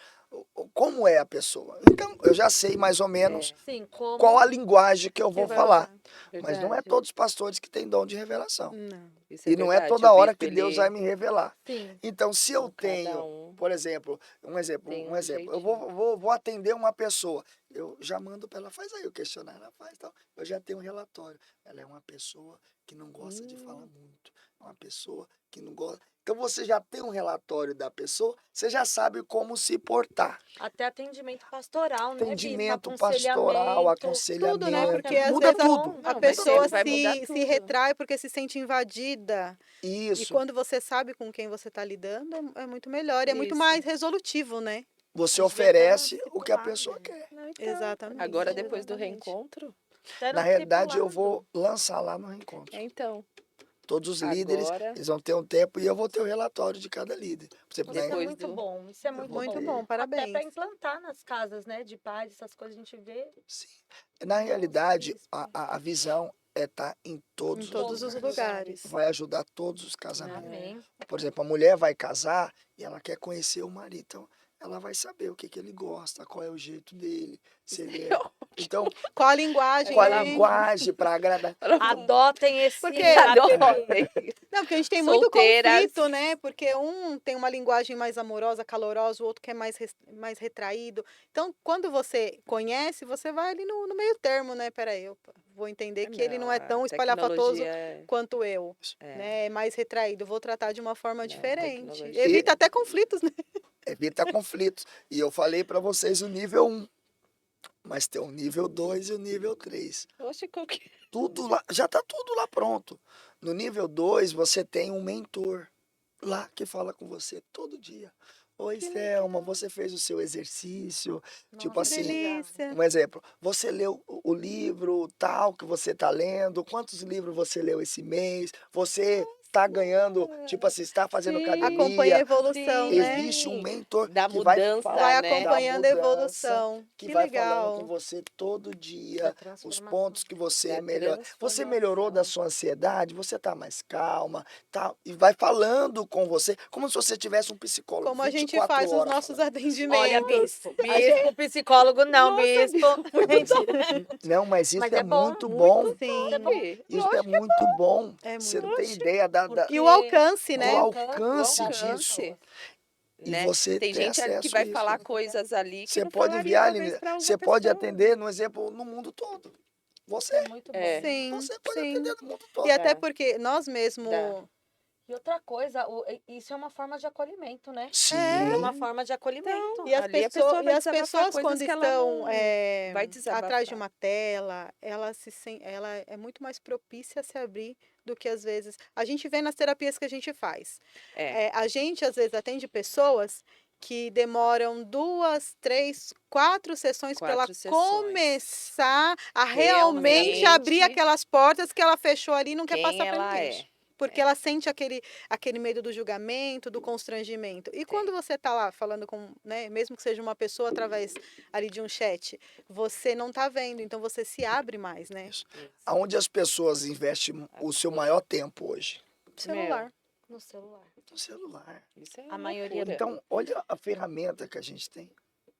como é a pessoa. Então, eu já sei mais ou menos Sim, como qual a linguagem que eu vou vai falar. usar. Mas não é Verdade. todos os pastores que têm dom de revelação. Não. Isso E não é verdade. toda O hora bispo, que Deus ele- vai me revelar. sim. Então, se eu cada tenho, um por exemplo, tem um um exemplo, eu jeitinho. vou atender uma pessoa, eu já mando para ela, faz aí o questionário, ela faz, tal. Eu já tenho um relatório. Ela é uma pessoa que não gosta de falar muito, é uma pessoa que não gosta. Então, você já tem um relatório da pessoa, você já sabe como se portar. Até atendimento pastoral, né? Atendimento Bispo? pastoral, Aconselhamento. Tudo, né? aconselhamento, Porque às muda vezes tudo. a Não, pessoa vai mudar se tudo. retrai porque se sente invadida. E Isso. quando você sabe com quem você está lidando, é muito melhor. E é muito Isso. mais resolutivo, né? Você A gente vê até oferece no o que a discipulado, pessoa né? quer. Não, então, Exatamente. Agora, depois do Exatamente. reencontro, Até no Na realidade, eu discipulado. vou lançar lá no reencontro. então, Todos os líderes, agora, eles vão ter um tempo e eu vou ter o relatório de cada líder. Por exemplo, Isso é Depois muito do- bom, isso é muito, Muito bom. bom, parabéns. Até para implantar nas casas, né, de paz, essas coisas a gente vê. sim. Na realidade, bispo. a visão é estar em todos, Em todos os lugares. Vai ajudar todos os casamentos. Amém. Por exemplo, a mulher vai casar e ela quer conhecer o marido. Então, ela vai saber o que, que ele gosta, qual é o jeito dele. Se ele é... Então, Qual a linguagem, qual a né? linguagem para agradar. Adotem esse Porque- app. Não, porque a gente tem muito Solteiras. conflito, né? Porque um tem uma linguagem mais amorosa, calorosa, o outro que é mais retraído. Então, quando você conhece, você vai ali no meio termo, né? Peraí, eu vou entender que ele não é tão a espalhafatoso tecnologia quanto eu, é- né? É mais retraído. Vou tratar de uma forma Não, diferente. tecnologia. Evita até conflitos, né? Evita conflitos. E eu falei para vocês o nível 1. Mas tem o nível 2 e o nível 3. Oxe, qual que... Tudo lá, já está tudo lá pronto. No nível 2, você tem um mentor lá que fala com você todo dia. Oi, Selma, você fez o seu exercício? Tipo Que assim, delícia. um exemplo. Você leu o livro tal que você está lendo? Quantos livros você leu esse mês? Você está ganhando, tipo assim, está fazendo Sim. academia? Acompanha a evolução, Sim. né? Existe um mentor Da que vai mudança, falar Vai né? da acompanhando a mudança, evolução. que Que vai falando legal. com você todo Da dia, os transformação. pontos que você Da melhora. Você transformação. melhorou da sua ansiedade, você está mais calma, tá? E vai falando com você, como se você tivesse um psicólogo. Como a gente 24 faz os horas nossos falando. atendimentos. Olha, bispo, psicólogo não, bispo. Mentira. Não, mas isso Mas é, é bom, muito bom. Sim. Isso é muito bom. É Você muito. não tem ideia da. E o alcance, né? O alcance alcance. disso. E Né? você Tem tem gente acesso que vai a isso. falar coisas ali que Você não pode falaria, enviar, talvez, Aline, pra você outra pode pessoa. atender, no exemplo, no mundo todo. Você, É muito bom. É. Sim, você pode sim. atender no mundo todo. E até É. porque nós mesmo Dá. E outra coisa, isso é uma forma de acolhimento, né? Sim. É uma forma de acolhimento. E as, Ali a pessoa e vai as desabafar pessoas, coisas quando que ela estão não vai desabafar. atrás de uma tela, ela é muito mais propícia a se abrir do que às vezes. A gente vê nas terapias que a gente faz. A gente, às vezes, atende pessoas que demoram 2, 3, 4 sessões para ela 4 sessões. começar a realmente abrir Realmente aquelas portas que ela fechou ali e não quer quem passar pelo ela queixo. é. Porque ela sente aquele medo do julgamento, do constrangimento. E quando você está lá falando com, né, mesmo que seja uma pessoa através ali de um chat, você não está vendo, então você se abre mais, né? Isso. Aonde as pessoas investem o seu maior tempo hoje? Celular. No celular. No celular. Isso é A maioria loucura. Então, olha a ferramenta que a gente tem.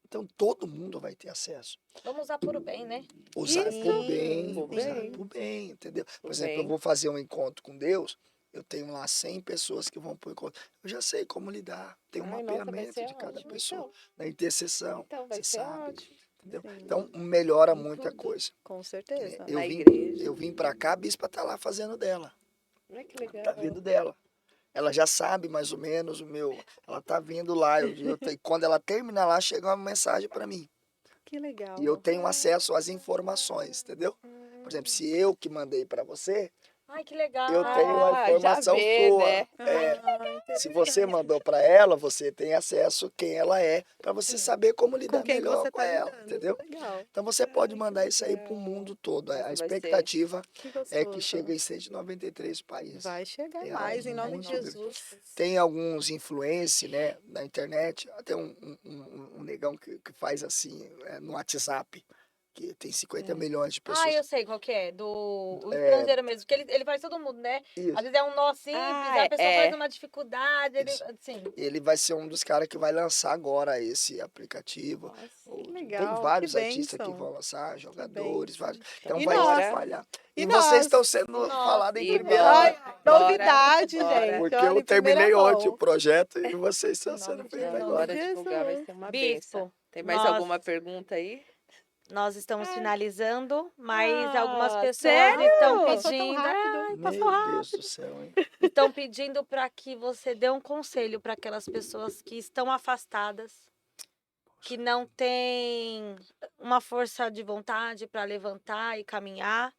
Então, todo mundo vai ter acesso. Vamos usar por o bem, né? Usar Isso. por bem, Por usar bem. por bem, entendeu? Por Por exemplo, bem. eu vou fazer um encontro com Deus, eu tenho lá 100 pessoas que vão para o encontro. Eu já sei como lidar. Tem um Ai, nossa, vai mapeamento ser de cada ótimo. pessoa. Na intercessão, Então vai você ser sabe. ótimo. Entendeu? Sim. Então, melhora Em muita tudo. coisa. Com certeza. Eu Na vim, igreja. eu vim para cá, a bispa tá lá fazendo dela. Ai, que legal. Tá vindo dela. Ela já sabe mais ou menos o meu. Ela tá vindo lá. Quando ela terminar lá, chega uma mensagem para mim. Que legal. E eu tenho acesso às informações, entendeu? Por exemplo, se eu que mandei para você, Ai, que legal. eu tenho a já informação vê, sua. né? Se você mandou para ela, você tem acesso quem ela é, para você saber como lidar Com quem melhor você com tá ela, lidando. entendeu? Legal. Então você pode mandar isso aí para o mundo todo. Nossa, A vai ser- expectativa Que é gostoso. que chega em 193 países. Vai chegar É mais, em algo nome de muito Jesus. Tem alguns influencers, né, na internet, até um negão que faz assim, no WhatsApp, que tem 50 milhões de pessoas. Ah, eu sei qual que é. O estrangeiro mesmo. Que ele faz todo mundo, né? Isso. Às vezes é um nó simples, Ah, a pessoa é. faz uma dificuldade. Ele, Isso. assim. Ele vai ser um dos caras que vai lançar agora esse aplicativo. Nossa, Que Tem legal, vários que artistas que bênção. vão lançar, jogadores, bênção. vários. Então Então E vai nós? espalhar. E E nós? vocês estão sendo Nossa. falados em E primeira bora. mão. Novidade, Bora. gente. Porque olha, eu em primeira terminei ontem mão. o projeto e vocês estão Em sendo nome de feitos Jesus. agora. Agora divulgar vai ser uma Bispo, benção. Tem mais nós- alguma pergunta aí? Nós estamos finalizando, mas algumas Ah, pessoas sério? estão Passou tão pedindo. rápido. Ai, Meu passou rápido. Deus do céu, hein? Estão pedindo para que você dê um conselho para aquelas pessoas que estão afastadas, que não têm uma força de vontade para levantar e caminhar,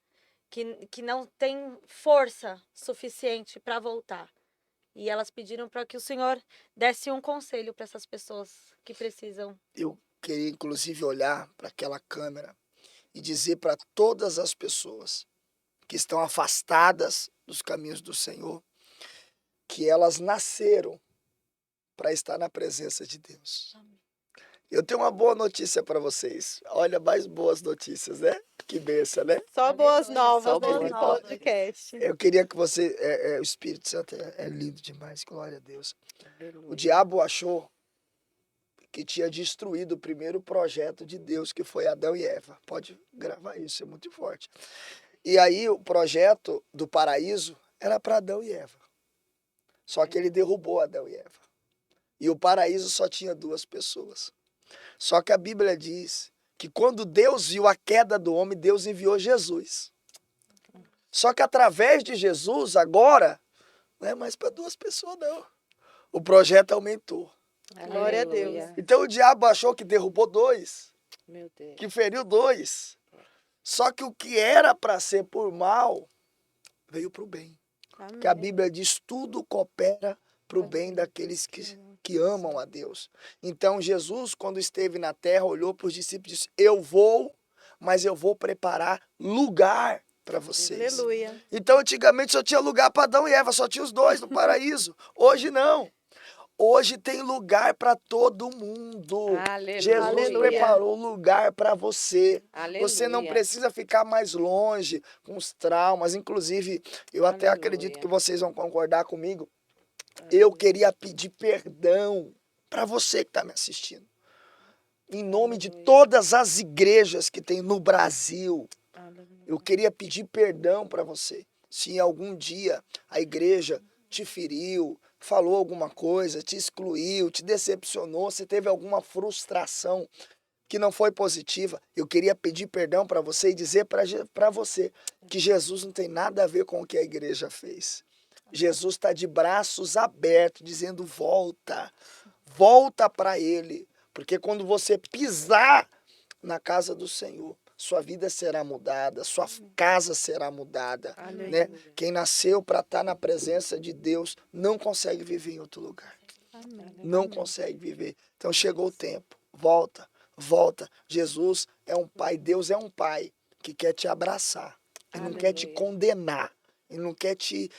que não têm força suficiente para voltar. E elas pediram para que o senhor desse um conselho para essas pessoas que precisam. Eu queria, inclusive, olhar para aquela câmera e dizer para todas as pessoas que estão afastadas dos caminhos do Senhor que elas nasceram para estar na presença de Deus. Eu tenho uma boa notícia para vocês. Olha, mais boas notícias, né? Que benção, né? Só boas novas Só nesse boas novas. podcast. Eu queria que você... o Espírito Santo é lindo demais, glória a Deus. O Aleluia. diabo achou que tinha destruído o primeiro projeto de Deus, que foi Adão e Eva. Pode gravar isso, é muito forte. E aí o projeto do paraíso era para Adão e Eva. Só que ele derrubou Adão e Eva. E o paraíso só tinha 2 pessoas. Só que a Bíblia diz que quando Deus viu a queda do homem, Deus enviou Jesus. Só que através de Jesus, agora, não é mais para 2 pessoas, não. O projeto aumentou. Glória a Aleluia. Deus. Então o diabo achou que derrubou 2, Meu Deus. que feriu 2. Só que o que era para ser por mal, veio para o bem. Amém. Que a Bíblia diz, tudo coopera para o bem daqueles que amam a Deus. Então Jesus, quando esteve na terra, olhou para os discípulos e disse, eu vou, mas eu vou preparar lugar para vocês. Aleluia. Então antigamente só tinha lugar para Adão e Eva, só tinha os 2 no paraíso. Hoje não. Hoje tem lugar para todo mundo. Aleluia. Jesus Aleluia. preparou lugar para você. Aleluia. Você não precisa ficar mais longe com os traumas. Inclusive, eu até Aleluia. acredito que vocês vão concordar comigo. Eu queria pedir perdão para você que está me assistindo. Em nome de todas as igrejas que tem no Brasil, Aleluia. eu queria pedir perdão para você. Se em algum dia a igreja te feriu, falou alguma coisa, te excluiu, te decepcionou, você teve alguma frustração que não foi positiva, eu queria pedir perdão para você e dizer para você que Jesus não tem nada a ver com o que a igreja fez. Jesus está de braços abertos, dizendo: volta, volta para Ele. Porque quando você pisar na casa do Senhor, sua vida será mudada, sua casa será mudada. Né? Quem nasceu para estar na presença de Deus não consegue viver em outro lugar. Amém. Não Amém. consegue viver. Então chegou o tempo. Volta, volta. Jesus é um pai, Deus é um pai que quer te abraçar. Ele não quer te Aleluia. condenar. Ele não quer te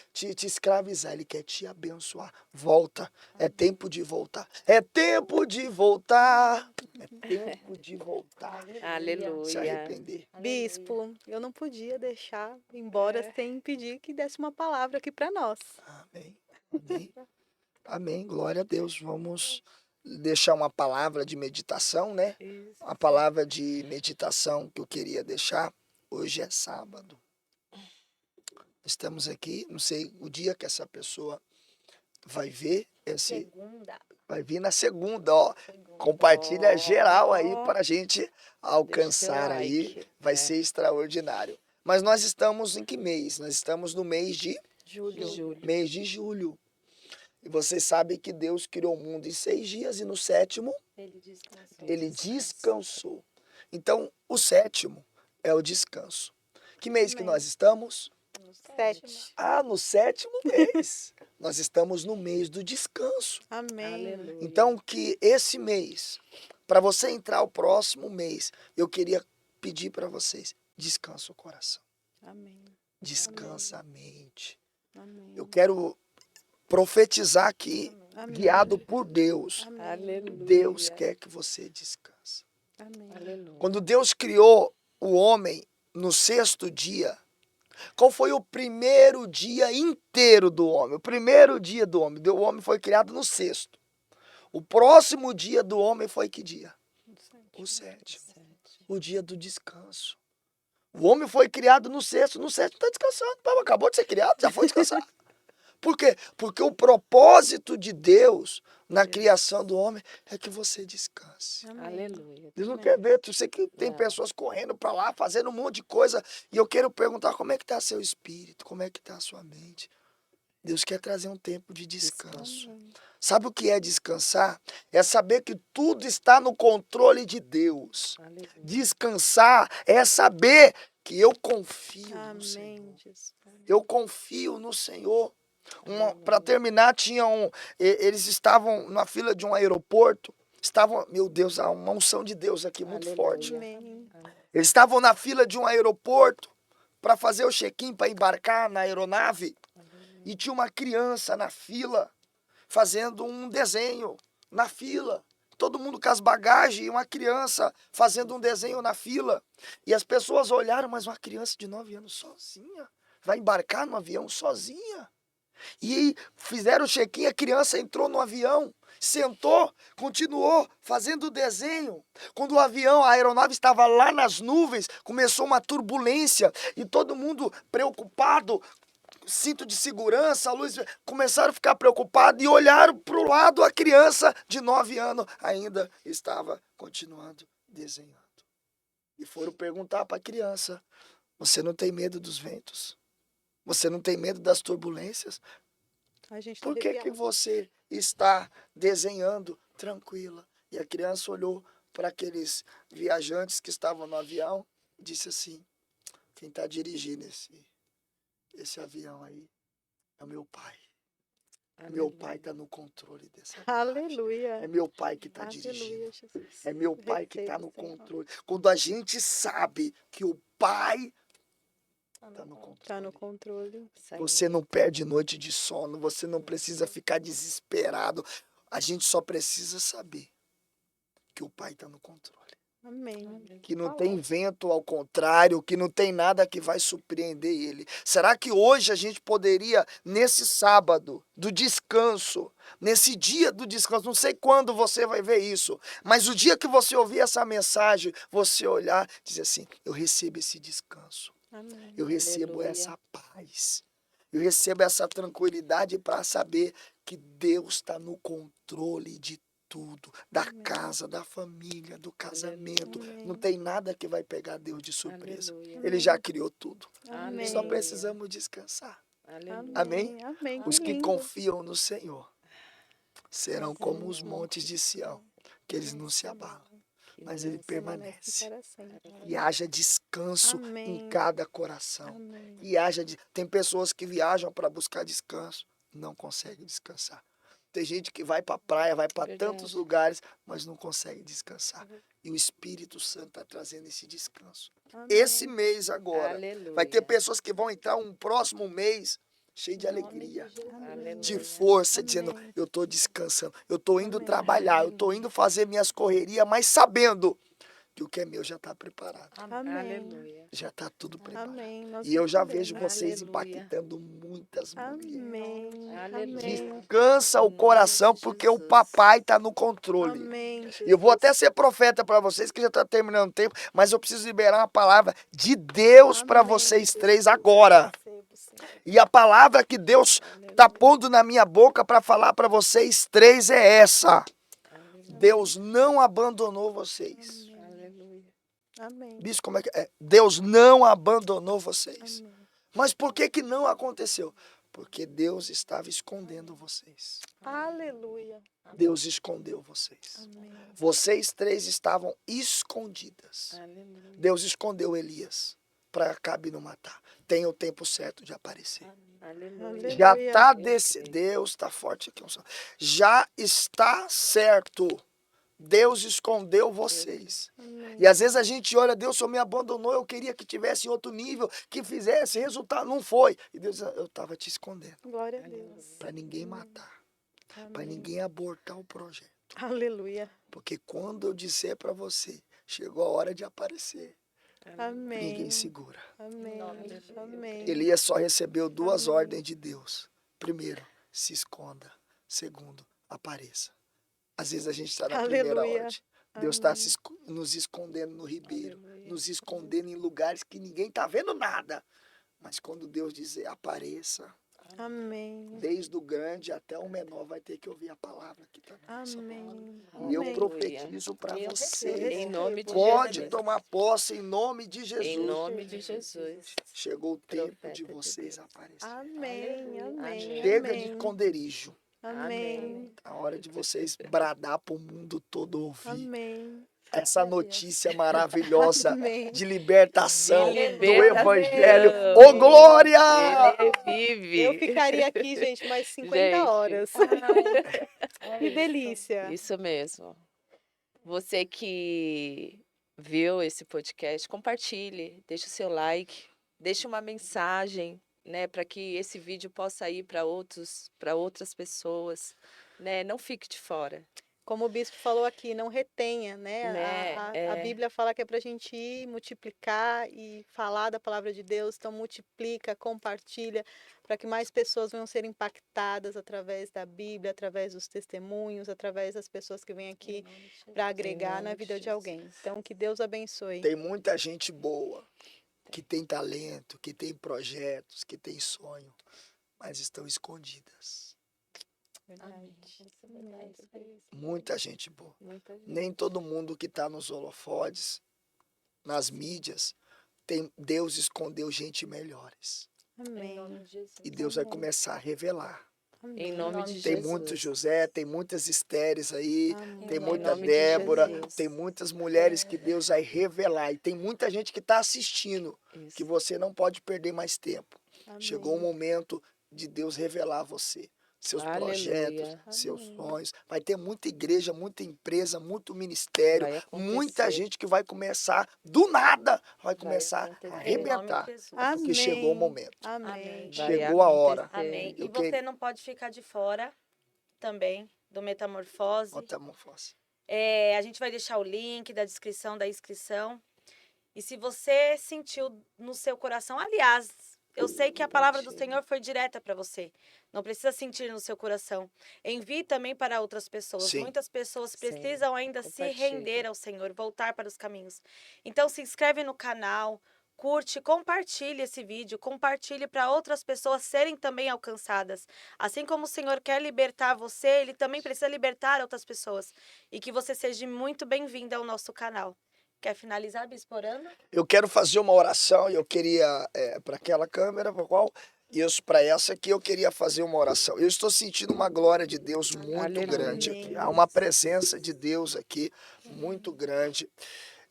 escravizar. Ele quer te abençoar. Volta. É tempo de voltar. É tempo de voltar. É tempo de voltar. Se Aleluia. arrepender. Bispo, eu não podia deixar embora sem pedir que desse uma palavra aqui para nós. Amém. Amém. Amém. Glória a Deus. Vamos deixar uma palavra de meditação, né? Isso. A palavra de meditação que eu queria deixar. Hoje é sábado. Estamos aqui, não sei o dia que essa pessoa vai ver esse, Segunda. vai vir na segunda, ó. Compartilha geral aí para a gente alcançar aí, like. vai ser extraordinário. Mas nós estamos em que mês? Nós estamos no mês de Júlio. mês de julho. E vocês sabem que Deus criou o mundo em 6 dias e no sétimo Ele descansou. ele descansou. Então, o sétimo é o descanso. Que mês que Amém. nós estamos? No 7. Ah, no 7º mês. Nós estamos no mês do descanso. Amém. Aleluia. Então, que esse mês, para você entrar o próximo mês, eu queria pedir para vocês, descansa o coração, Amém. descansa a mente. Amém. Eu quero profetizar aqui, Amém. guiado por Deus. Amém. Aleluia. Deus quer que você descanse. Amém. Aleluia. Quando Deus criou o homem no 6º dia, qual foi o primeiro dia inteiro do homem? O primeiro dia do homem. O homem foi criado no 6º. O próximo dia do homem foi que dia? O 7º. O dia do descanso. O homem foi criado no 6º. No 7º está descansando. Pô, acabou de ser criado, já foi descansar. Por quê? Porque o propósito de Deus na criação do homem é que você descanse. Amém. Aleluia. Deus não Amém. quer ver. Eu sei que tem Não. pessoas correndo para lá, fazendo um monte de coisa. E eu quero perguntar como é que está seu espírito, como é que está a sua mente. Deus quer trazer um tempo de descanso. Amém. Sabe o que é descansar? É saber que tudo está no controle de Deus. Aleluia. Descansar é saber que eu confio no Senhor. Amém, Jesus. Eu confio no Senhor. Para terminar, eles estavam na fila de um aeroporto. Estavam, meu Deus, há uma unção de Deus aqui muito Aleluia. forte. Amém. Eles estavam na fila de um aeroporto para fazer o check-in, para embarcar na aeronave. E tinha uma criança na fila fazendo um desenho na fila. Todo mundo com as bagagens e uma criança fazendo um desenho na fila. E as pessoas olharam, mas uma criança de 9 anos sozinha vai embarcar no avião sozinha. E fizeram o check-in, a criança entrou no avião, sentou, continuou fazendo o desenho. Quando o avião, a aeronave estava lá nas nuvens, começou uma turbulência e todo mundo preocupado, cinto de segurança, a luz, começaram a ficar preocupados e olharam para o lado, a criança de 9 anos ainda estava continuando desenhando. E foram perguntar para a criança, você não tem medo dos ventos? Você não tem medo das turbulências? A gente tá Por que arrepiado. você está desenhando tranquila? E a criança olhou para aqueles viajantes que estavam no avião e disse assim, quem está dirigindo esse avião aí é o meu pai. Meu pai está no controle dessa aeronave. Aleluia. É meu pai que está dirigindo. Aleluia, Jesus. É meu pai que está Receba, no Senhor. controle. Quando a gente sabe que o pai está no controle. Tá no controle. Você não perde noite de sono, você não precisa ficar desesperado. A gente só precisa saber que o pai está no controle. Amém. Que não tem vento ao contrário, que não tem nada que vai surpreender ele. Será que hoje a gente poderia, nesse sábado do descanso, nesse dia do descanso, não sei quando você vai ver isso, mas o dia que você ouvir essa mensagem, você olhar e dizer assim, eu recebo esse descanso. Amém. Eu recebo Aleluia. essa paz. Eu recebo essa tranquilidade para saber que Deus está no controle de tudo. Da Amém. casa, da família, do casamento. Amém. Não tem nada que vai pegar Deus de surpresa. Aleluia. Ele já criou tudo. Amém. Só precisamos descansar. Aleluia. Amém? Amém. Os que lindo. confiam no Senhor serão como os Senhor. montes de Sião, que eles não se abalam, Que mas ele Deus permanece. para sempre. E haja descanso Amém. em cada coração. Amém. E tem pessoas que viajam para buscar descanso, não conseguem descansar. Tem gente que vai para a praia, vai para Verdade. tantos lugares, mas não consegue descansar. E o Espírito Santo está trazendo esse descanso. Amém. Esse mês agora, Aleluia. vai ter pessoas que vão entrar um próximo mês cheio de Em nome alegria, de Jesus. Aleluia. de força, Amém. dizendo, eu estou descansando, eu estou indo Amém. trabalhar, eu estou indo fazer minhas correrias, mas sabendo que o que é meu já está preparado. Amém. Aleluia. Já está tudo preparado. Amém. Nós E eu já recebemos. vejo vocês Aleluia. impactando muitas mulheres. Amém. Aleluia. Amém. Descansa Em o nome coração, de porque o Jesus. papai está no controle. Amém. E eu vou até ser profeta para vocês, que já está terminando o tempo, mas eu preciso liberar uma palavra de Deus para Amém. vocês três agora. Recebo, Senhor. E a palavra que Deus está pondo na minha boca para falar para vocês três é essa. Deus não abandonou vocês. Aleluia. Amém. Bispo, como é que é? Deus não abandonou vocês. Amém. Mas por que que não aconteceu? Porque Deus estava escondendo vocês. Aleluia. Deus escondeu vocês. Amém. Vocês três estavam escondidas. Aleluia. Deus escondeu Elias para Acabe não matar. Tem o tempo certo de aparecer. Aleluia. Já Aleluia. está creio. Deus está forte aqui. Já está certo. Deus escondeu vocês. Amém. E às vezes a gente olha, Deus só me abandonou, eu queria que tivesse em outro nível, que fizesse resultado, não foi. E Deus, eu estava te escondendo, Glória a Deus. para ninguém matar, para Amém. ninguém abortar o projeto. Aleluia. Porque quando eu disser para você, chegou a hora de aparecer, Amém. ninguém segura. Amém. Em nome de Jesus. Amém. Elias só recebeu duas Amém. ordens de Deus. Primeiro, se esconda. Segundo, apareça. Às vezes a gente está na primeira Aleluia. ordem. Deus está Amém. nos escondendo no ribeiro, Aleluia. nos escondendo em lugares que ninguém está vendo nada. Mas quando Deus dizer apareça, Amém. desde o grande até o menor vai ter que ouvir a palavra que está na nossa boca. Amém. E eu Amém. profetizo para Eu você. recebo. Em nome de Pode Jesus. tomar posse em nome de Jesus. Em nome de Jesus. Chegou o tempo Profeta de de vocês Deus. aparecerem. Amém. Amém. Chega de Amém. esconderijo. Amém. A hora de vocês bradar para o mundo todo ouvir Amém. essa notícia maravilhosa Amém. de libertação De do libertação. Evangelho. Ô, glória! Ele vive. Eu ficaria aqui, gente, mais 50 Gente. horas. É Que isso. delícia. Isso mesmo. Você que viu esse podcast, compartilhe, deixe o seu like, deixe uma mensagem, né, para que esse vídeo possa ir para outras pessoas, né? Não fique de fora. Como o bispo falou aqui, não retenha, né? Né, A é. Bíblia fala que é para a gente ir, multiplicar e falar da palavra de Deus. Então, multiplica, compartilha, para que mais pessoas venham ser impactadas através da Bíblia, através dos testemunhos, através das pessoas que vêm aqui para agregar nome na de vida de Jesus. alguém. Então, que Deus abençoe. Tem muita gente boa, que tem talento, que tem projetos, que tem sonho, mas estão escondidas. Amém. É isso aí. Muita gente boa. Muita gente. Nem todo mundo que está nos holofotes, nas mídias, Deus escondeu gente melhores. Em Amém. nome de Jesus. E Deus vai Amém. começar a revelar. Em Amém. nome de Tem Jesus. muito José, tem muitas Estéres aí, Amém. tem Em muita nome de Débora, Jesus. tem muitas mulheres que Deus vai revelar. E tem muita gente que está assistindo, Isso. que você não pode perder mais tempo. Amém. Chegou o momento de Deus revelar você. Seus Aleluia. projetos, seus Amém. sonhos. Vai ter muita igreja, muita empresa, muito ministério, Vai acontecer. muita gente que vai começar do nada, vai começar acontecer. a Em nome de arrebentar. Jesus. Porque chegou o momento. Amém. Amém. Vai Chegou a hora. acontecer. Amém. E Eu você não pode ficar de fora também do Metamorfose. Metamorfose. A gente vai deixar o link da descrição da inscrição. E se você sentiu no seu coração, aliás, eu sei que a palavra do Senhor foi direta para você. Não precisa sentir no seu coração. Envie também para outras pessoas. Sim. Muitas pessoas Sim. precisam ainda se Compartilhe. render ao Senhor, voltar para os caminhos. Então se inscreve no canal, curte, compartilhe esse vídeo, compartilhe para outras pessoas serem também alcançadas. Assim como o Senhor quer libertar você, Ele também precisa libertar outras pessoas. E que você seja muito bem-vinda ao nosso canal. Quer finalizar, Bispo, orando? Eu quero fazer uma oração e eu queria, para aquela câmera, para qual Isso, para essa aqui eu queria fazer uma oração. Eu estou sentindo uma glória de Deus muito Aleluia. grande aqui. Há uma presença de Deus aqui muito grande.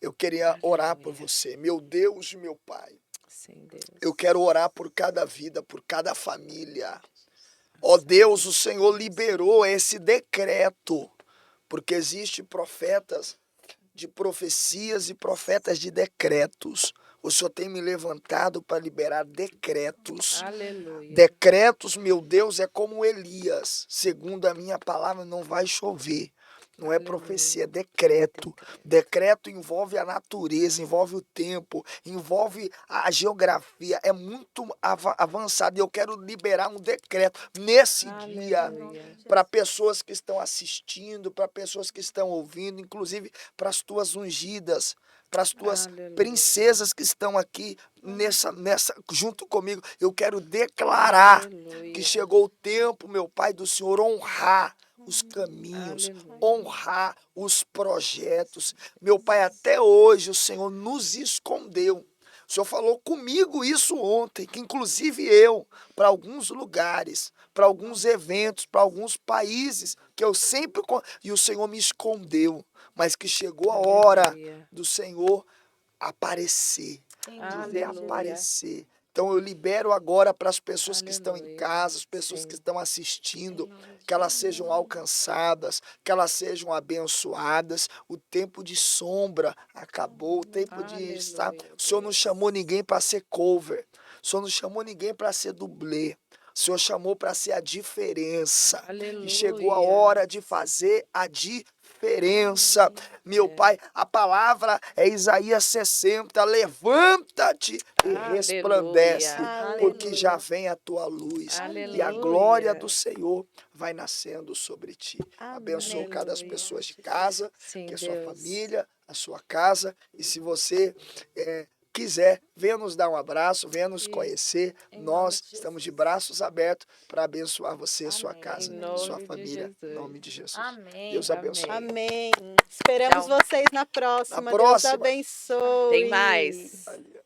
Eu queria orar por Aleluia. você. Meu Deus e meu Pai, Sim, Deus. eu quero orar por cada vida, por cada família. Ó Deus, o Senhor liberou esse decreto, porque existe profetas de profecias e profetas de decretos. O Senhor tem me levantado para liberar decretos. Aleluia. Decretos, meu Deus, é como Elias. Segundo a minha palavra, não vai chover. Não é Aleluia. profecia, é decreto. Decreto envolve a natureza, envolve o tempo, envolve a geografia. É muito avançado. E eu quero liberar um decreto nesse dia Aleluia. para pessoas que estão assistindo, para pessoas que estão ouvindo, inclusive para as tuas ungidas, para as tuas Aleluia. princesas que estão aqui nessa junto comigo. Eu quero declarar Aleluia. que chegou o tempo, meu Pai, do Senhor honrar os caminhos, Aleluia. honrar os projetos. Meu Pai, até hoje o Senhor nos escondeu. O Senhor falou comigo isso ontem, que inclusive eu, para alguns lugares, para alguns eventos, para alguns países, que eu sempre... E o Senhor me escondeu, mas que chegou a hora Aleluia. do Senhor aparecer, dizer Aleluia. aparecer. Então eu libero agora para as pessoas que estão em Aleluia. casa, as pessoas Sim. que estão assistindo, que elas sejam alcançadas, que elas sejam abençoadas. O tempo de sombra acabou, o tempo de estar... Aleluia, O Senhor não Deus. chamou ninguém para ser cover, o Senhor não chamou ninguém para ser dublê, o Senhor chamou para ser a diferença. E chegou a Aleluia. hora de fazer a diferença. Meu Pai, a palavra é Isaías 60, levanta-te e resplandece, Aleluia. porque já Aleluia. vem a tua luz. E a Aleluia. glória do Senhor vai nascendo sobre ti. Abençoa Amém. cada Aleluia. pessoa de casa, Sim, que é a sua Deus. família, a sua casa. E se você quiser, venha nos dar um abraço, venha nos Isso. conhecer. Em Nós nome de estamos de Jesus. braços abertos para abençoar você, sua Amém. casa, Em sua nome de família. Em Jesus. nome de Jesus. Amém. Deus abençoe. Amém. Esperamos Tchau. vocês na próxima. Deus próxima. abençoe. Tem mais. Valeu.